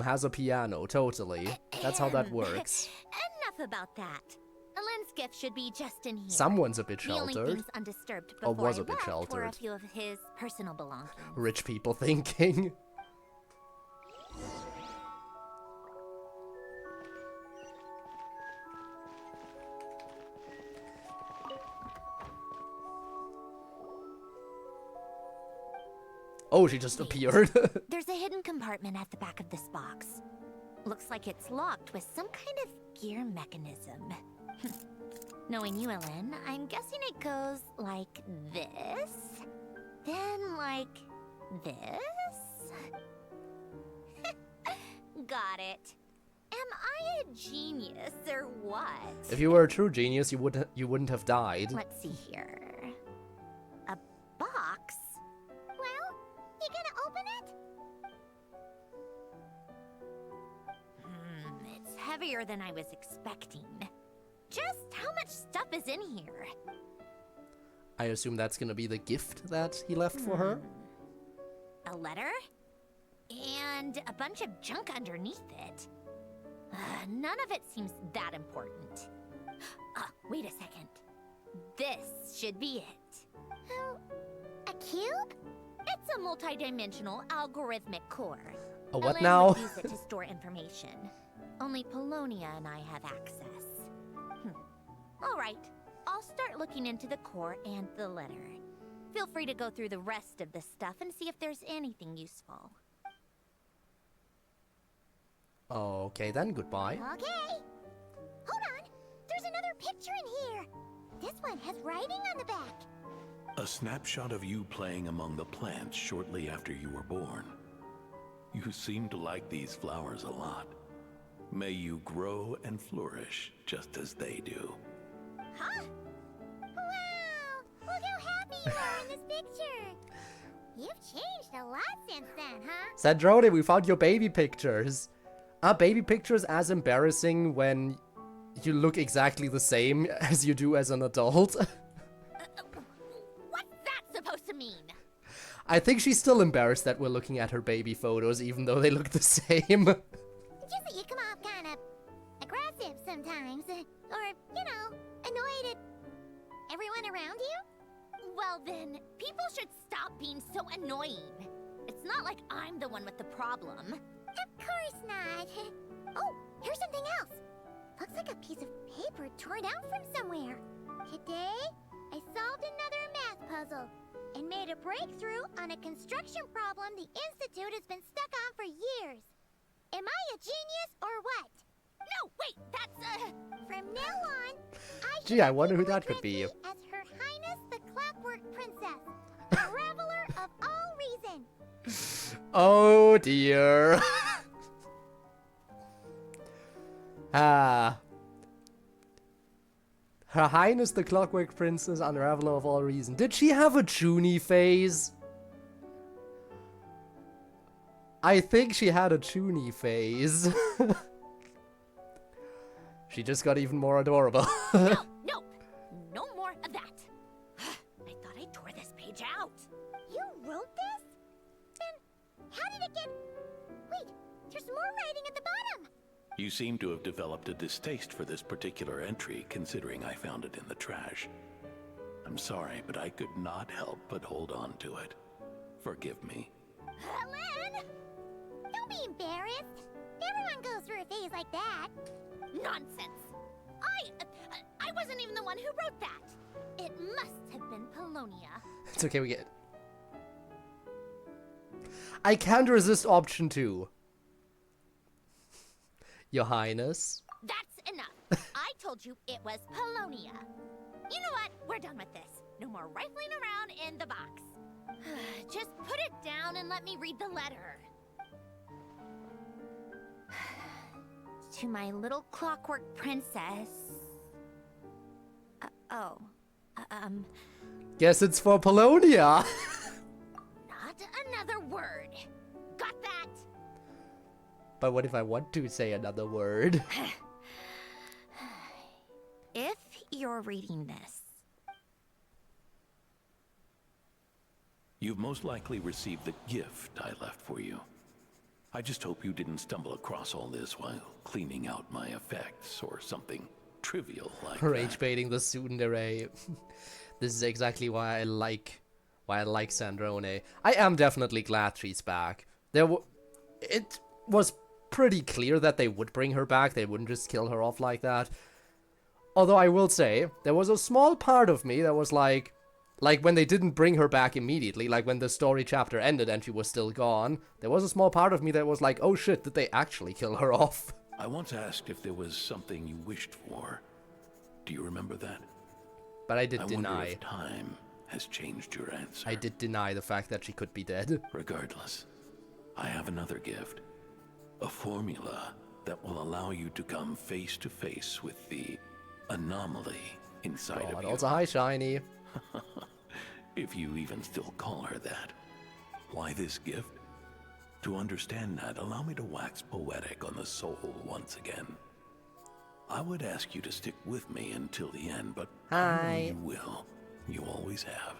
has a piano, totally. That's how that works. Enough about that. Alen's gift should be just in here. Someone's a bit The only sheltered. things undisturbed Or before was I a bit left were a sheltered. few of his personal belongings. Rich people thinking. Oh, she just appeared. There's a hidden compartment at the back of this box. Looks like it's locked with some kind of gear mechanism. Knowing you, Ellen, I'm guessing it goes like this, then like this. Got it. Am I a genius or what? If you were a true genius, you wouldn't have died. Let's see here. A box? Well, you gonna open it? It's heavier than I was expecting. Just how much stuff is in here? I assume that's gonna be the gift that he left for her. A letter? And a bunch of junk underneath it. None of it seems that important. Wait a second. This should be it. Oh, a cube? It's a multi-dimensional algorithmic core. A what Elaine now? would use it to store information. Only Polonia and I have access. All right, I'll start looking into the core and the letter. Feel free to go through the rest of the stuff and see if there's anything useful. Okay, then goodbye. Okay. Hold on. There's another picture in here. This one has writing on the back. A snapshot of you playing among the plants shortly after you were born. You seem to like these flowers a lot. May you grow and flourish just as they do. Huh? Wow! Look how happy you are in this picture. You've changed a lot since then, huh? Sandrone, we found your baby pictures. Are baby pictures as embarrassing when you look exactly the same as you do as an adult? What's that supposed to mean? I think she's still embarrassed that we're looking at her baby photos, even though they look the same. Just that you come off kind of aggressive sometimes. Or, you know, annoyed at everyone around you? Well then, people should stop being so annoying. It's not like I'm the one with the problem. Of course not. Oh, here's something else. Looks like a piece of paper torn out from somewhere. Today, I solved another math puzzle and made a breakthrough on a construction problem the Institute has been stuck on for years. Am I a genius or what? No, wait, that's From now on, Gee, I wonder who that could be. as Her Highness the Clockwork Princess, traveler of all reason. Oh dear. Her Highness the Clockwork Princess, unraveler of all reason. Did she have a Chuny phase? I think she had a Chuny phase. She just got even more adorable. no more of that. I thought I tore this page out. You wrote this? Then how did it get... Wait, there's more writing at the bottom. You seem to have developed a distaste for this particular entry, considering I found it in the trash. I'm sorry, but I could not help but hold on to it. Forgive me. Len! Don't be embarrassed. Everyone goes through a phase like that. Nonsense. I wasn't even the one who wrote that. It must have been Polonia. It's okay, we get it. I can't resist option 2. Your Highness. That's enough. I told you it was Polonia. You know what? We're done with this. No more rifling around in the box. Just put it down and let me read the letter. To my little clockwork princess. Guess it's for Polonia. Not But what if I want to say another word? If you're reading this, You've most likely received the gift I left for you. I just hope you didn't stumble across all this while cleaning out my effects or something trivial like Rage that. baiting the tsundere. This is exactly why I like Sandrone. I am definitely glad she's back. It was pretty clear that they would bring her back. They wouldn't just kill her off like that. Although I will say, there was a small part of me that was like when they didn't bring her back immediately, like when the story chapter ended and she was still gone, there was a small part of me that was like, oh shit, did they actually kill her off? I once asked if there was something you wished for. Do you remember that? But I did wonder deny. if time has changed your answer. I did deny the fact that she could be dead. Regardless, I have another gift. A formula that will allow you to come face to face with the anomaly inside of God, you. also hi, Shiny. If you even still call her that. Why this gift? To understand that, allow me to wax poetic on the soul once again. I would ask you to stick with me until the end, but I know you will. You always have.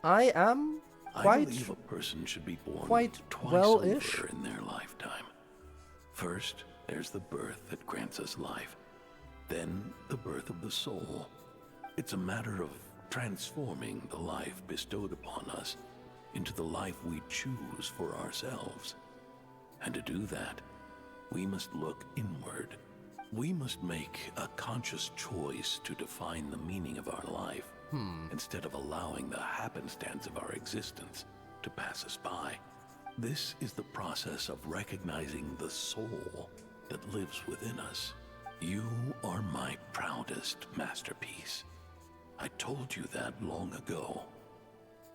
I am I believe a person should be born quite twice well-ish. over in their lifetime. First, there's the birth that grants us life. Then, the birth of the soul. It's a matter of transforming the life bestowed upon us into the life we choose for ourselves. And to do that, we must look inward. We must make a conscious choice to define the meaning of our life, instead of allowing the happenstance of our existence to pass us by. This is the process of recognizing the soul that lives within us. You are my proudest masterpiece. I told you that long ago.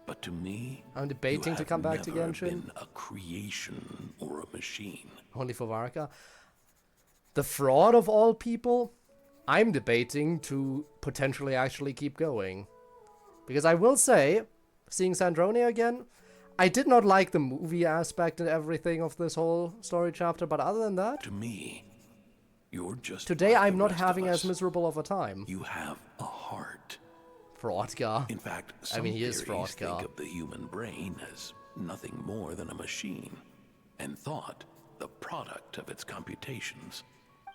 But to me, I'm debating to come back to never Genshin. been a creation or a machine. Only for Varka. The fraud of all people, I'm debating to potentially actually keep going. Because I will say, seeing Sandrone again, I did not like the movie aspect and everything of this whole story chapter, but other than that, To me, you're just today like I'm the not rest of having as us. miserable of a time. You have a heart. Fraudka. In fact, I some mean, he is theories Fraudka. think of the human brain as nothing more than a machine, and thought the product of its computations.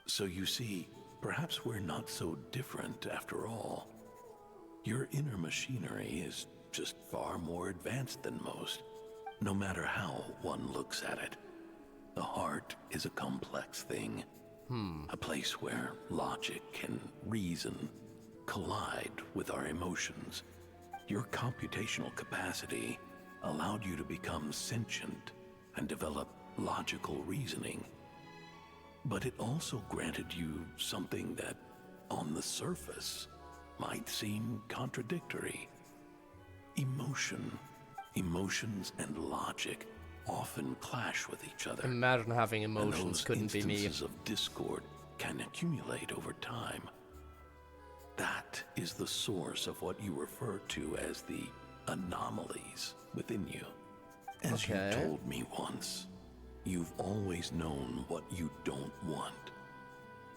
So you see, perhaps we're not so different after all. Your inner machinery is just far more advanced than most, no matter how one looks at it. The heart is a complex thing, a place where logic and reason collide with our emotions. Your computational capacity allowed you to become sentient and develop logical reasoning. But it also granted you something that, on the surface, might seem contradictory. Emotion. Emotions and logic often clash with each other. Imagine having And emotions those couldn't be me. instances of discord can accumulate over time. That is the source of what you refer to as the anomalies within you. As Okay. you told me once, you've always known what you don't want.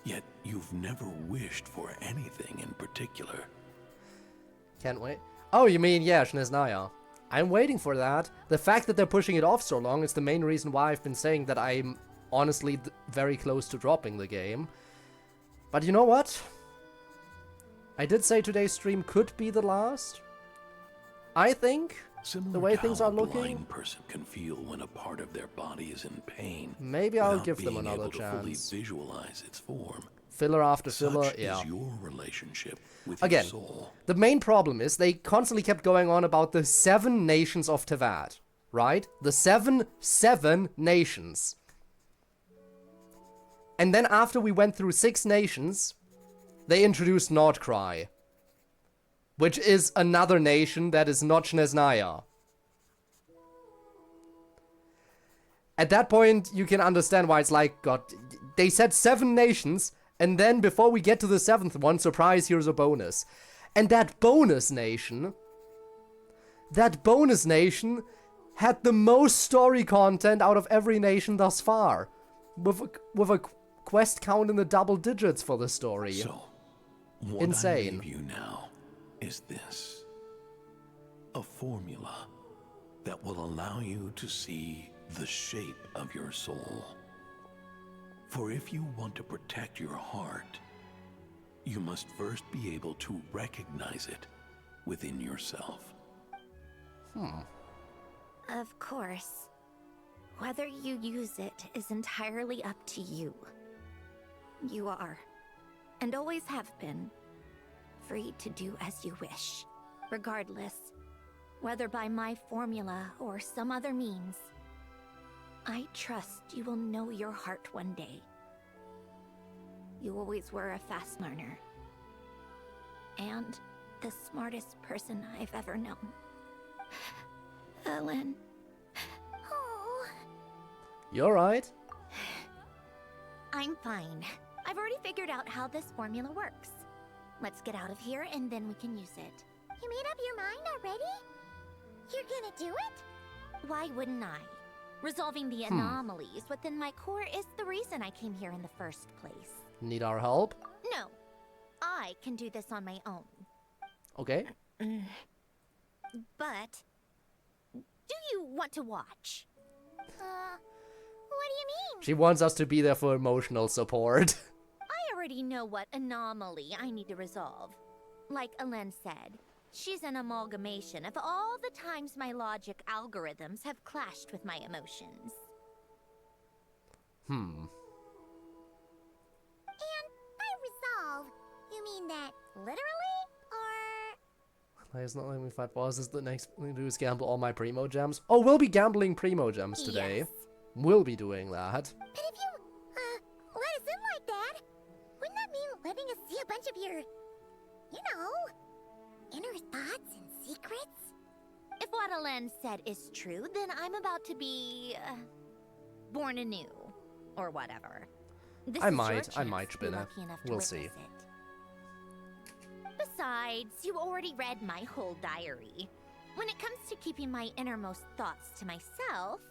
Yet you've never wished for anything in particular. Can't wait. Oh, you mean, yeah, Shneznaya. I'm waiting for that. The fact that they're pushing it off so long is the main reason why I've been saying that I'm honestly very close to dropping the game. But you know what? I did say today's stream could be the last. I think, Similar the way to things how are a looking, blind person can feel when a part of their body is in pain. maybe I'll without give them being another able to fully chance. visualize its form. Filler after filler, Such yeah. is your relationship with Again, your soul. the main problem is they constantly kept going on about the 7 nations of Tevat, right? The seven nations. And then after we went through 6 nations, they introduced Nod-Krai, which is another nation that is not Shneznaya. At that point, you can understand why it's like, God, they said 7 nations, and then before we get to the 7th one, surprise, here's a bonus. And that bonus nation had the most story content out of every nation thus far. with a quest count in the double digits for the story. So, what Insane. I leave you now is this. A formula that will allow you to see the shape of your soul. For if you want to protect your heart, you must first be able to recognize it within yourself. Of course. Whether you use it is entirely up to you. You are, and always have been, free to do as you wish, regardless, whether by my formula or some other means. I trust you will know your heart one day. You always were a fast learner. And the smartest person I've ever known. Ellen. Oh. You alright? I'm fine. I've already figured out how this formula works. Let's get out of here and then we can use it. You made up your mind already? You're gonna do it? Why wouldn't I? Resolving the anomalies within my core is the reason I came here in the first place. Need our help? No. I can do this on my own. Okay. But do you want to watch? What do you mean? She wants us to be there for emotional support. I already know what anomaly I need to resolve. Like Alen said, she's an amalgamation of all the times my logic algorithms have clashed with my emotions. And by resolve, you mean that literally? Or... It's not letting me fight bosses. The next thing to do is gamble all my Primo gems. Oh, we'll be gambling Primo gems today. Yes. We'll be doing that. But if you, let us in like that, wouldn't that mean letting us see a bunch of your, you know, inner thoughts and secrets? If what Alen said is true, then I'm about to be born anew, or whatever. This I is your might chance to be spin it. lucky enough to We'll witness see. it. Besides, you already read my whole diary. When it comes to keeping my innermost thoughts to myself,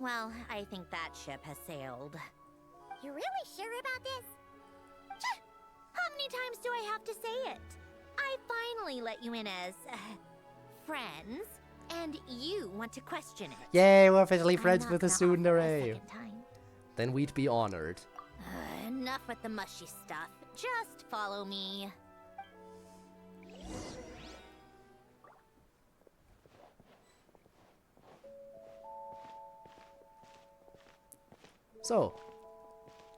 well, I think that ship has sailed. You're really sure about this? How many times do I have to say it? I finally let you in as friends, and you want to question it. Yay, we're officially I'm friends not with the gonna offer a Tsundere. second time. Then we'd be honored. Enough with the mushy stuff. Just follow me. So,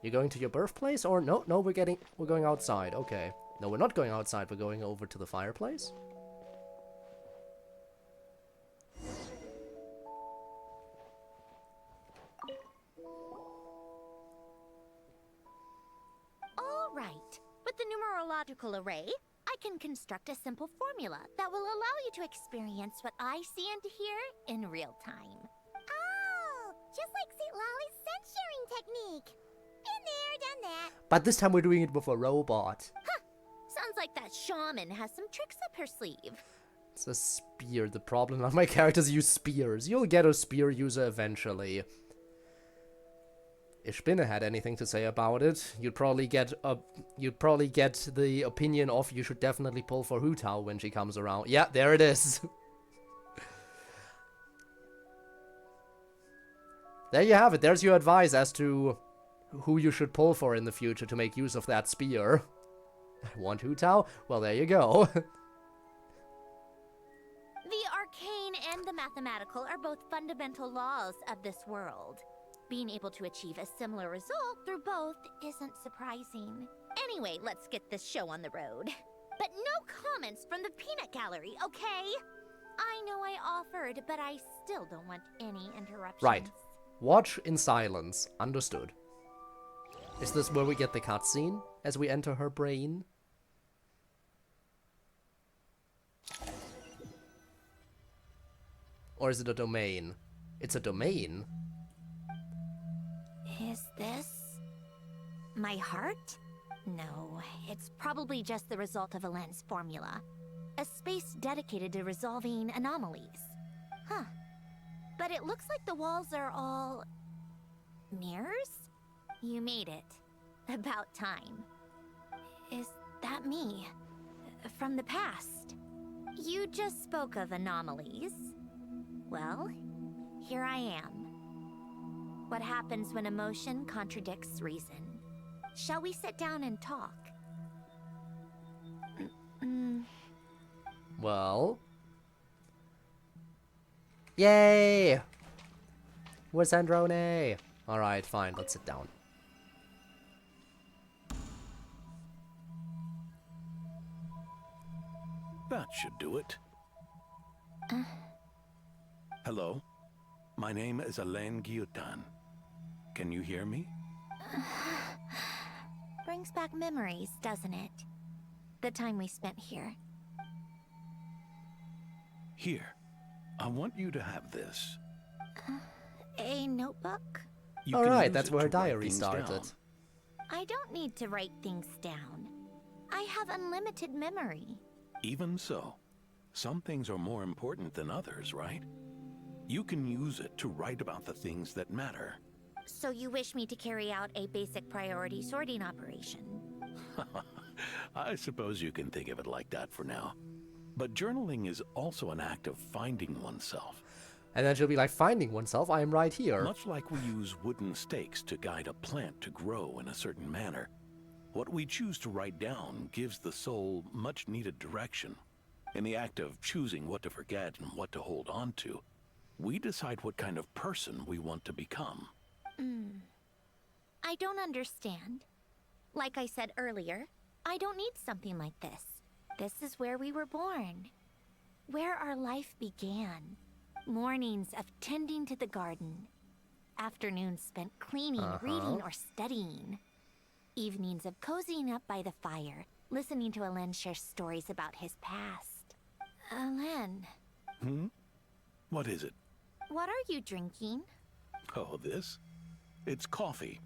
you're going to your birthplace, or no, we're going outside. Okay. No, we're not going outside. We're going over to the fireplace. All right. With the numerological array, I can construct a simple formula that will allow you to experience what I see and hear in real time. Oh, just like Citlali's scent sharing technique. Been there, done that. But this time we're doing it with a robot. Sounds like that shaman has some tricks up her sleeve. It's a spear. The problem, none of my characters use spears. You'll get a spear user eventually. If Spinne had anything to say about it, you'd probably get the opinion of you should definitely pull for Hu Tao when she comes around. Yeah, there it is. There you have it. There's your advice as to who you should pull for in the future to make use of that spear. I want Hu Tao? Well, there you go. The arcane and the mathematical are both fundamental laws of this world. Being able to achieve a similar result through both isn't surprising. Anyway, let's get this show on the road. But no comments from the peanut gallery, okay? I know I offered, but I still don't want any interruptions. Right. Watch in silence. Understood. Is this where we get the cutscene as we enter her brain? Or is it a domain? It's a domain. Is this my heart? No, it's probably just the result of Alen's formula. A space dedicated to resolving anomalies. Huh. But it looks like the walls are all Mirrors? You made it. About time. Is that me? From the past? You just spoke of anomalies. Well, here I am. What happens when emotion contradicts reason? Shall we sit down and talk? Well. Yay! We're Sandrone! Alright, fine, let's sit down. That should do it. Hello? My name is Alain Guillotin. Can you hear me? Brings back memories, doesn't it? The time we spent here. Here. I want you to have this. A notebook? Alright, that's where her diary started. Down. I don't need to write things down. I have unlimited memory. Even so, some things are more important than others, right? You can use it to write about the things that matter. So you wish me to carry out a basic priority sorting operation? I suppose you can think of it like that for now. But journaling is also an act of finding oneself. And then she'll be like, finding oneself, I am right here. Much like we use wooden stakes to guide a plant to grow in a certain manner, what we choose to write down gives the soul much needed direction. In the act of choosing what to forget and what to hold on to, we decide what kind of person we want to become. I don't understand. Like I said earlier, I don't need something like this. This is where we were born. Where our life began. Mornings of tending to the garden. Afternoons spent cleaning, reading, or studying. Evenings of cozying up by the fire, listening to Alain share stories about his past. Alain. What is it? What are you drinking? Oh, this? It's coffee.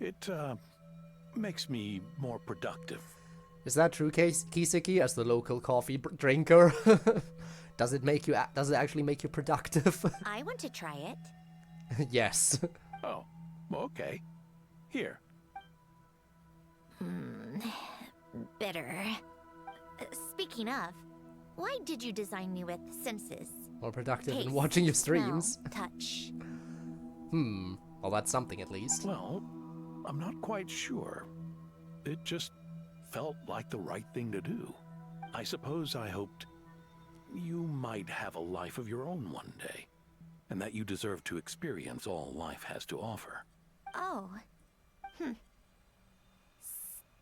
It, makes me more productive. Is that true, Kiseki, as the local coffee drinker? Does it actually make you productive? I want to try it. Yes. Oh, okay. Here. Bitter. Speaking of, why did you design me with senses? More productive Taste, than watching your streams. Smell, touch. Well, that's something at least. Well, I'm not quite sure. It just felt like the right thing to do. I suppose I hoped you might have a life of your own one day, and that you deserve to experience all life has to offer. Oh.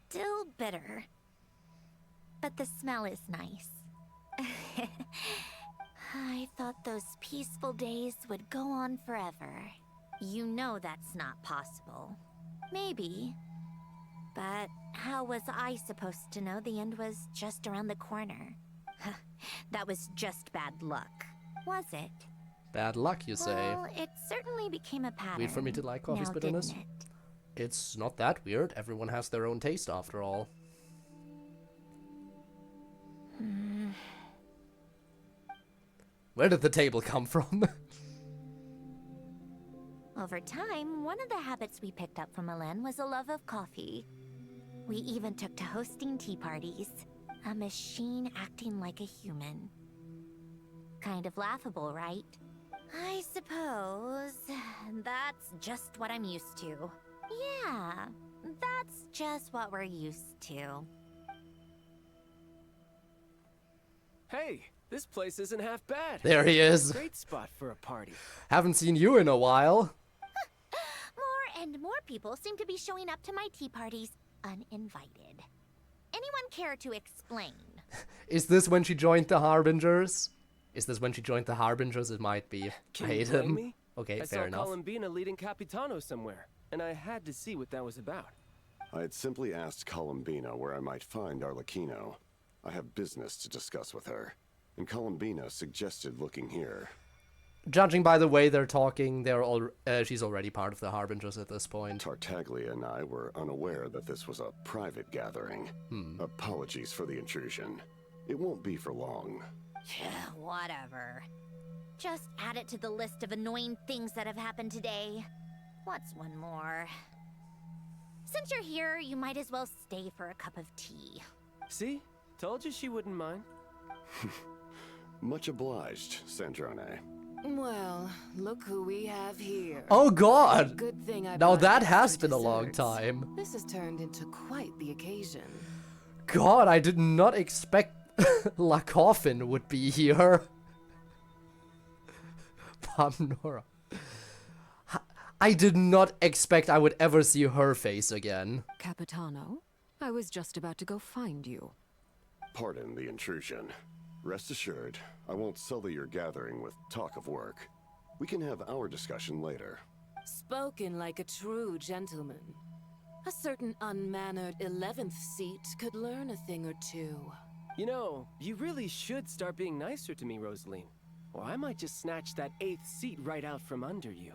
Still bitter. But the smell is nice. I thought those peaceful days would go on forever. You know that's not possible. Maybe. But how was I supposed to know the end was just around the corner? That was just bad luck, was it? Bad luck, you say? Well, it certainly became a pattern. Weird for me to like coffee's bitterness. Didn't it? It's not that weird. Everyone has their own taste, after all. Where did the table come from? Over time, one of the habits we picked up from Alain was a love of coffee. We even took to hosting tea parties. A machine acting like a human. Kind of laughable, right? I suppose that's just what I'm used to. Yeah, that's just what we're used to. Hey, this place isn't half bad. There he is. Great spot for a party. Haven't seen you in a while. More and more people seem to be showing up to my tea parties uninvited. Anyone care to explain? Is this when she joined the Harbingers? Is this when she joined the Harbingers? It might be. Can I hate you blame him. me? Okay, I fair saw enough. Columbina leading Capitano somewhere, and I had to see what that was about. I had simply asked Columbina where I might find Arlecchino. I have business to discuss with her, and Columbina suggested looking here. Judging by the way they're talking, she's already part of the Harbingers at this point. Tartaglia and I were unaware that this was a private gathering. Apologies for the intrusion. It won't be for long. Whatever. Just add it to the list of annoying things that have happened today. What's one more? Since you're here, you might as well stay for a cup of tea. See? Told you she wouldn't mind. Much obliged, Sandrone. Well, look who we have here. Oh god! Good thing I Now brought that extra has been a long desserts. time. This has turned into quite the occasion. God, I did not expect La Coffin would be here. Pamnora. I did not expect I would ever see her face again. Capitano, I was just about to go find you. Pardon the intrusion. Rest assured, I won't sully your gathering with talk of work. We can have our discussion later. Spoken like a true gentleman. A certain unmannered 11th seat could learn a thing or two. You know, you really should start being nicer to me, Rosaline. Or I might just snatch that 8th seat right out from under you.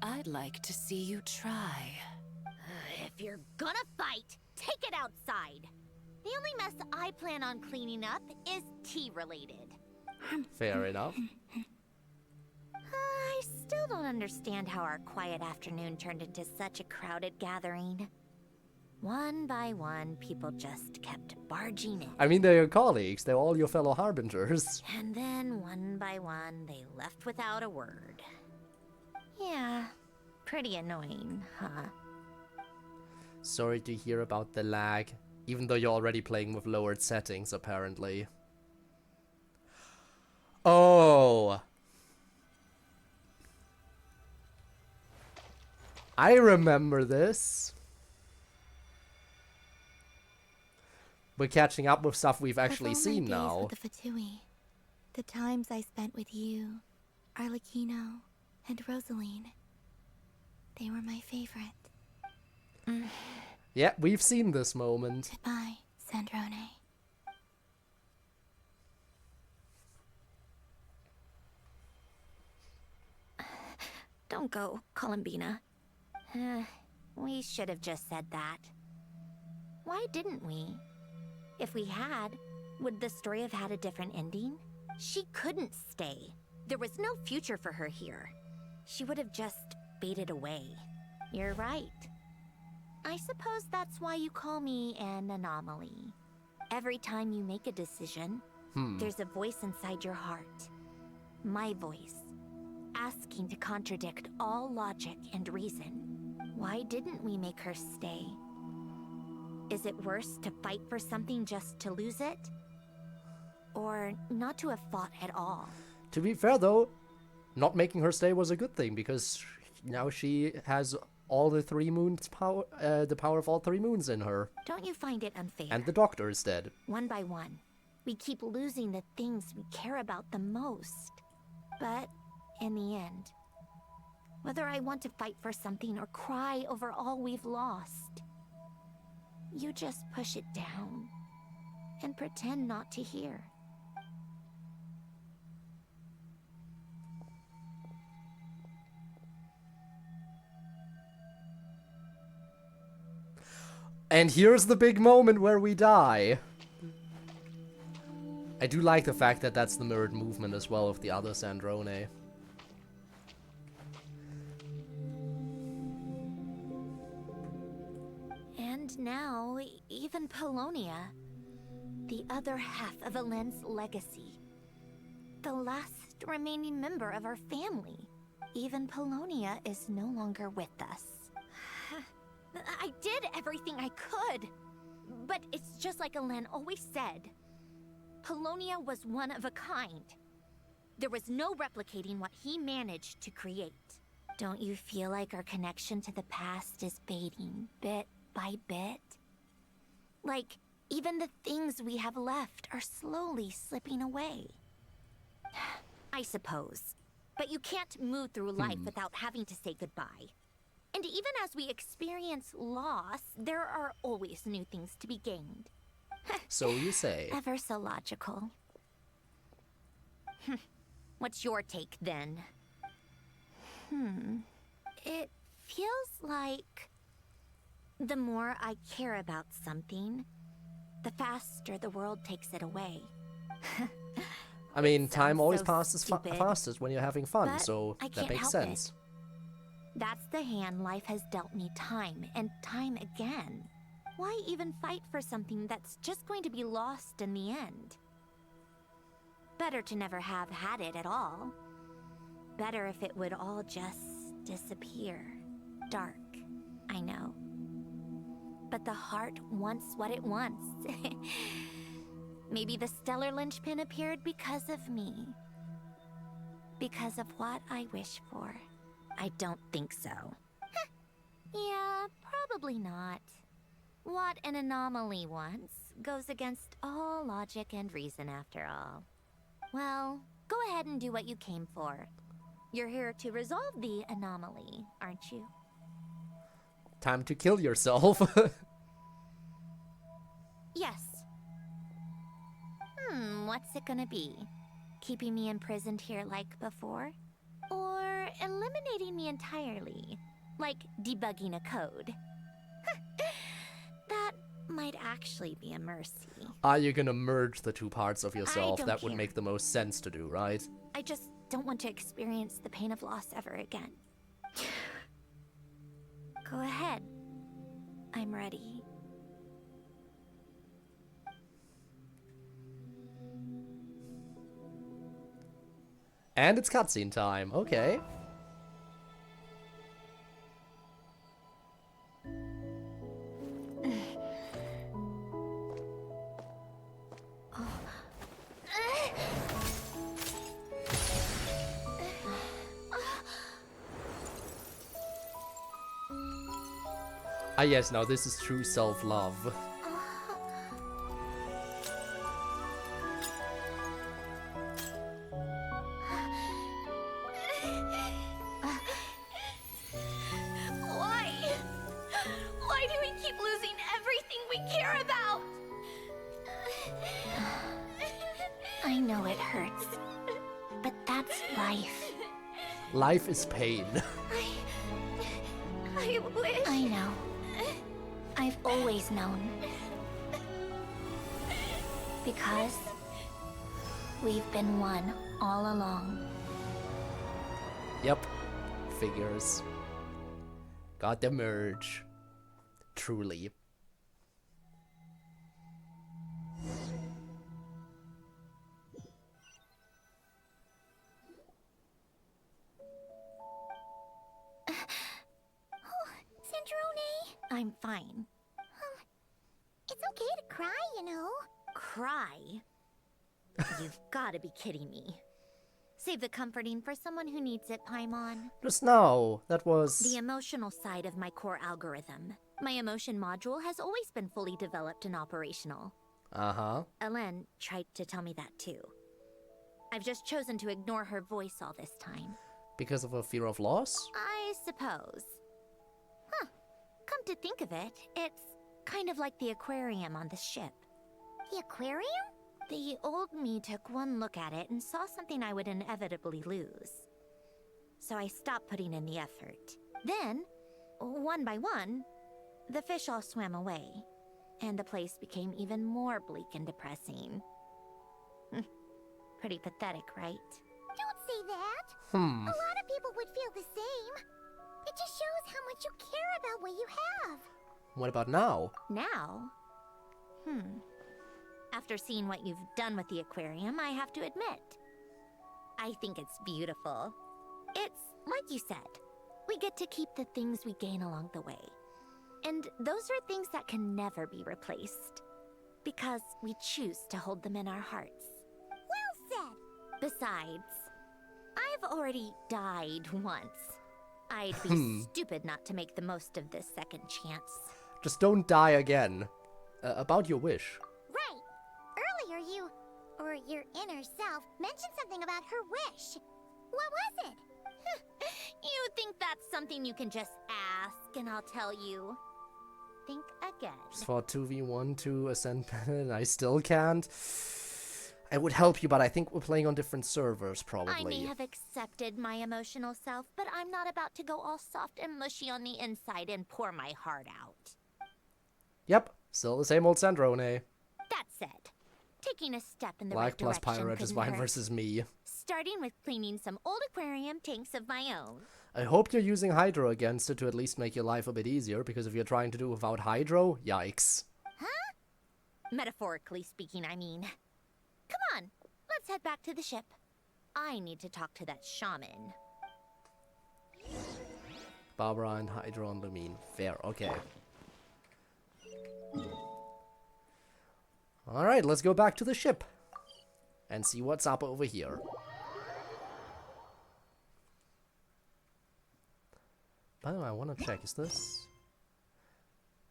I'd like to see you try. If you're gonna fight, take it outside. The only mess I plan on cleaning up is tea-related. Fair enough. I still don't understand how our quiet afternoon turned into such a crowded gathering. One by one, people just kept barging in. I mean, they're your colleagues. They're all your fellow harbingers. And then, one by one, they left without a word. Yeah, pretty annoying, huh? Sorry to hear about the lag. Even though you're already playing with lowered settings, apparently. Oh. I remember this. We're catching up with stuff we've actually seen now. With the Fatui, the times I spent with you, Arlecchino, and Rosaline, they were my favorite. Yeah, we've seen this moment. Goodbye, Sandrone. Don't go, Columbina. We should have just said that. Why didn't we? If we had, would the story have had a different ending? She couldn't stay. There was no future for her here. She would have just faded away. You're right. I suppose that's why you call me an anomaly. Every time you make a decision, there's a voice inside your heart. My voice. Asking to contradict all logic and reason. Why didn't we make her stay? Is it worse to fight for something just to lose it? Or not to have fought at all? To be fair, though, not making her stay was a good thing, because now she has all the 3 moons power, the power of all 3 moons in her. Don't you find it unfair? And the doctor is dead. One by one, we keep losing the things we care about the most. But in the end, whether I want to fight for something or cry over all we've lost, you just push it down and pretend not to hear. And here's the big moment where we die. I do like the fact that that's the mirrored movement as well of the other Sandrone. And now, even Polonia, the other half of Alen's legacy, the last remaining member of our family, even Polonia is no longer with us. I did everything I could, but it's just like Alen always said. Polonia was one of a kind. There was no replicating what he managed to create. Don't you feel like our connection to the past is fading bit by bit? Like, even the things we have left are slowly slipping away. I suppose. But you can't move through life without having to say goodbye. And even as we experience loss, there are always new things to be gained. So you say. Ever so logical. What's your take, then? It feels like the more I care about something, the faster the world takes it away. I mean, time always so passes stupid, fastest when you're having fun, but so I that can't makes help sense. That's the hand life has dealt me time and time again. Why even fight for something that's just going to be lost in the end? Better to never have had it at all. Better if it would all just disappear. Dark, I know. But the heart wants what it wants. Maybe the stellar linchpin appeared because of me. Because of what I wish for. I don't think so. Yeah, probably not. What an anomaly wants goes against all logic and reason after all. Well, go ahead and do what you came for. You're here to resolve the anomaly, aren't you? Time to kill yourself. Yes. What's it gonna be? Keeping me imprisoned here like before? Or eliminating me entirely? Like debugging a code? That might actually be a mercy. Are you gonna merge the two parts of yourself? don't That would care. make the most sense to do, right? I just don't want to experience the pain of loss ever again. Go ahead. I'm ready. And it's cutscene time. Okay. Ah yes, now this is true self-love. Why? Why do we keep losing everything we care about? I know it hurts, but that's life. Life is pain. I wish. I know. I've always known. Because we've been one all along. Yep. Figures. Got the merge. Truly. Sandrone? I'm fine. It's okay to cry, you know. Cry? You've got to be kidding me. Save the comforting for someone who needs it, Paimon. Just now, that was... The emotional side of my core algorithm. My emotion module has always been fully developed and operational. Uh-huh. Ellen tried to tell me that too. I've just chosen to ignore her voice all this time. Because of a fear of loss? I suppose. Huh. Come to think of it, it's kind of like the aquarium on the ship. The aquarium? The old me took one look at it and saw something I would inevitably lose. So I stopped putting in the effort. Then, one by one, the fish all swam away, and the place became even more bleak and depressing. Pretty pathetic, right? Don't say that. Hmm. A lot of people would feel the same. It just shows how much you care about what you have. What about now? Now? After seeing what you've done with the aquarium, I have to admit, I think it's beautiful. It's like you said, we get to keep the things we gain along the way. And those are things that can never be replaced. Because we choose to hold them in our hearts. Well said. Besides, I've already died once. I'd be stupid not to make the most of this second chance. Just don't die again. About your wish. Right. Earlier you, or your inner self, mentioned something about her wish. What was it? You think that's something you can just ask and I'll tell you? Think again. Just for 2v1 to ascend planet, I still can't. I would help you, but I think we're playing on different servers, probably. I may have accepted my emotional self, but I'm not about to go all soft and mushy on the inside and pour my heart out. Yep, still the same old Sandrone. That said, taking a step in the Like right plus direction Pyro just couldn't Vine hurt. versus me. starting with cleaning some old aquarium tanks of my own. I hope you're using hydro against it to at least make your life a bit easier, because if you're trying to do without hydro, yikes. Huh? Metaphorically speaking, I mean. Come on, let's head back to the ship. I need to talk to that shaman. Barbara and Hydro and Lumine. Fair, okay. Alright, let's go back to the ship. And see what's up over here. By the way, I want to check, is this...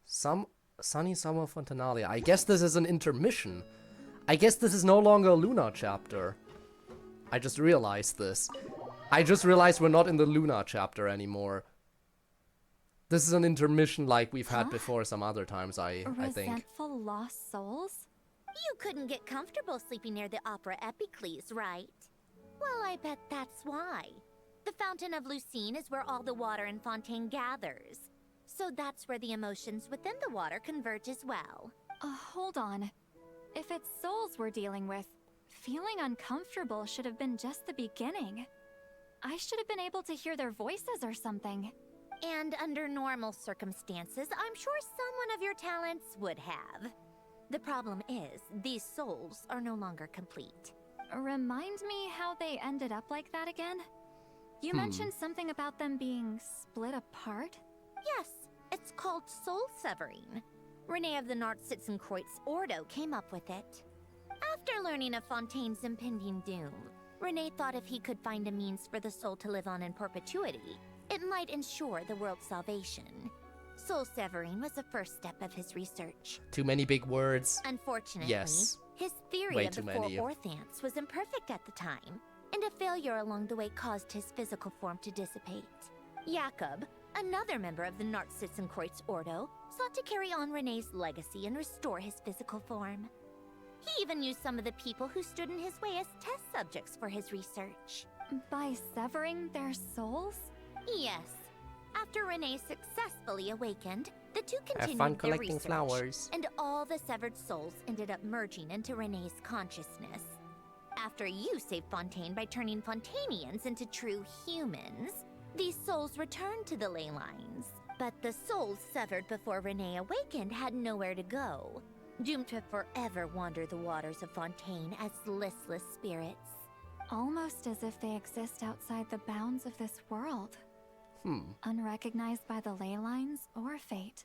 Sunny Summer Fontaine. I guess this is an intermission. I guess this is no longer a Luna chapter. I just realized this. I just realized we're not in the Luna chapter anymore. This is an intermission like we've had before some other times, I think. Resentful lost souls? You couldn't get comfortable sleeping near the Opera Epicles, right? Well, I bet that's why. The Fountain of Lucine is where all the water in Fontaine gathers. So that's where the emotions within the water converge as well. Hold on. If it's souls we're dealing with, feeling uncomfortable should have been just the beginning. I should have been able to hear their voices or something. And under normal circumstances, I'm sure someone of your talents would have. The problem is, these souls are no longer complete. Remind me how they ended up like that again? You mentioned something about them being split apart? Yes, it's called soul severing. Renee of the Nord-Sitzenkreuz Ordo came up with it. After learning of Fontaine's impending doom, Renee thought if he could find a means for the soul to live on in perpetuity, it might ensure the world's salvation. Soul severing was the first step of his research. Too many big words. Unfortunately, yes. His theory of the four orthants was imperfect at the time, and a failure along the way caused his physical form to dissipate. Jakob, another member of the Nord-Sitzenkreuz Ordo, sought to carry on Renee's legacy and restore his physical form. He even used some of the people who stood in his way as test subjects for his research. By severing their souls? Yes. After Renee successfully awakened, the two Have continued fun their collecting research, flowers. and all the severed souls ended up merging into Renee's consciousness. After you saved Fontaine by turning Fontainians into true humans, these souls returned to the ley lines. But the souls severed before Renee awakened had nowhere to go, doomed to forever wander the waters of Fontaine as listless spirits. Almost as if they exist outside the bounds of this world. Unrecognized by the ley lines or fate.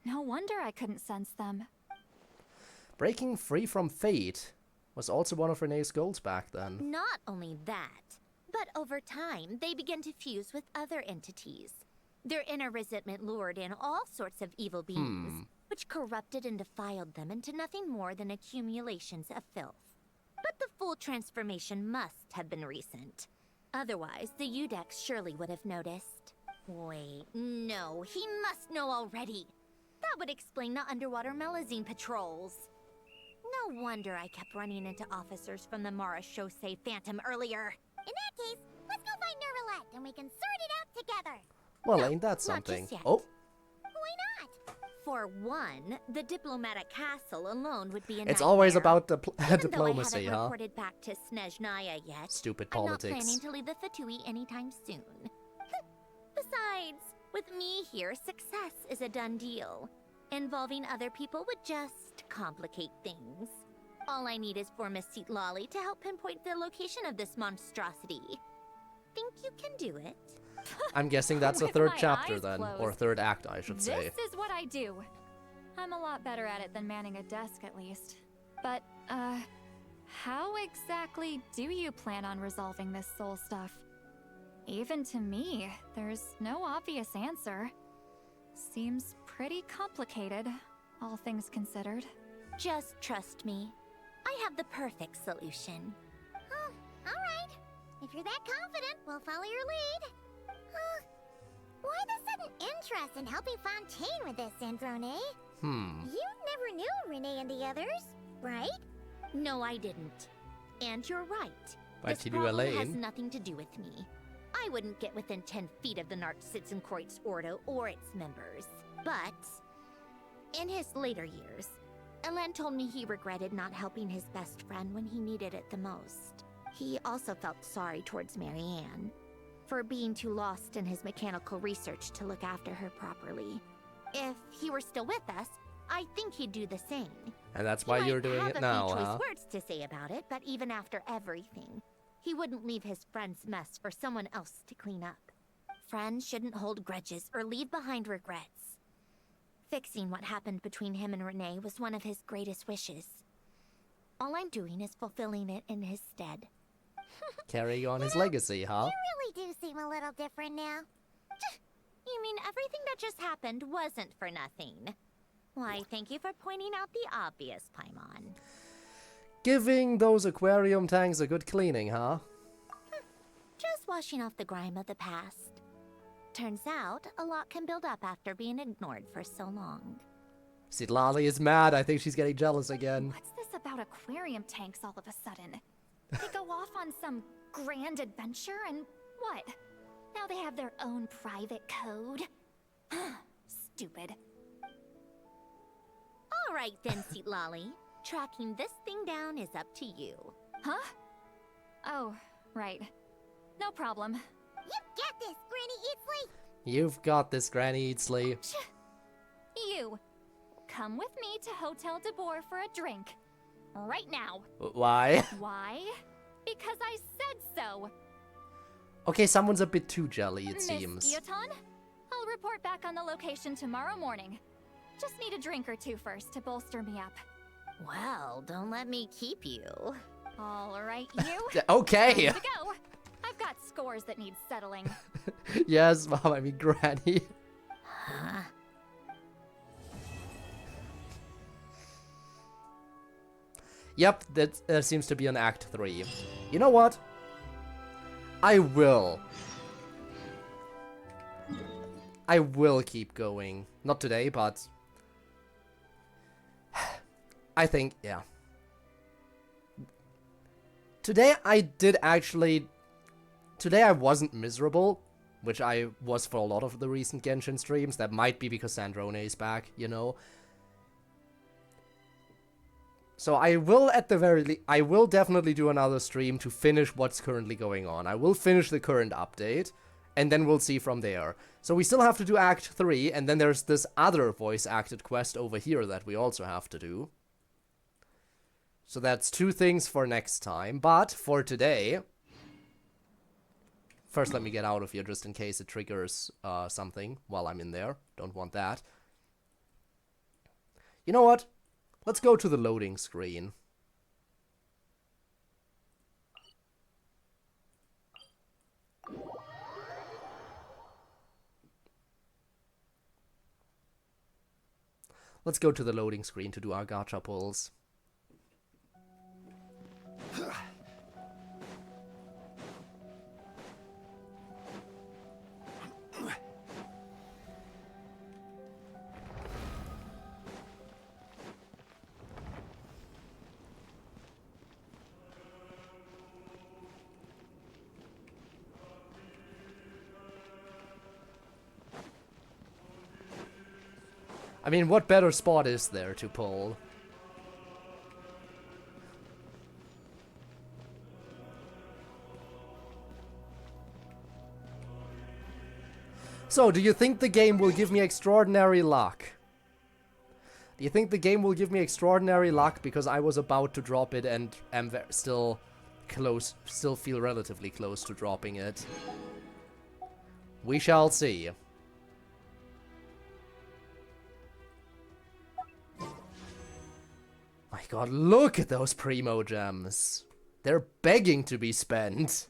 No wonder I couldn't sense them. Breaking free from fate was also one of Renee's goals back then. Not only that, but over time, they began to fuse with other entities. Their inner resentment lured in all sorts of evil beings, which corrupted and defiled them into nothing more than accumulations of filth. But the full transformation must have been recent. Otherwise, the Udex surely would have noticed. Wait, no, he must know already. That would explain the underwater Melazine patrols. No wonder I kept running into officers from the Mara Chaussee Phantom earlier. In that case, let's go find Nervalette and we can sort it out together. Well, No, ain't that not something? just yet. Oh, Why not? For one, the diplomatic castle alone would be a it's always nightmare. about Even diplomacy, though I haven't huh? reported back to Snezhnaya yet, Stupid I'm politics. not planning to leave the Fatui anytime soon. Besides, with me here, success is a done deal. Involving other people would just complicate things. All I need is for Miss Citlali to help pinpoint the location of this monstrosity. Think you can do it? I'm guessing that's a With third my chapter eyes then, or closed. third act, I should say. This is what I do. I'm a lot better at it than manning a desk, at least. But, how exactly do you plan on resolving this soul stuff? Even to me, there's no obvious answer. Seems pretty complicated, all things considered. Just trust me. I have the perfect solution. Oh, alright. If you're that confident, we'll follow your lead. Why the sudden interest in helping Fontaine with this, Sandrone? You never knew Renee and the others, right? No, I didn't. And you're right. But This you do, problem has Elaine. nothing to do with me. I wouldn't get within 10 feet of the Nord-Sitzenkreuz Ordo or its members. But in his later years, Elen told me he regretted not helping his best friend when he needed it the most. He also felt sorry towards Marianne for being too lost in his mechanical research to look after her properly. If he were still with us, I think he'd do the same. And that's why you're doing it now, He might have a few huh? choice words to say about it, but even after everything, he wouldn't leave his friend's mess for someone else to clean up. Friends shouldn't hold grudges or leave behind regrets. Fixing what happened between him and Renee was one of his greatest wishes. All I'm doing is fulfilling it in his stead. Carrying on his legacy, huh? You really do seem a little different now. You mean everything that just happened wasn't for nothing? Why, thank you for pointing out the obvious, Paimon. Giving those aquarium tanks a good cleaning, huh? Just washing off the grime of the past. Turns out, a lot can build up after being ignored for so long. Citlali is mad. I think she's getting jealous again. What's this about aquarium tanks all of a sudden? They go off on some grand adventure and what? Now they have their own private code? Stupid. All right then, Citlali. Tracking this thing down is up to you. Huh? Oh, right. No problem. You get this, Granny Eatsley! You've got this, Granny Eatsley. You. Come with me to Hotel de Boer for a drink. Right now. Why? Why? Because I said so. Okay, someone's a bit too jelly, it Miss seems. Iotan, I'll report back on the location tomorrow morning. Just need a drink or two first to bolster me up. Well, don't let me keep you. All right, you. Okay. Time to go. I've got scores that need settling. Yes, Mom, I mean Granny. Huh? Yep, that seems to be an Act 3. You know what? I will keep going. Not today, but I think, yeah. Today I wasn't miserable, which I was for a lot of the recent Genshin streams. That might be because Sandrone is back, you know. So I will I will definitely do another stream to finish what's currently going on. I will finish the current update, and then we'll see from there. So we still have to do Act 3, and then there's this other voice-acted quest over here that we also have to do. So that's 2 things for next time, but for today... First, let me get out of here just in case it triggers something while I'm in there. Don't want that. You know what? Let's go to the loading screen. Let's go to the loading screen to do our gacha pulls. I mean, what better spot is there to pull? So, do you think the game will give me extraordinary luck? Do you think the game will give me extraordinary luck because I was about to drop it and am still feel relatively close to dropping it? We shall see. My god, look at those primo gems. They're begging to be spent.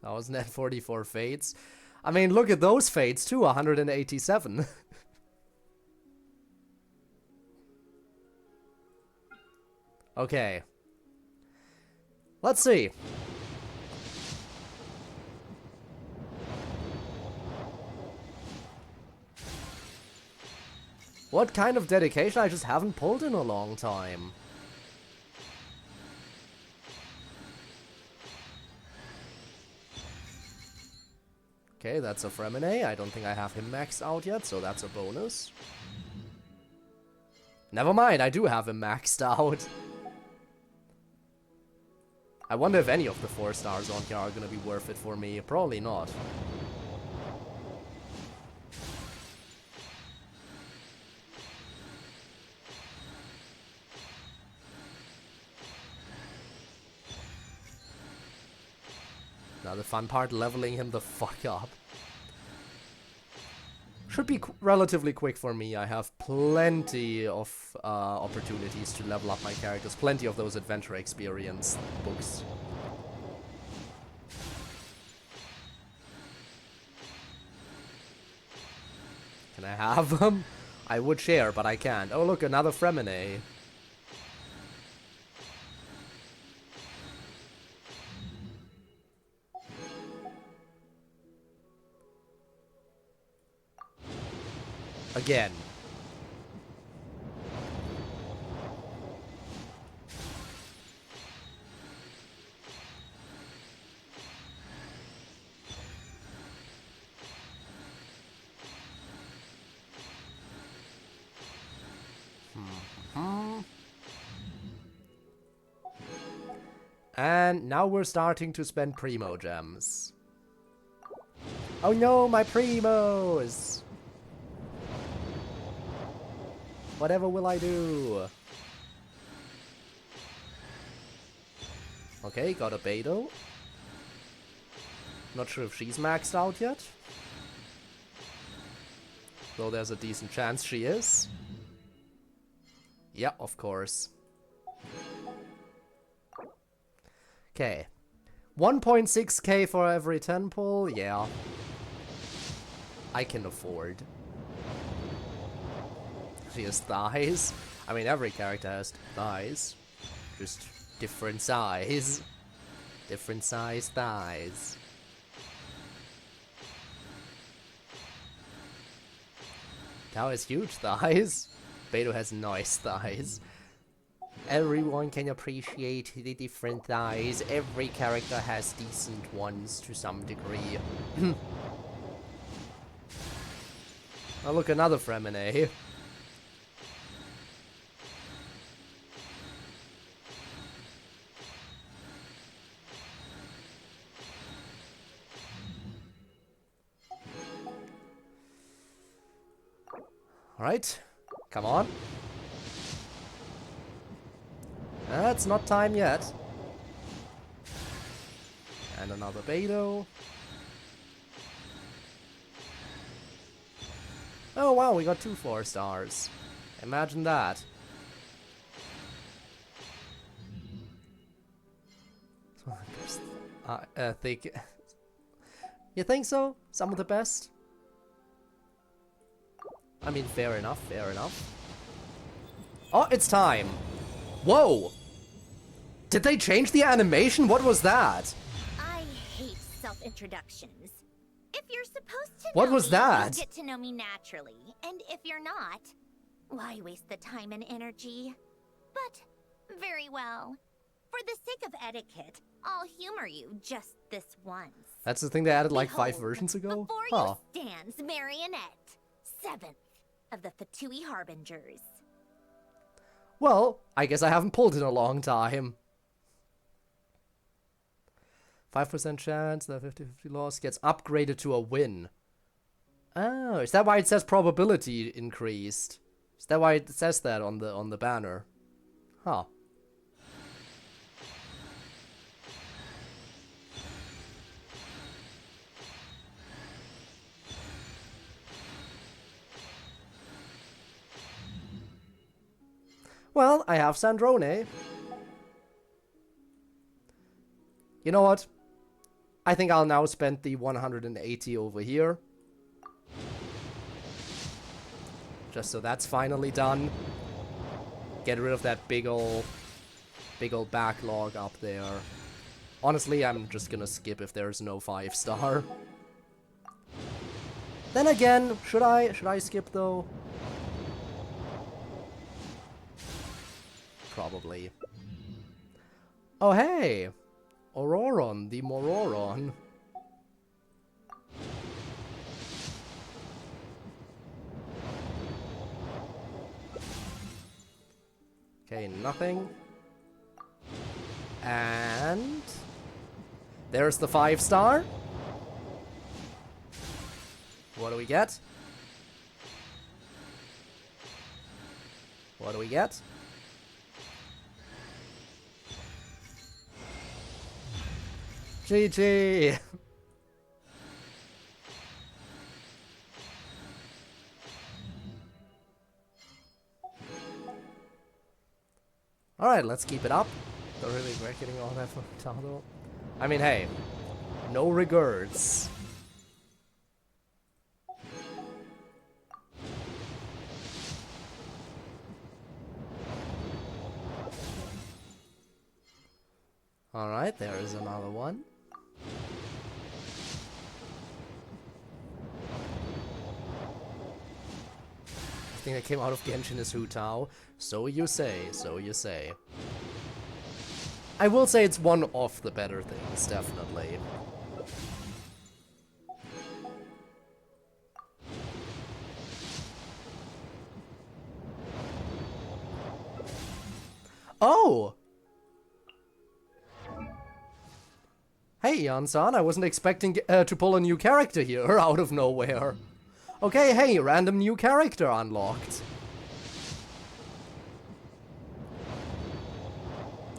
$70,044 fates. I mean, look at those fates too, 187. Okay. Let's see. What kind of dedication I just haven't pulled in a long time. Okay, that's a Fremine. I don't think I have him maxed out yet, so that's a bonus. Never mind, I do have him maxed out. I wonder if any of the 4 stars on here are gonna be worth it for me. Probably not. Now the fun part, leveling him the fuck up. Should be relatively quick for me. I have plenty of opportunities to level up my characters. Plenty of those adventure experience books. Can I have them? I would share, but I can't. Oh look, another Fremine. Again. And now we're starting to spend Primo gems. Oh no, my Primos! Whatever will I do? Okay, got a Beidou. Not sure if she's maxed out yet. Though there's a decent chance she is. Yeah, of course. Okay. 1.6k for every 10 pull? Yeah. I can afford. She has thighs. I mean, every character has thighs. Just different size. Different size thighs. Tao has huge thighs. Beidou has nice thighs. Everyone can appreciate the different thighs. Every character has decent ones to some degree. Oh look, another Fremine. Alright, come on. It's not time yet. And another Beidou. Oh wow, we got 2 4 stars. Imagine that. Think. You think so? Some of the best? I mean, fair enough, fair enough. Oh, it's time! Whoa! Did they change the animation? What was that? I hate self-introductions. If you're supposed to What know was me, that? you get to know me naturally. And if you're not, why waste the time and energy? But, very well. For the sake of etiquette, I'll humor you just this once. That's the thing they added like 5 Behold, versions ago? Before Huh. you stands Marionette, 7th of the F2P Harbingers. Well, I guess I haven't pulled in a long time. 5% chance that 50-50 loss gets upgraded to a win. Oh, is that why it says probability increased? Is that why it says that on the banner? Huh. Well, I have Sandrone. You know what? I think I'll now spend the 180 over here. Just so that's finally done. Get rid of that big ol' backlog up there. Honestly, I'm just gonna skip if there's no 5-star. Then again, should I skip though? Probably. Oh hey! Auroron, the Mororon. Okay, nothing. And there's the 5-star. What do we get? What do we get? GG! Alright, let's keep it up. Don't really regret getting all that from Tado. I mean, hey, no regrets. Alright, there is another one. I think that came out of Genshin is Hu Tao. So you say, so you say. I will say it's one of the better things, definitely. Oh! Hey, Yan-san, I wasn't expecting to pull a new character here out of nowhere. Okay, hey, random new character unlocked.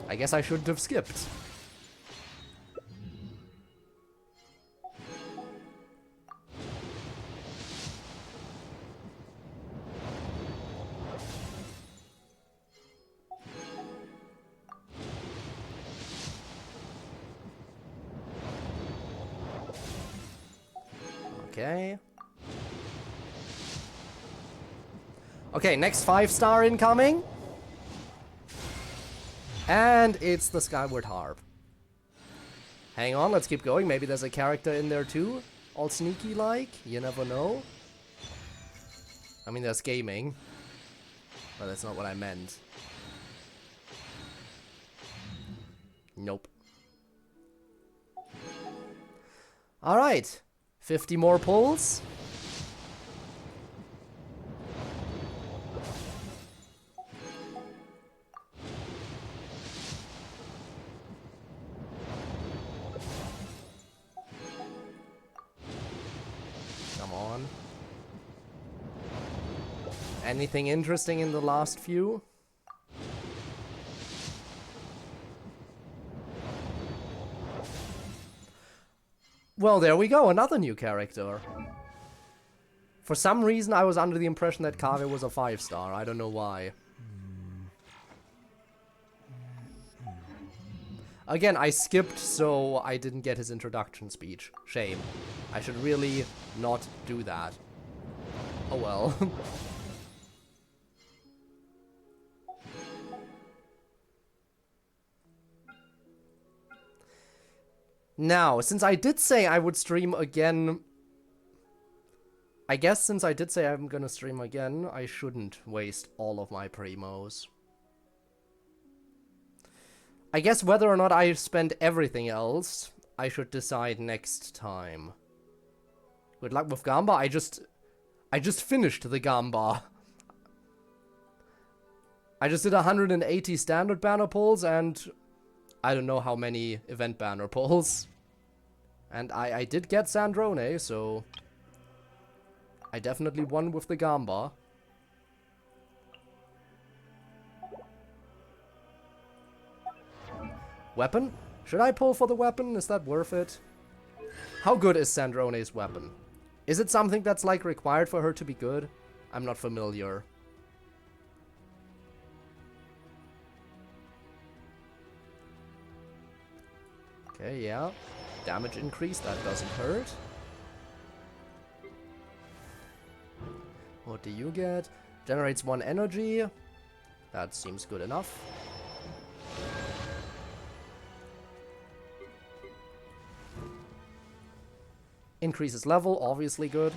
I guess I shouldn't have skipped. Okay. Okay, next 5-star incoming. And it's the Skyward Harp. Hang on, let's keep going. Maybe there's a character in there too. All sneaky-like. You never know. I mean, there's gaming. But that's not what I meant. Nope. Alright. 50 more pulls. Come on. Anything interesting in the last few? Well, there we go, another new character. For some reason, I was under the impression that Kave was a 5-star. I don't know why. Again, I skipped, so I didn't get his introduction speech. Shame. I should really not do that. Oh well. Now, since I did say I would stream again... I guess since I did say I'm gonna stream again, I shouldn't waste all of my primos. I guess whether or not I spend everything else, I should decide next time. Good luck with Gamba. I just finished the Gamba. I just did 180 standard banner pulls and I don't know how many event banner pulls. And I did get Sandrone, so I definitely won with the Gamba. Weapon? Should I pull for the weapon? Is that worth it? How good is Sandrone's weapon? Is it something that's like required for her to be good? I'm not familiar. Okay, yeah. Damage increase, that doesn't hurt. What do you get? Generates 1 energy. That seems good enough. Increases level, obviously good.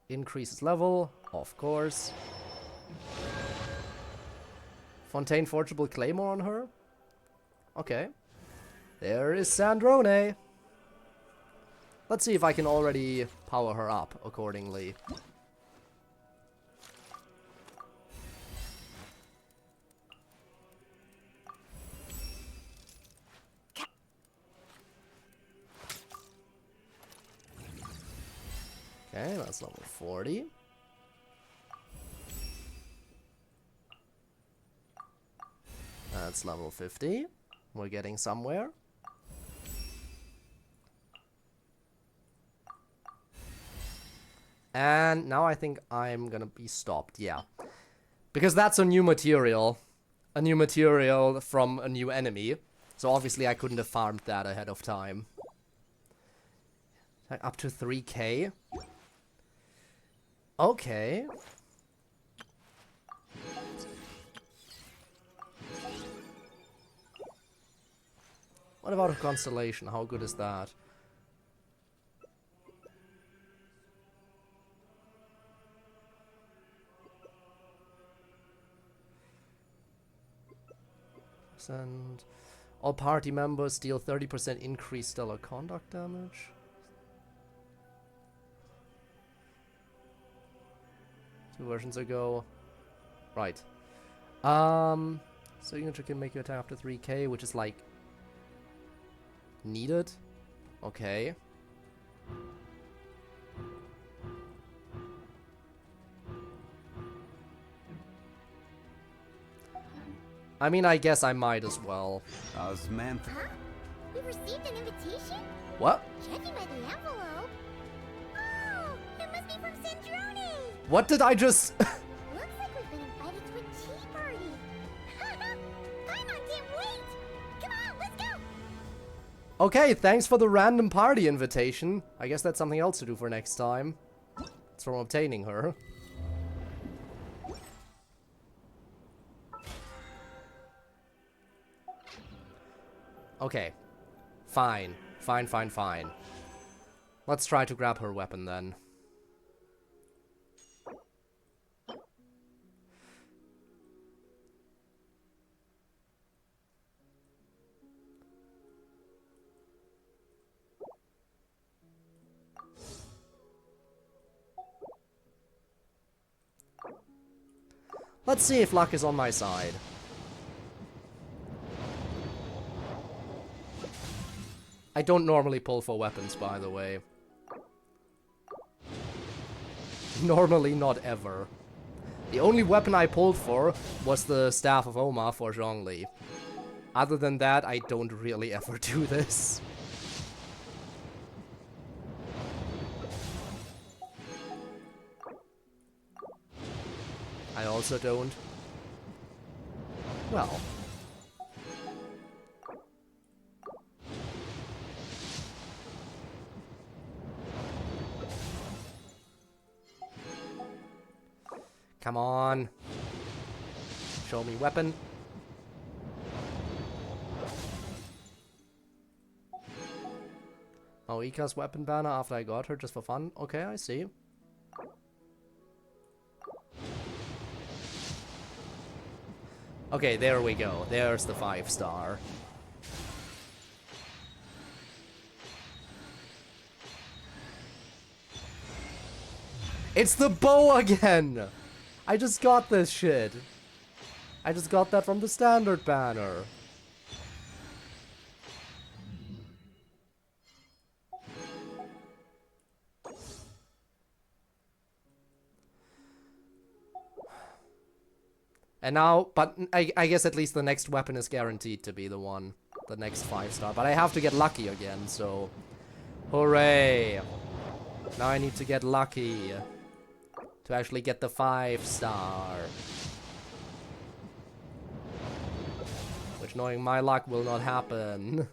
Increases level, of course. Fontaine Forgeable Claymore on her. Okay. There is Sandrone. Let's see if I can already power her up accordingly. Okay, that's level 40. That's level 50. We're getting somewhere. And now I think I'm gonna be stopped, yeah. Because that's a new material. A new material from a new enemy. So obviously I couldn't have farmed that ahead of time. Like up to 3k. Okay. What about a constellation? How good is that? And all party members deal 30% increased stellar conduct damage. Two versions ago. Right. Signature can make you attack after 3k, which is like needed. Okay. I mean, I guess I might as well. Huh? We received an invitation? What? Judging by the envelope. Oh, it must be from Sandrone. What did I just... Looks like we've been invited to a tea party. Paimon can't wait. Come on, let's go. Okay, thanks for the random party invitation. I guess that's something else to do for next time. It's from obtaining her. Okay. Fine. Fine. Let's try to grab her weapon then. Let's see if luck is on my side. I don't normally pull for weapons, by the way. Normally, not ever. The only weapon I pulled for was the Staff of Oma for Zhongli. Other than that, I don't really ever do this. I also don't. Well. Come on. Show me weapon. Oh, Ika's weapon banner after I got her just for fun? Okay, I see. Okay, there we go. There's the 5-star. It's the bow again! I just got this shit. I just got that from the standard banner. And now, but I guess at least the next weapon is guaranteed to be the one. The next 5-star. But I have to get lucky again, so... Hooray! Now I need to get lucky. To actually get the 5-star. Which, knowing my luck, will not happen.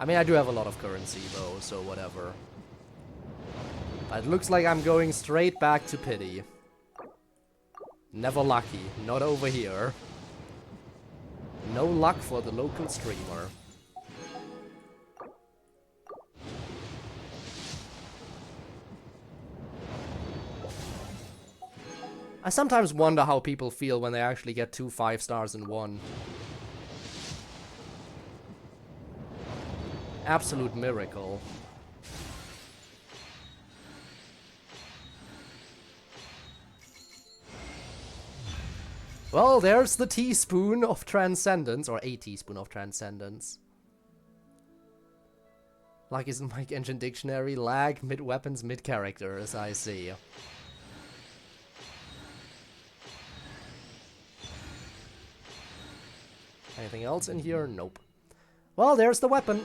I mean, I do have a lot of currency, though, so whatever. But it looks like I'm going straight back to pity. Never lucky. Not over here. No luck for the local streamer. I sometimes wonder how people feel when they actually get 2 5-stars in one. Absolute miracle. Well, there's the teaspoon of transcendence, or a teaspoon of transcendence. Like isn't my Genshin dictionary, lag, mid-weapons, mid-characters, I see. Anything else in here? Nope. Well, there's the weapon.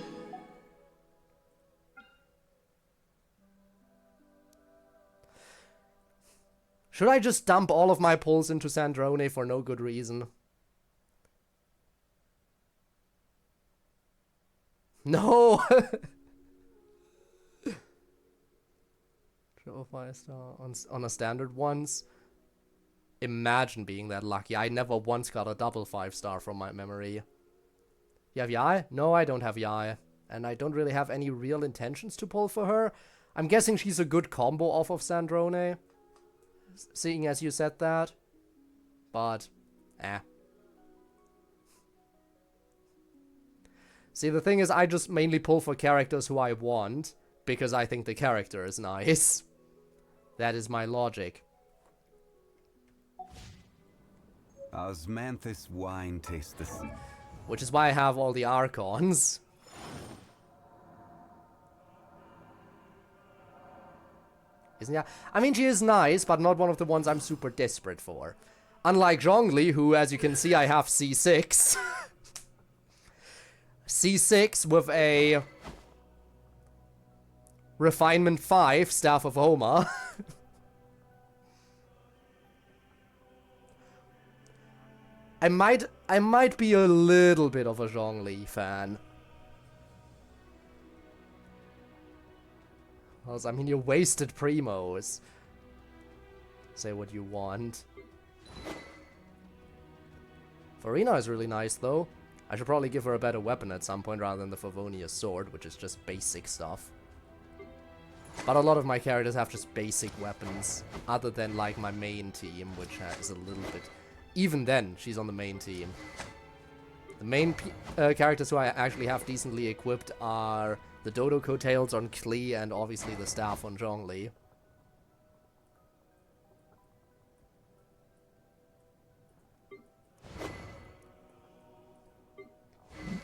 Should I just dump all of my pulls into Sandrone for no good reason? No! Show 5-star on a standard ones. Imagine being that lucky. I never once got a double 5-star from my memory. You have Yai? No, I don't have Yai. And I don't really have any real intentions to pull for her. I'm guessing she's a good combo off of Sandrone. Seeing as you said that. But, See, the thing is, I just mainly pull for characters who I want, because I think the character is nice. That is my logic. Osmanthus wine tastes. Which is why I have all the Archons. Isn't yeah? I mean, she is nice, but not one of the ones I'm super desperate for. Unlike Zhongli, who, as you can see, I have C6. C6 with a Refinement 5 Staff of Homa. I might be a little bit of a Zhongli fan. I mean, you wasted primos. Say what you want. Farina is really nice, though. I should probably give her a better weapon at some point rather than the Favonius sword, which is just basic stuff. But a lot of my characters have just basic weapons, other than, like, my main team, which is a little bit... Even then, she's on the main team. The main characters who I actually have decently equipped are the Dodo Coattails on Klee and obviously the Staff on Zhongli.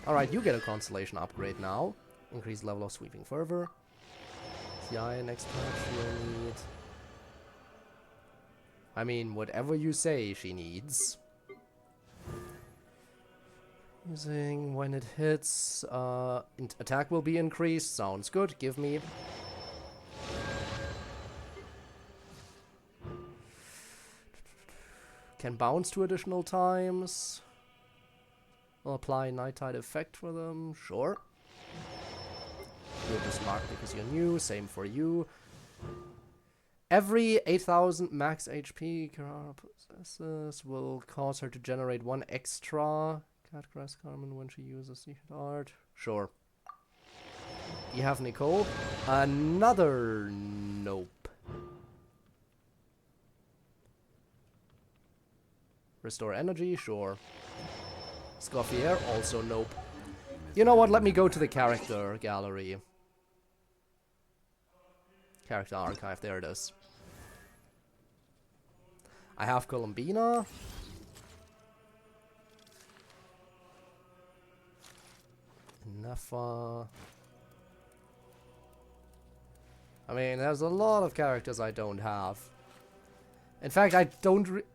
Alright, you get a Constellation upgrade now. Increased level of Sweeping Fervor. CI next patch you'll need... I mean, whatever you say she needs. Using when it hits, attack will be increased. Sounds good. Give me. Can bounce 2 additional times. I'll apply Night Tide effect for them. Sure. You're just marked because you're new. Same for you. Every 8,000 max HP Kirara possesses will cause her to generate 1 extra Catgrass Carmen when she uses Secret Art. Sure. You have Nicole. Another nope. Restore energy, sure. Scoffier, also nope. You know what, let me go to the character gallery. Character archive, there it is. I have Columbina. Nefa. I mean, there's a lot of characters I don't have. In fact, I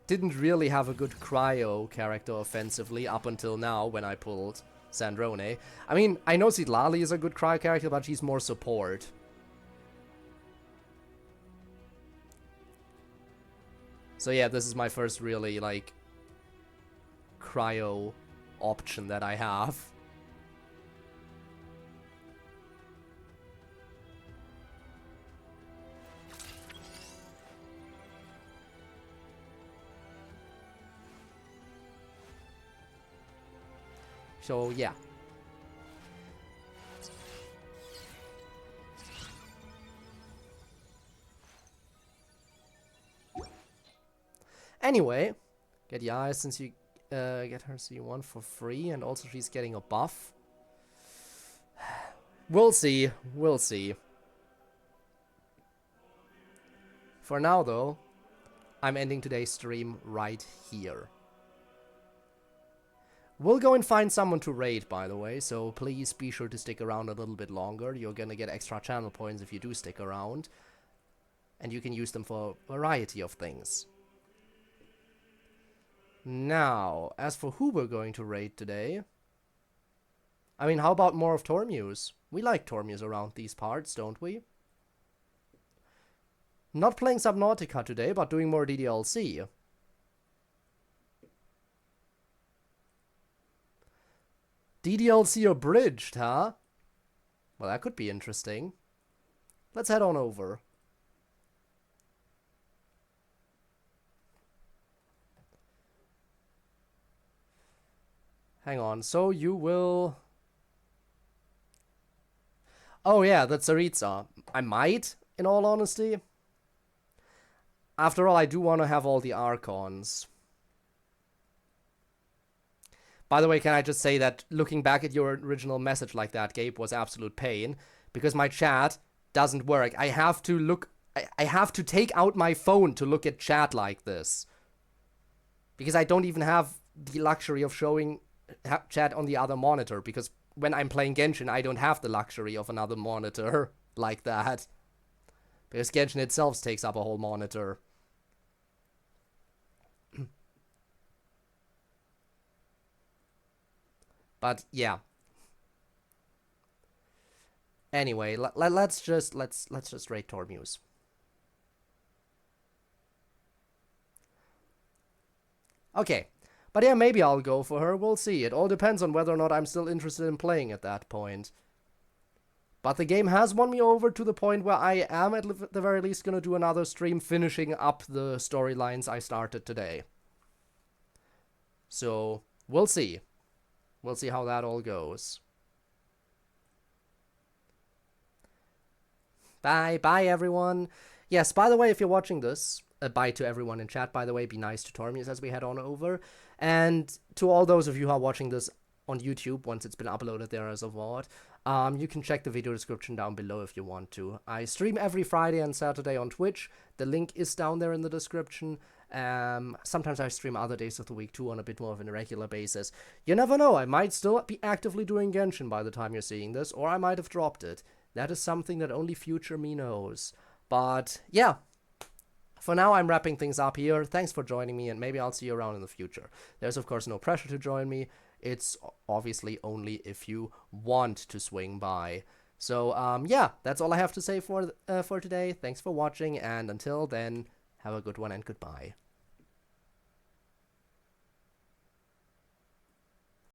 didn't really have a good cryo character offensively up until now when I pulled Sandrone. I mean, I know Citlali is a good cryo character, but she's more support. So yeah, this is my first really, like, cryo option that I have. So, yeah. Anyway, get Yai since you get her C1 for free, and also she's getting a buff. We'll see. We'll see. For now, though, I'm ending today's stream right here. We'll go and find someone to raid, by the way, so please be sure to stick around a little bit longer. You're gonna get extra channel points if you do stick around. And you can use them for a variety of things. Now, as for who we're going to raid today... I mean, how about more of Tormuse? We like Tormuse around these parts, don't we? Not playing Subnautica today, but doing more DDLC. DDLC abridged, huh? Well, that could be interesting. Let's head on over. Hang on, so you will... Oh yeah, that's Tsaritsa. I might, in all honesty. After all, I do want to have all the Archons. By the way, can I just say that looking back at your original message like that, Gabe, was absolute pain. Because my chat doesn't work. I have to look... I have to take out my phone to look at chat like this. Because I don't even have the luxury of showing chat on the other monitor. Because when I'm playing Genshin, I don't have the luxury of another monitor like that. Because Genshin itself takes up a whole monitor. But yeah. Anyway, let's just raid Tormuse. Okay. But yeah, maybe I'll go for her. We'll see. It all depends on whether or not I'm still interested in playing at that point. But the game has won me over to the point where I am at the very least going to do another stream finishing up the storylines I started today. So, we'll see. We'll see how that all goes. Bye. Bye, everyone. Yes, by the way, if you're watching this, bye to everyone in chat, by the way. Be nice to Tormuse as we head on over. And to all those of you who are watching this on YouTube, once it's been uploaded there as a VOD, you can check the video description down below if you want to. I stream every Friday and Saturday on Twitch. The link is down there in the description. Sometimes I stream other days of the week too on a bit more of an irregular basis. You never know, I might still be actively doing Genshin by the time you're seeing this, or I might have dropped it. That is something that only future me knows. But yeah, for now I'm wrapping things up here. Thanks for joining me, and maybe I'll see you around in the future. There's of course no pressure to join me. It's obviously only if you want to swing by. So yeah, that's all I have to say for today. Thanks for watching, and until then, have a good one and goodbye.